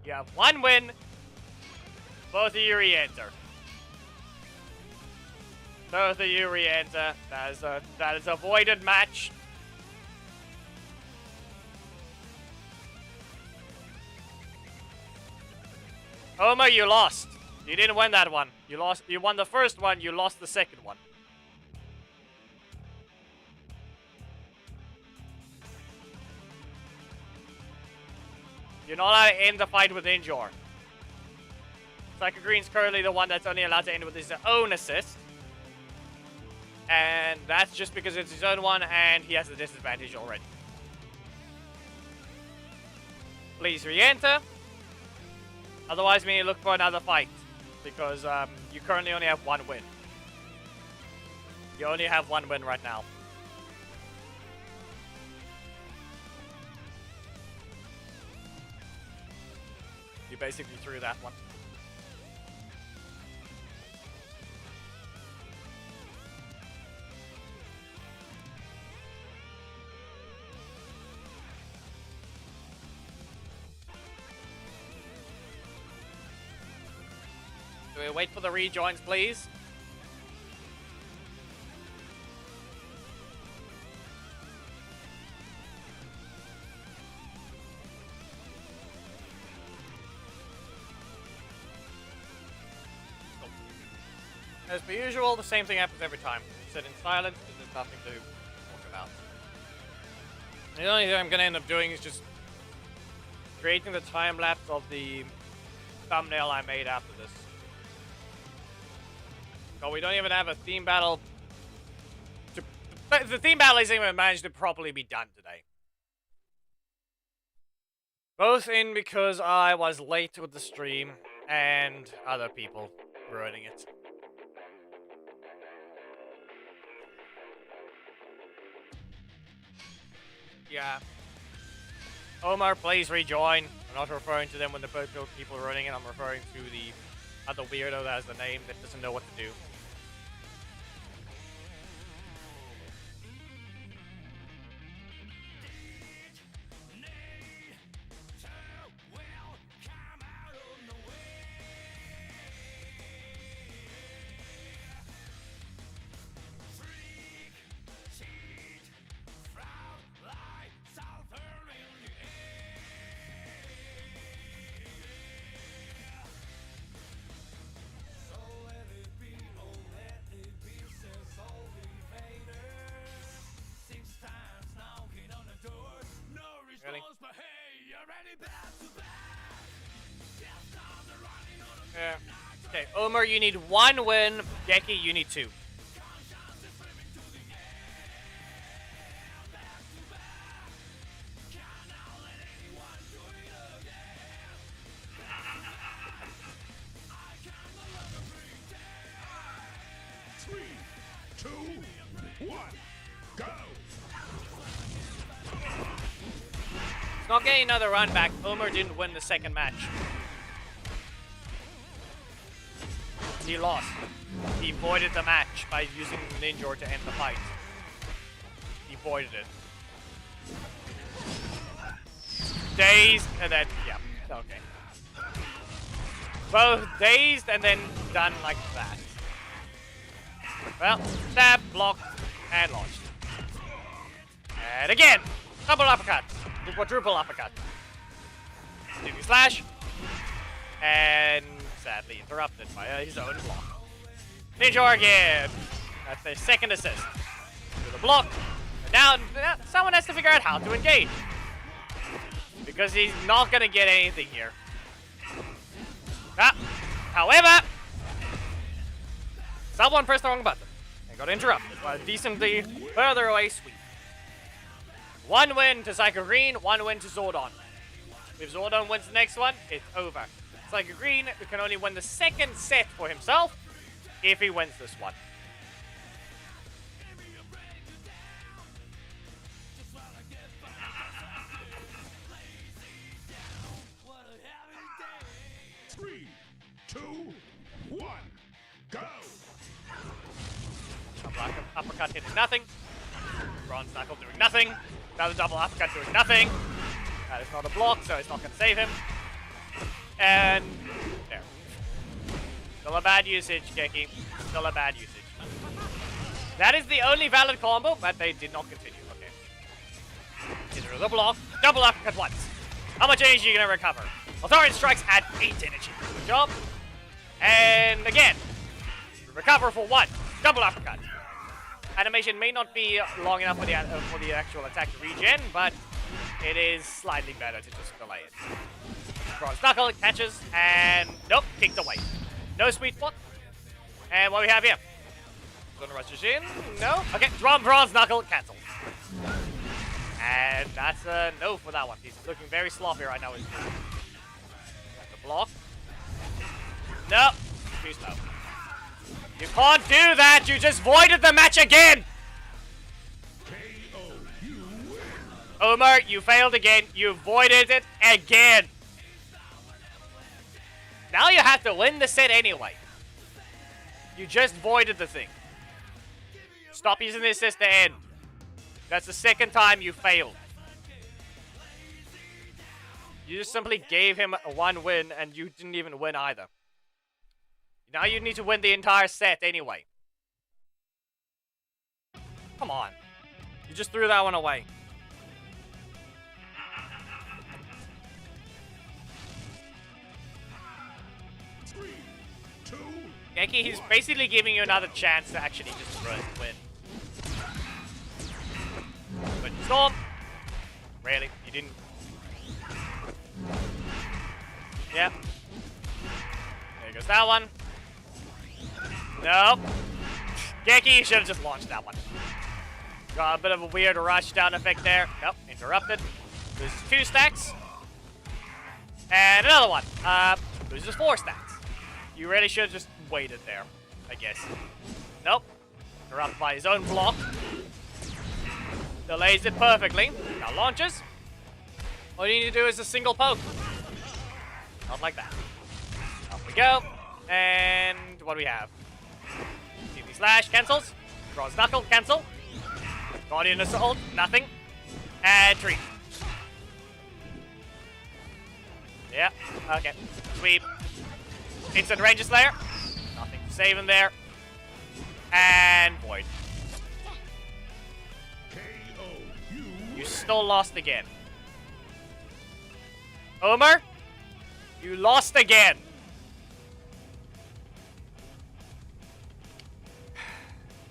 You have 1 win. Both of you re-enter. Both of you re-enter. That is a voided match. Homer, you lost. You didn't win that one. You lost. You won the first one. You lost the second one. You're not allowed to end the fight with Ninjor. Psycho Green's currently the one that's only allowed to end with his own assist. And that's just because it's his own one and he has a disadvantage already. Please re-enter. Otherwise, we need to look for another fight. Because you currently only have 1 win. You only have 1 win right now. You basically threw that one. Do we wait for the rejoins, please? As per usual, the same thing happens every time. Sit in silence because there's nothing to talk about. The only thing I'm going to end up doing is just creating the time lapse of the thumbnail I made after this. So we don't even have a theme battle. The theme battle isn't even managed to properly be done today. Both in because I was late with the stream and other people ruining it. Yeah. Omar, please rejoin. I'm not referring to them when the people are running it. I'm referring to the other weirdo that has the name that doesn't know what to do. Yeah. Okay, Omer, you need 1 win. Geki, you need 2. Three, two, one, go! It's not getting another run back. Omer didn't win the second match. He lost. He voided the match by using Ninja to end the fight. He voided it. Dazed, and then, yeah, okay. Both dazed and then done like that. Well, stab, blocked, and launched. And again, double uppercut, quadruple uppercut. Doobie slash. And sadly interrupted by his own block. Ninja again. That's the second assist. To the block. And now someone has to figure out how to engage. Because he's not going to get anything here. However, someone pressed the wrong button and got interrupted by a decently further away sweep. 1 win to Psycho Green, 1 win to Zordon. If Zordon wins the next one, it's over. Psycho Green can only win the second set for himself if he wins this one. Three, two, one, go! Double uppercut hitting nothing. Bronze knuckle doing nothing. Another double uppercut doing nothing. That is not a block, so it's not going to save him. And there. Still a bad usage, Geki. Still a bad usage. That is the only valid combo, but they did not continue. Okay. Hit her with a block. Double uppercut once. How much energy are you going to recover? Authorian strikes at 8 energy. Good job. And again. Recover for 1. Double uppercut. Animation may not be long enough for the actual attack to regen, but it is slightly better to just delay it. Bronze knuckle catches, and nope, kicked away. No sweet spot. And what do we have here? Gonna rushes in. No. Okay, bronze knuckle cancelled. And that's a no for that one. He's looking very sloppy right now. The block. No. Too slow. You can't do that! You just voided the match again! KO, you win. Omar, you failed again. You voided it again. Now you have to win the set anyway. You just voided the thing. Stop using the assist to end. That's the second time you failed. You just simply gave him 1 win and you didn't even win either. Now you need to win the entire set anyway. Come on. You just threw that one away. Three, two, Geki, he's basically giving you another chance to actually just win. But Storm. Really? You didn't. Yep. There goes that one. Nope. Geki, you should have just launched that one. Got a bit of a weird rush down effect there. Nope, interrupted. Loses 2 stacks. And another one. Loses 4 stacks. You really should have just waited there, I guess. Nope. Interrupted by his own block. Delays it perfectly. Now launches. All you need to do is a single poke. Not like that. Up we go. And what do we have? TV slash cancels. Bronze knuckle cancel. Guardian assault nothing. And treat. Yeah. Okay. Sweep. Instant Ranger Slayer. Nothing to save him there. And void. KO, You still lost again. Omer, you lost again.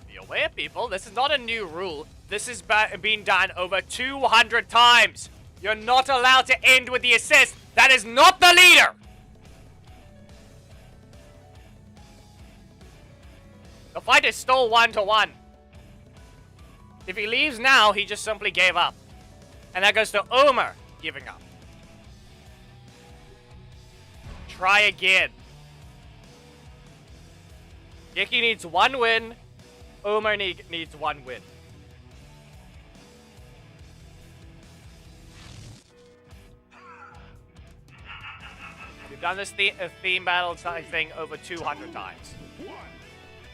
Be aware, people, this is not a new rule. This has been done over 200 times. You're not allowed to end with the assist. That is not the leader. The fight is still 1-1. If he leaves now, he just simply gave up. And that goes to Omer giving up. Try again. Geki needs 1 win. Omer needs 1 win. We've done this theme battle thing over 200 times. one.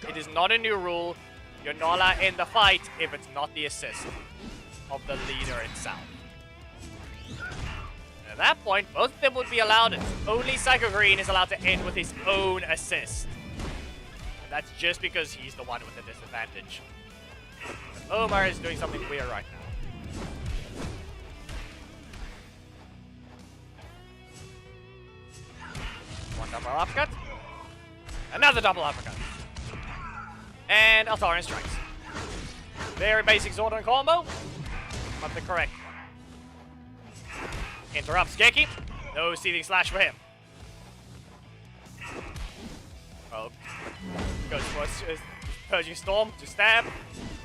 It is not a new rule. You're not allowed to end the fight if it's not the assist of the leader itself. And at that point, both of them would be allowed it. Only Psycho Green is allowed to end with his own assist. And that's just because he's the one with the disadvantage. But Omar is doing something weird right now. One double uppercut. Another double uppercut. And Altarian strikes. Very basic Zordon combo, but the correct one. Interrupts Geki. No seething slash for him. Oh. Goes for a Purging Storm to stab.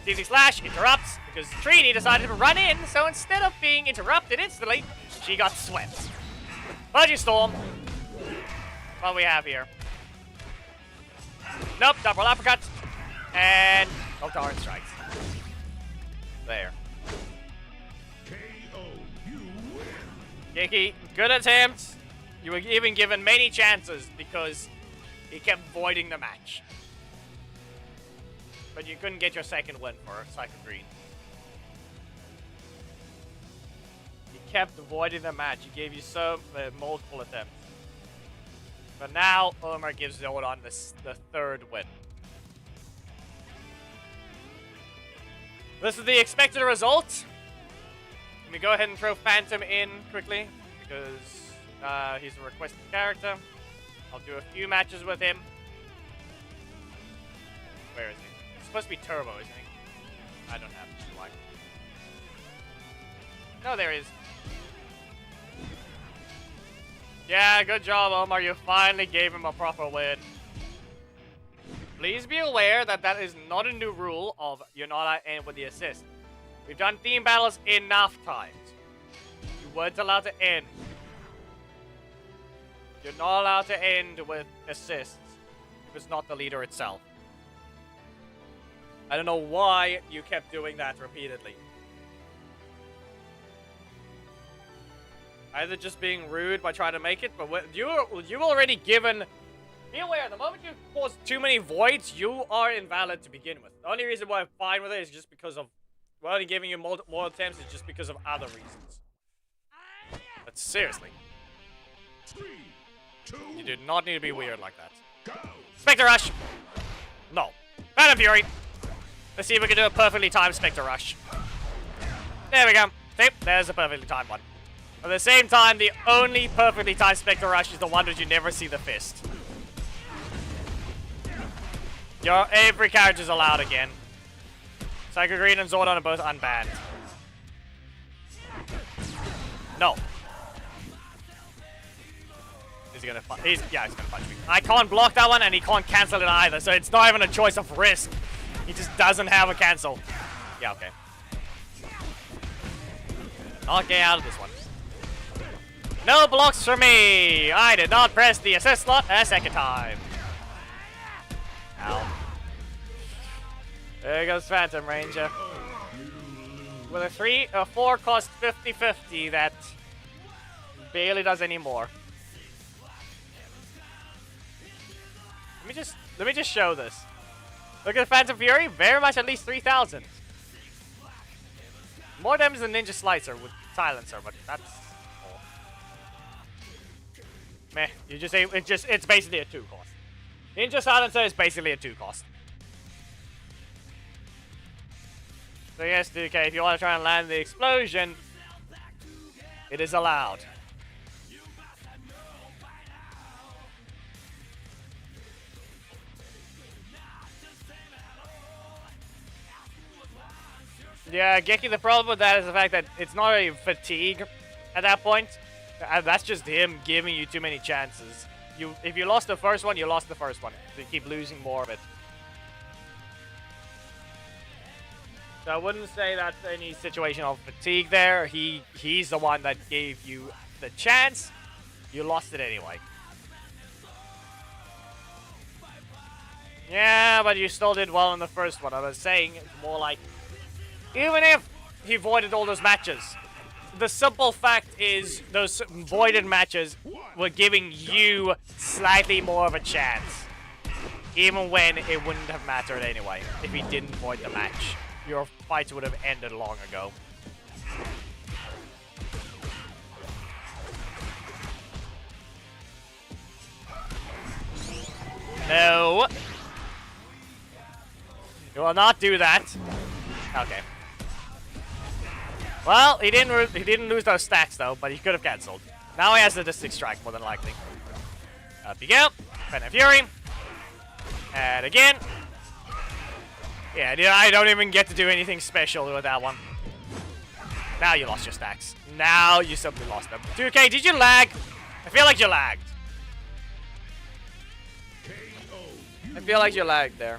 Seething slash interrupts because Trini decided to run in, so instead of being interrupted instantly, she got swept. Purging Storm. What we have here. Nope, double uppercut. And Altarian strikes. There. KO. You win. Geki, good attempt. You were even given many chances because he kept voiding the match. But you couldn't get your second win for Psycho Green. He kept voiding the match. He gave you multiple attempts. But now Omar gives Zordon the third win. This is the expected result. Let me go ahead and throw Phantom in quickly because he's a requested character. I'll do a few matches with him. Where is he? He's supposed to be Turbo, isn't he? I don't have to like. No, there he is. Yeah, good job, Omar. You finally gave him a proper win. Please be aware that that is not a new rule of you're not allowed to end with the assist. We've done team battles enough times. You weren't allowed to end. You're not allowed to end with assists if it's not the leader itself. I don't know why you kept doing that repeatedly. Either just being rude by trying to make it, but you already given... Be aware, the moment you cause too many voids, you are invalid to begin with. The only reason why I'm fine with it is just because of... Well, only giving you more attempts is just because of other reasons. But seriously. 3, 2, You do not need to be weird like that. go. Spectre Rush! No. Phantom Fury! Let's see if we can do a perfectly timed Spectre Rush. There we go. See? There's a perfectly timed one. At the same time, the only perfectly timed Spectre Rush is the one that you never see the fist. Every character's allowed again. Psycho Green and Zordon are both unbanned. No. Is he gonna yeah, he's gonna punch me. I can't block that one and he can't cancel it either, so it's not even a choice of risk. He just doesn't have a cancel. Yeah, okay. Not getting out of this one. No blocks for me! I did not press the assist slot a second time. Ow. There goes Phantom Ranger. With a 4 cost 50-50 that barely does any more. Let me just show this. Look at Phantom Fury, very much at least 3,000. More damage than Ninja Slicer with Silencer, but that's meh. You just say it's basically a 2 cost. Ninja Silencer is basically a 2 cost. So yes, DK, if you want to try and land the explosion, it is allowed. Yeah, Geki, the problem with that is the fact that it's not a fatigue at that point. That's just him giving you too many chances. If you lost the first one, you lost the first one. You keep losing more of it. So I wouldn't say that's any situation of fatigue there. He's the one that gave you the chance. You lost it anyway. Yeah, but you still did well in the first one. I was saying it's more like, even if he voided all those matches, the simple fact is those voided matches were giving you slightly more of a chance. Even when it wouldn't have mattered anyway, if he didn't void the match. Your fight would have ended long ago. No. You will not do that. Okay. Well, he didn't lose those stacks though, but he could have cancelled. Now he has the Sadistic strike more than likely. Up you go. Pen and Fury. And again. Yeah, I don't even get to do anything special with that one. Now you lost your stacks. Now you simply lost them. 2K, did you lag? I feel like you lagged. I feel like you lagged there.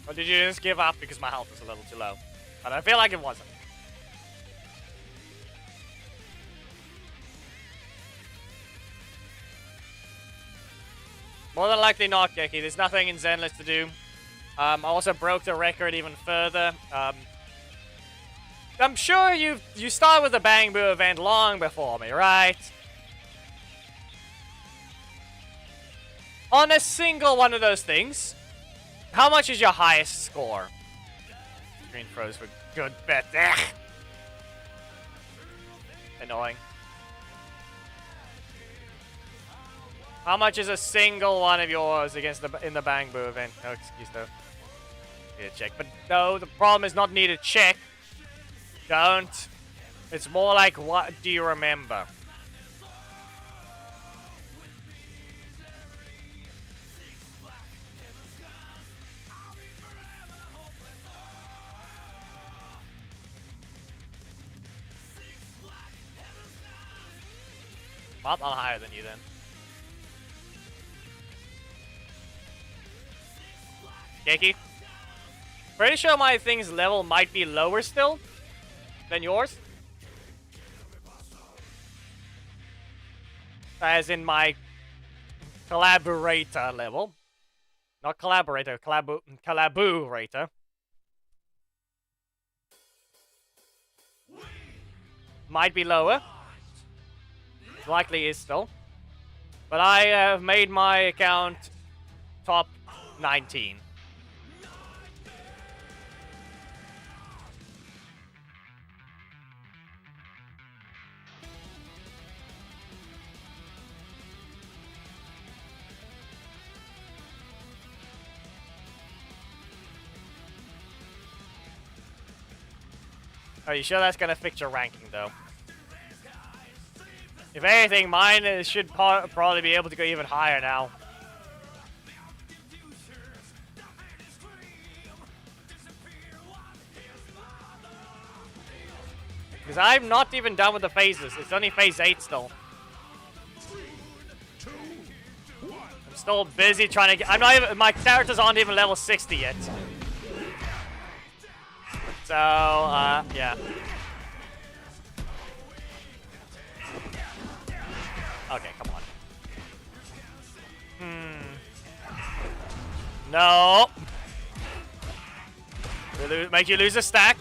Or did you just give up because my health was a little too low? But I feel like it wasn't. More than likely not, Geki. There's nothing in Zenless to do. I also broke the record even further. I'm sure you started with the Bang Boo event long before me, right? On a single one of those things, how much is your highest score? Screen froze for good bet. Ugh. Annoying. How much is a single one of yours against in the Bang Boo event? No excuse though. Need a check. But no, the problem is not need a check. Don't. It's more like, what do you remember? Well, I'm higher than you then. Geki? Pretty sure my thing's level might be lower still than yours. As in my collaborator level. Not collaborator, collaborator. Might be lower. Likely is still. But I have made my account top 19. Are you sure that's gonna fix your ranking though? If anything, mine should probably be able to go even higher now. Because I'm not even done with the phases. It's only phase 8 still. I'm still busy trying to get... I'm not even... My characters aren't even level 60 yet. So, yeah. Okay, come on. No. Make you lose a stack.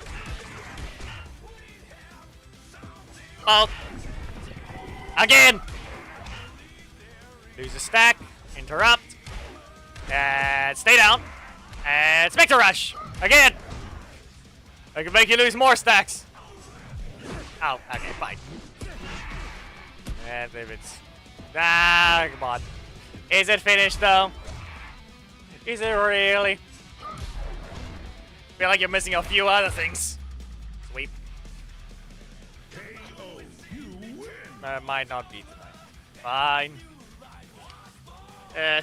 Oh. Again. Lose a stack. Interrupt. And stay down. And Spectre Rush. Again. I can make you lose more stacks. Oh, okay, fine. And if it's... Ah, come on. Is it finished, though? Is it really? I feel like you're missing a few other things. Sweep. Might not be tonight. Fine.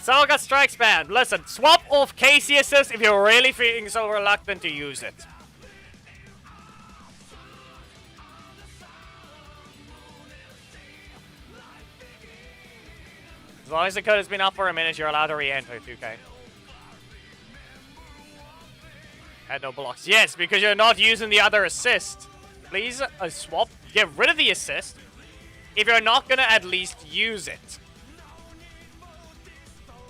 Someone got strikes banned. Listen, swap off Casey assist if you're really feeling so reluctant to use it. As long as the code has been up for a minute, you're allowed to re-enter 2K. And no blocks. Yes, because you're not using the other assist. Please swap. Get rid of the assist. If you're not going to at least use it.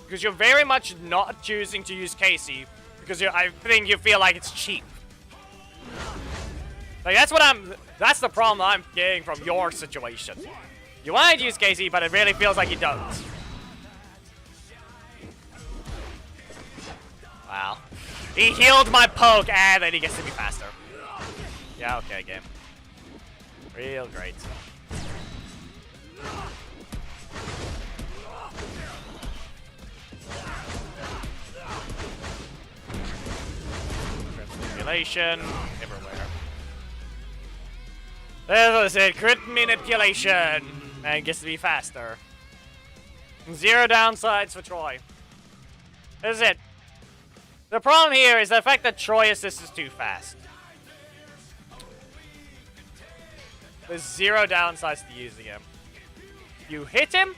Because you're very much not choosing to use Casey. Because I think you feel like it's cheap. Like, that's the problem I'm getting from your situation. You want to use Casey, but it really feels like you don't. Wow. He healed my poke, and then he gets to be faster. Yeah, okay, game. Real great. Manipulation everywhere. This is it. Crit manipulation. And gets to be faster. Zero downsides for Troy. This is it. The problem here is the fact that Troy assist is too fast. There's zero downsides to using him. You hit him,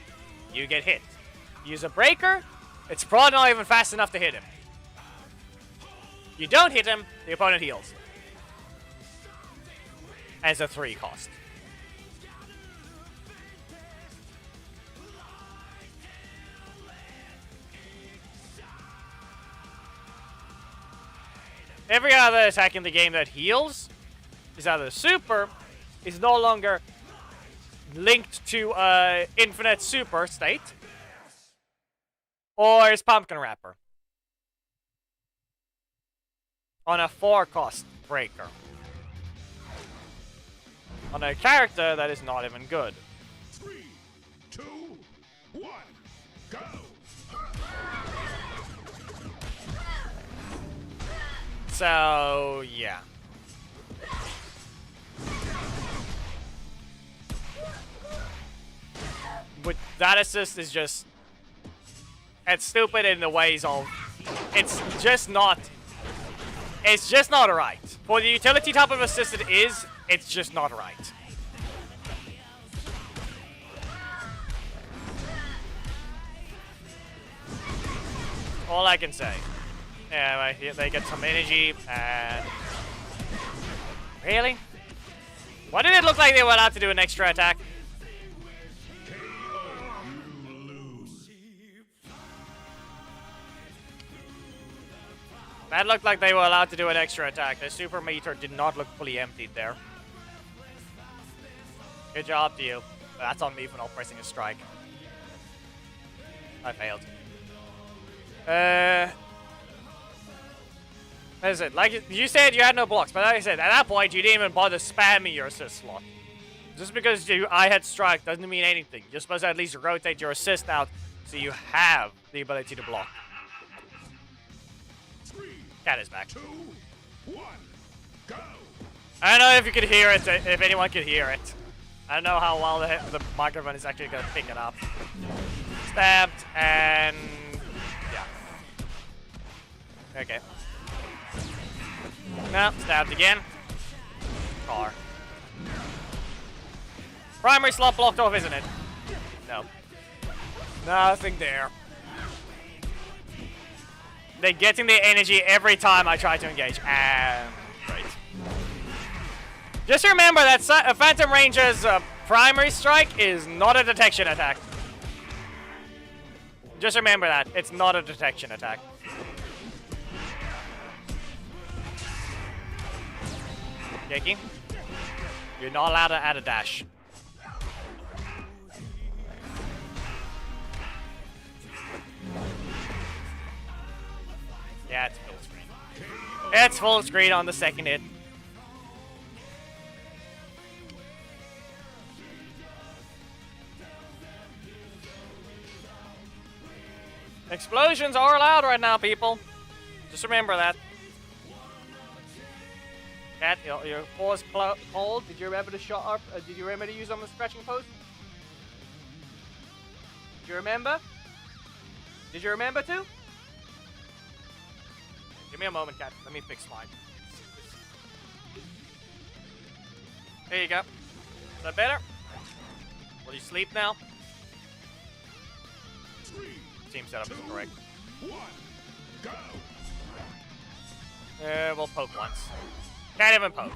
you get hit. Use a breaker, it's probably not even fast enough to hit him. You don't hit him, the opponent heals. And it's a 3 cost. Every other attack in the game that heals is either super, is no longer linked to infinite super state, or is pumpkin wrapper on a 4 cost breaker on a character that is not even good. 3, 2, 1, go! So yeah. But that assist is just, it's stupid in the ways of, it's just not right. For the utility type of assist it is, it's just not right. All I can say. Yeah, they get some energy and... Really? Why did it look like they were allowed to do an extra attack? That looked like they were allowed to do an extra attack. The super meter did not look fully emptied there. Good job to you. But that's on me for not pressing a strike. I failed. What is it? Like you said, you had no blocks, but like I said, at that point, you didn't even bother spamming your assist slot. Just because I had strike doesn't mean anything. You're supposed to at least rotate your assist out so you have the ability to block. Cat is back. 2, 1, go! I don't know if you could hear it, if anyone could hear it. I don't know how well the microphone is actually going to pick it up. Stabbed, and... yeah. Okay. No, stabbed again. Car. Primary slot blocked off, isn't it? No. Nothing there. They're getting the energy every time I try to engage. And great. Just remember that Phantom Ranger's primary strike is not a detection attack. Just remember that. It's not a detection attack. Jakey, you're not allowed to add a dash. Yeah, it's full screen. It's full screen on the second hit. Explosions are allowed right now, people. Just remember that. Cat, your paw is cold. Did you remember to shut up? Did you remember to use on the scratching post? Did you remember? Did you remember to? Give me a moment, Cat. Let me fix mine. There you go. Is that better? Will you sleep now? Team setup is correct. 1, go! We'll poke once. Can't even poke.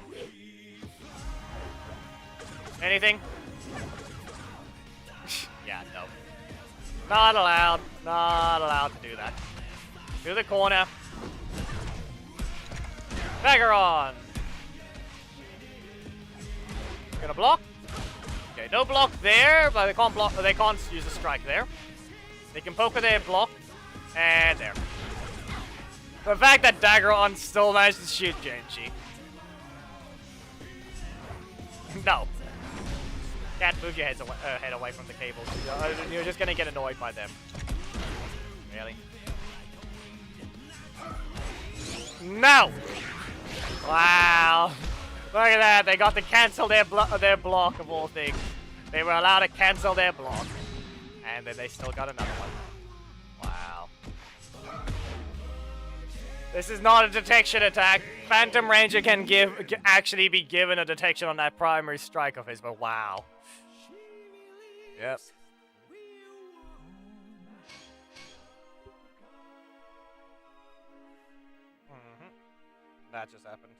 Anything? Yeah, no. Not allowed. Not allowed to do that. To the corner. Dagger on. Gonna block. Okay, no block there, but they can't block. They can't use a strike there. They can poke with their block, and there. The fact that Dagger on still managed to shoot Genji. No. Can't move your head away from the cables. You're just gonna get annoyed by them. Really? No! Wow. Look at that, they got to cancel their block of all things. They were allowed to cancel their block. And then they still got another one. Wow. This is not a detection attack. Phantom Ranger can actually be given a detection on that primary strike of his, but wow. Yep. That just happened.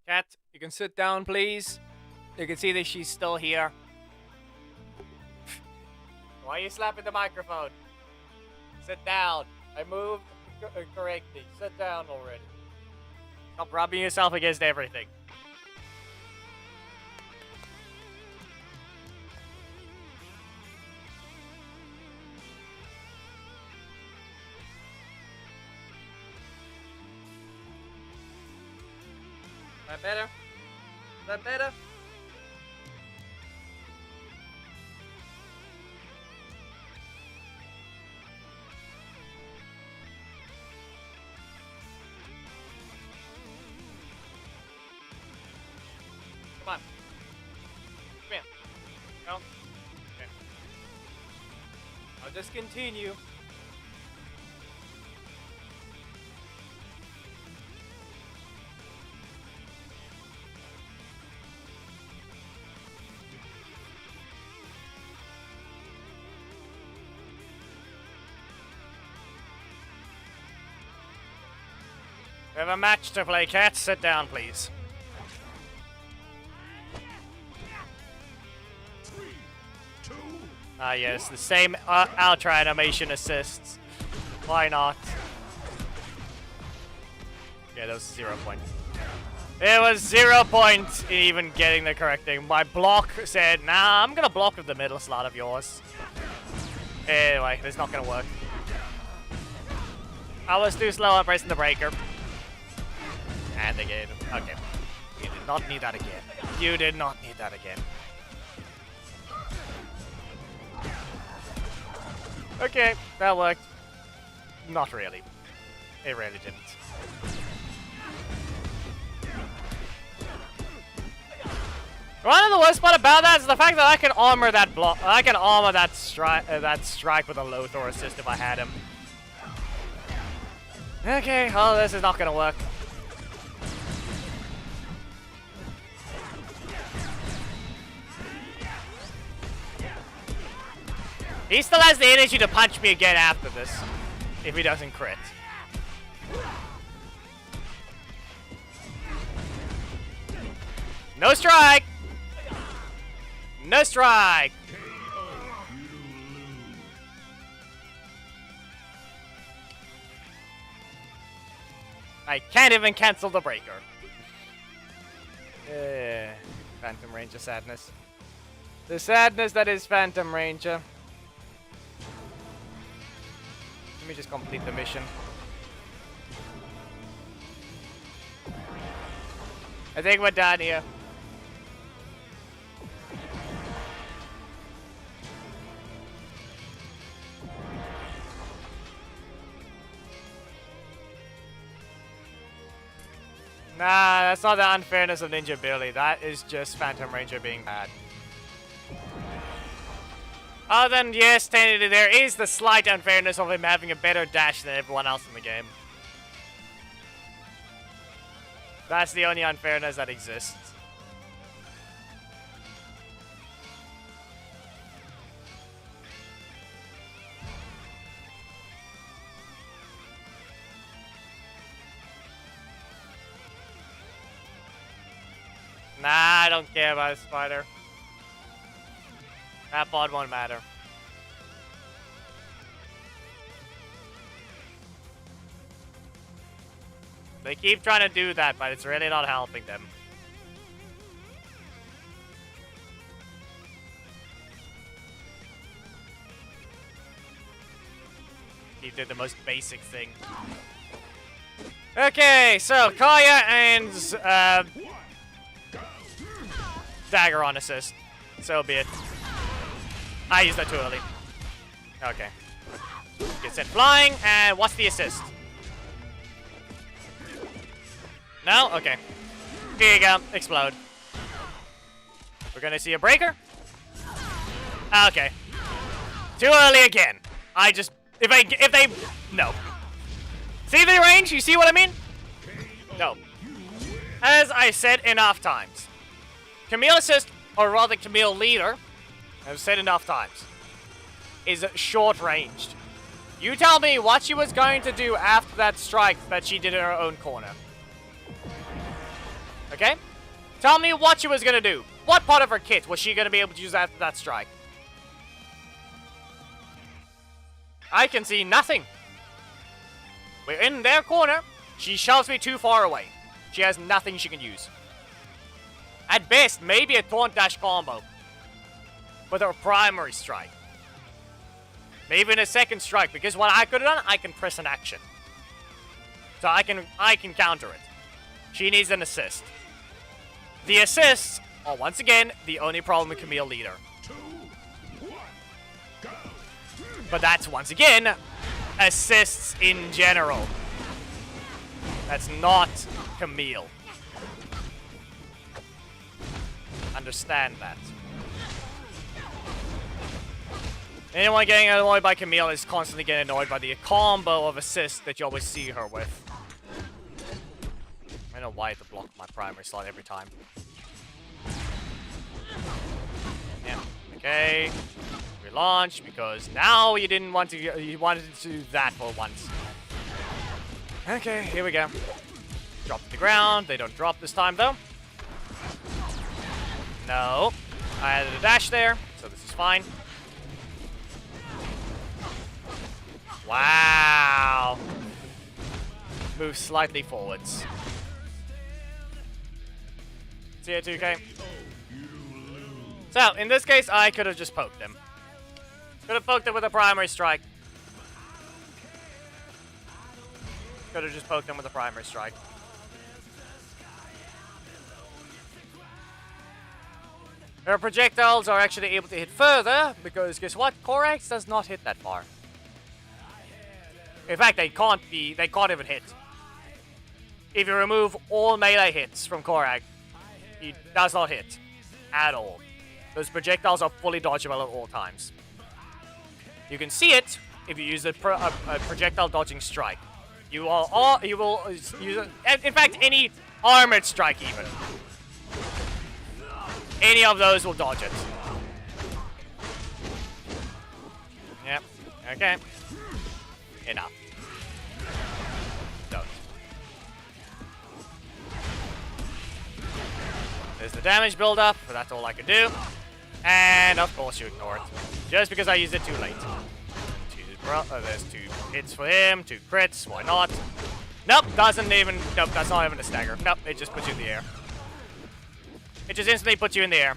Cat, you can sit down, please. You can see that she's still here. Why are you slapping the microphone? Sit down. I moved correctly. Sit down already. Stop rubbing yourself against everything. Is that better? Is that better? Come on. Come here. No. Okay. I'll just continue. We have a match to play, Cat. Sit down, please. 3, 2, Ah, yes, the same outro animation assists. Why not? Yeah, that was 0 points. It was 0 points in even getting the correct thing. My block said, nah, I'm gonna block with the middle slot of yours. Anyway, it's not gonna work. I was too slow at pressing the breaker. And again. Okay. You did not need that again. You did not need that again. Okay, that worked. Not really. It really didn't. One of the worst part about that is the fact that I can armor that block. I can armor that strike with a Lothar assist if I had him. Okay, well, this is not gonna work. He still has the energy to punch me again after this, if he doesn't crit. No strike! No strike! I can't even cancel the breaker. Phantom Ranger sadness. The sadness that is Phantom Ranger. Let me just complete the mission. I think we're done here. Nah, that's not the unfairness of Ninja Billy. That is just Phantom Ranger being bad. Other than, yes, technically there is the slight unfairness of him having a better dash than everyone else in the game. That's the only unfairness that exists. Nah, I don't care about a spider. That bod won't matter. They keep trying to do that, but it's really not helping them. He did the most basic thing. Okay, so Kaya and Dagger on assist. So be it. I used that too early. Okay. Get sent flying, and what's the assist? No? Okay. Here you go. Explode. We're gonna see a breaker? Okay. Too early again. I just... If they... No. See the range? You see what I mean? No. As I said enough times. Camille assist, or rather Camille leader, I've said enough times, is short-ranged. You tell me what she was going to do after that strike that she did in her own corner. Okay? Tell me what she was going to do. What part of her kit was she going to be able to use after that strike? I can see nothing. We're in their corner. She shoves me too far away. She has nothing she can use. At best, maybe a taunt dash combo with her primary strike. Maybe even a second strike, because what I could have done, I can press an action. So I can counter it. She needs an assist. The assists are once again the only problem with Camille leader. 2, 1, go. But that's once again assists in general. That's not Camille. Understand that. Anyone getting annoyed by Camille is constantly getting annoyed by the combo of assists that you always see her with. I don't know why I have to block my primary slot every time. Yeah. Okay. Relaunch, because now you didn't want to. You wanted to do that for once. Okay, here we go. Drop to the ground. They don't drop this time though. No. I added a dash there, so this is fine. Wow. Move slightly forwards. See ya, 2K. So, in this case, I could have just poked him. Could have poked him with a primary strike. Could have just poked him with a primary strike. Her projectiles are actually able to hit further, because guess what? Korax does not hit that far. In fact, they can't even hit. If you remove all melee hits from Korak, he does not hit at all. Those projectiles are fully dodgeable at all times. You can see it if you use a projectile dodging strike. You will use in fact, any armored strike even. Any of those will dodge it. Yep. Okay. Enough. Don't. There's the damage buildup, but that's all I can do. And of course you ignore it. Just because I used it too late. There's 2 hits for him, 2 crits, why not? Nope, doesn't even, nope, that's not even a stagger. Nope, it just puts you in the air. It just instantly puts you in the air.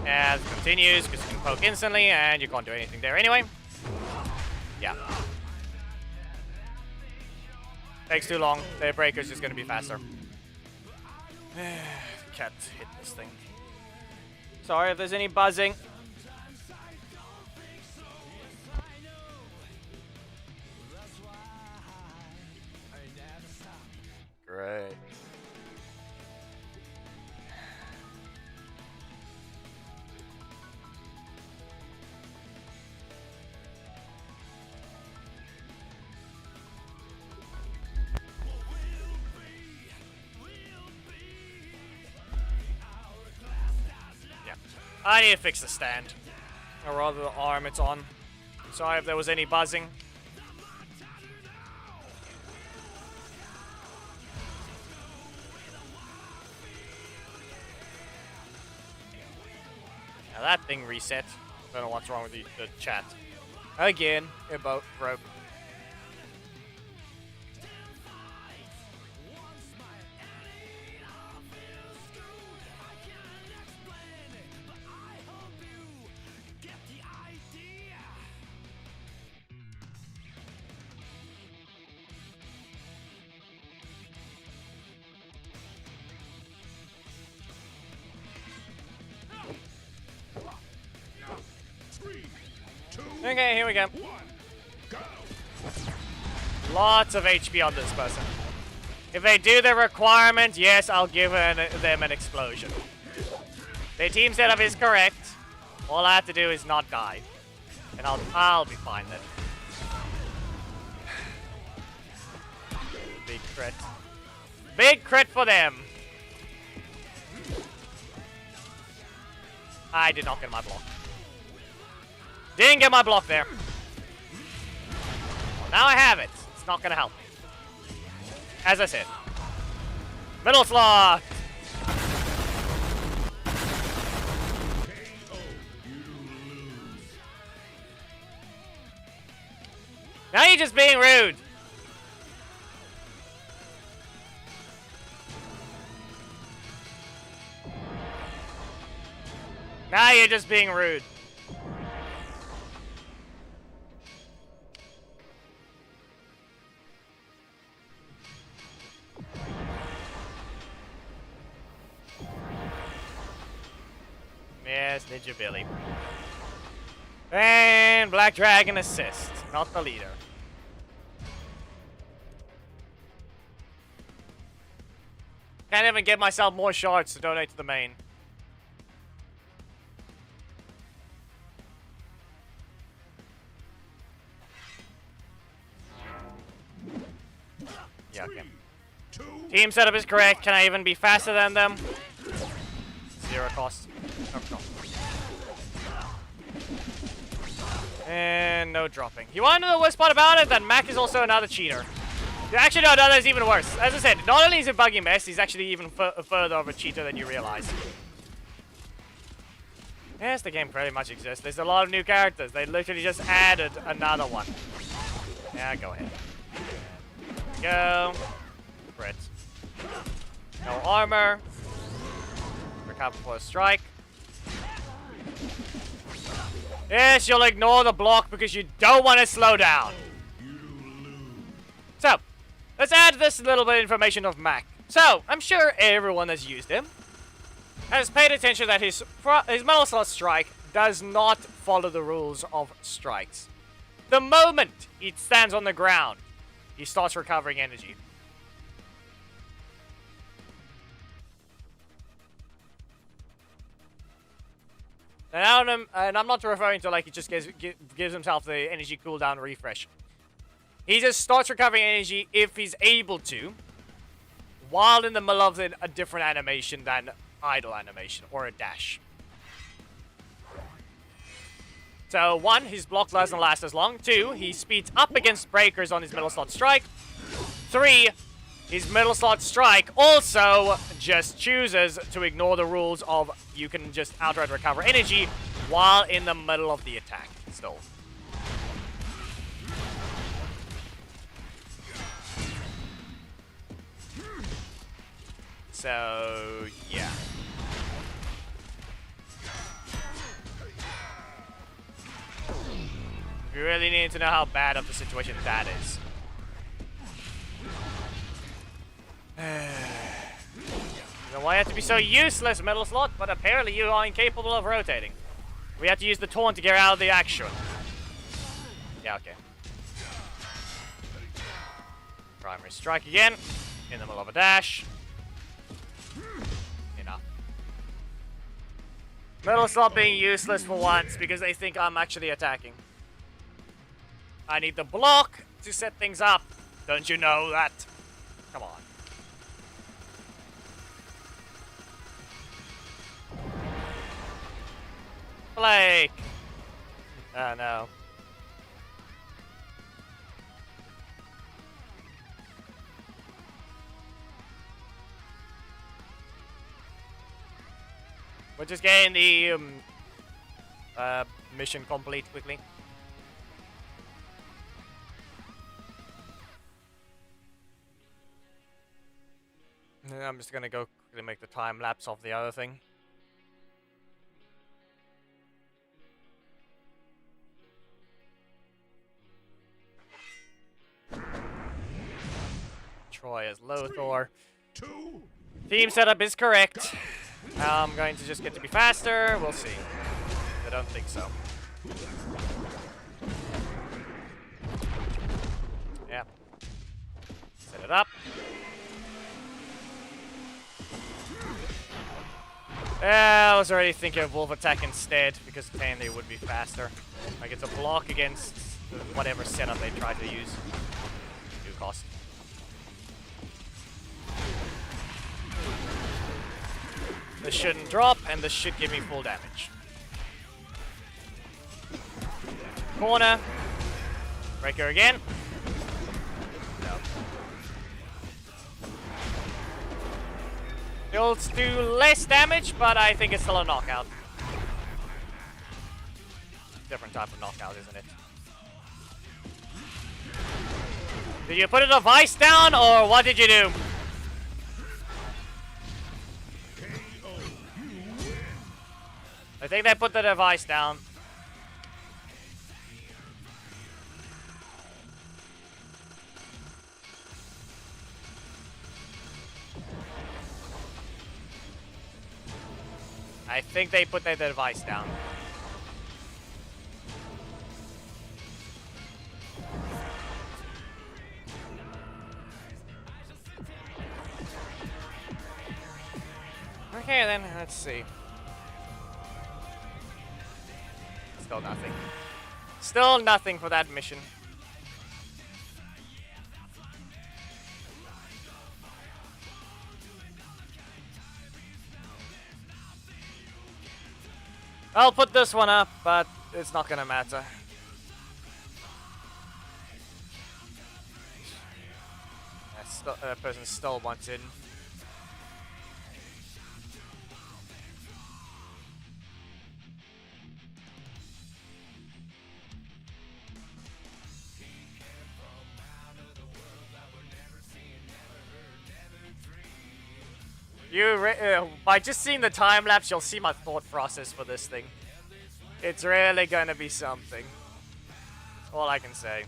And it continues, because you can poke instantly, and you can't do anything there anyway. Yeah. Takes too long. The breaker's just gonna be faster. Can't hit this thing. Sorry if there's any buzzing. Great. I need to fix the stand. Or rather the arm it's on. Sorry if there was any buzzing. Now that thing reset. Don't know what's wrong with the chat. Again, it broke. Okay, here we go. One, go. Lots of HP on this person. If they do the requirement, yes, I'll give them an explosion. The team setup is correct. All I have to do is not die. And I'll be fine then. Big crit. Big crit for them. I did not get my block. Didn't get my block there. Well, now I have it. It's not gonna help me. As I said. Middle slot! Now you're just being rude. Now you're just being rude. Yes, Ninja Billy. And Black Dragon assist, not the leader. Can't even get myself more shards to donate to the main. Yeah, okay. Team setup is correct. Can I even be faster than them? Zero cost. Oh, no. And no dropping. You want to know the worst part about it? That Mac is also another cheater. Actually, no, that is even worse. As I said, not only is he a buggy mess, he's actually even further of a cheater than you realize. Yes, the game pretty much exists. There's a lot of new characters. They literally just added another one. Yeah, go ahead. Go. Crit. No armor. Recover for a strike. Yes, you'll ignore the block because you don't want to slow down. So, let's add this little bit of information of Mac. So, I'm sure everyone has used him. Has paid attention that his metal slot strike does not follow the rules of strikes. The moment he stands on the ground, he starts recovering energy. And I'm not referring to like he just gives himself the energy cooldown refresh. He just starts recovering energy if he's able to, while in the middle of a different animation than idle animation or a dash. So 1, his block doesn't last as long. 2, he speeds up against breakers on his middle slot strike. 3, his middle slot strike also just chooses to ignore the rules of you can just outright recover energy while in the middle of the attack still. So, yeah. We really need to know how bad of the situation that is. You know why you have to be so useless, middle slot, but apparently you are incapable of rotating. We have to use the taunt to get out of the action. Yeah, okay. Primary strike again, in the middle of a dash. Enough. Middle slot being useless for once because they think I'm actually attacking. I need the block to set things up. Don't you know that? Come on. Blake! Oh no. We're just getting the mission complete quickly. And I'm just gonna go quickly make the time lapse of the other thing. Troy as Lothar. Team setup is correct. Now I'm going to just get to be faster. We'll see. I don't think so. Yeah. Set it up. I was already thinking of Wolf Attack instead, because then they would be faster. Like, it's a block against whatever setup they try to use. Do cost. This shouldn't drop, and this should give me full damage. Corner. Breaker again. No. It'll do less damage, but I think it's still a knockout. Different type of knockout, isn't it? Did you put a device down, or what did you do? I think they put the device down. I think they put the device down. Okay, then, let's see. Still nothing. Still nothing for that mission. I'll put this one up, but it's not gonna matter. That person still wants in. By just seeing the time lapse, you'll see my thought process for this thing. It's really gonna be something. That's all I can say.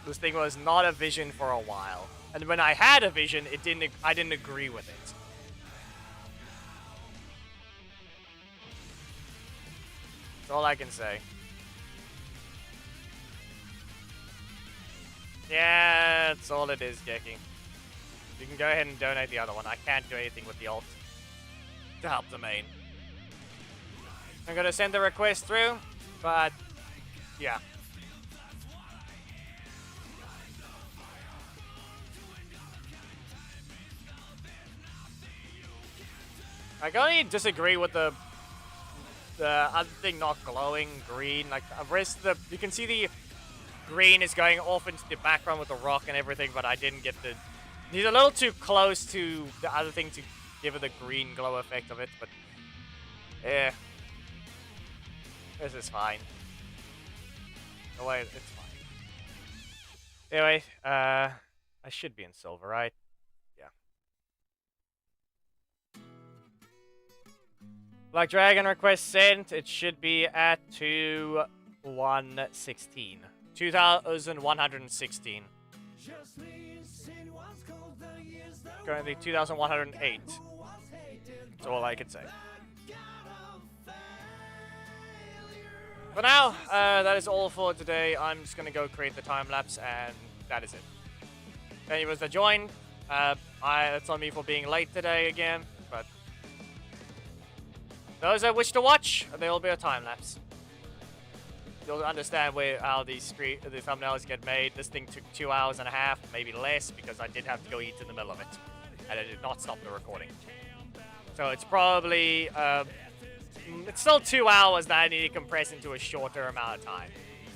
This thing was not a vision for a while, and when I had a vision, I didn't agree with it. That's all I can say. Yeah, that's all it is, Geki. You can go ahead and donate the other one. I can't do anything with the alt to help the main. I'm gonna send the request through, but yeah. I can only disagree with the other thing not glowing green. Like the rest of you can see the green is going off into the background with the rock and everything, but I didn't get the. He's a little too close to the other thing to give it the green glow effect of it, but yeah, this is fine. No way, it's fine. Anyway, I should be in silver, right? Yeah. Black Dragon request sent. It should be at 2116. 2116. Currently 2108. That's all I can say. For now, that is all for today. I'm just gonna go create the time lapse, and that is it. Thank you for joining. It's on me for being late today again, but those that wish to watch, there will be a time lapse. You'll understand how the thumbnails get made. This thing took 2 hours and a half, maybe less, because I did have to go eat in the middle of it, and it did not stop the recording. So it's probably it's still 2 hours that I need to compress into a shorter amount of time,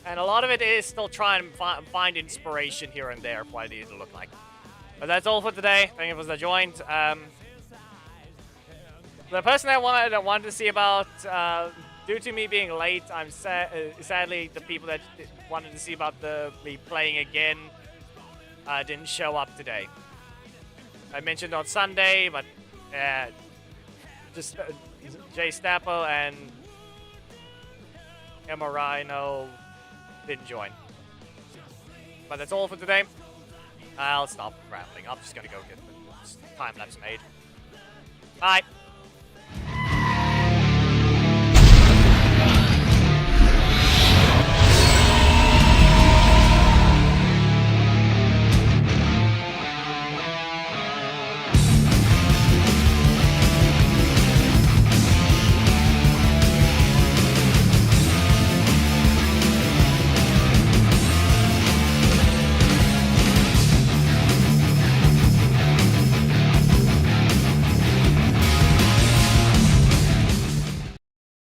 and a lot of it is still trying to find inspiration here and there for what I need it to look like. But that's all for today. Thank you for joining. The person I wanted to see about. Due to me being late, I'm sadly the people that wanted to see about me playing again didn't show up today. I mentioned on Sunday, but just Jay Stapo and Emma Rhino didn't join. But that's all for today. I'll stop rambling. I'm just gonna go get the time lapse made. Bye.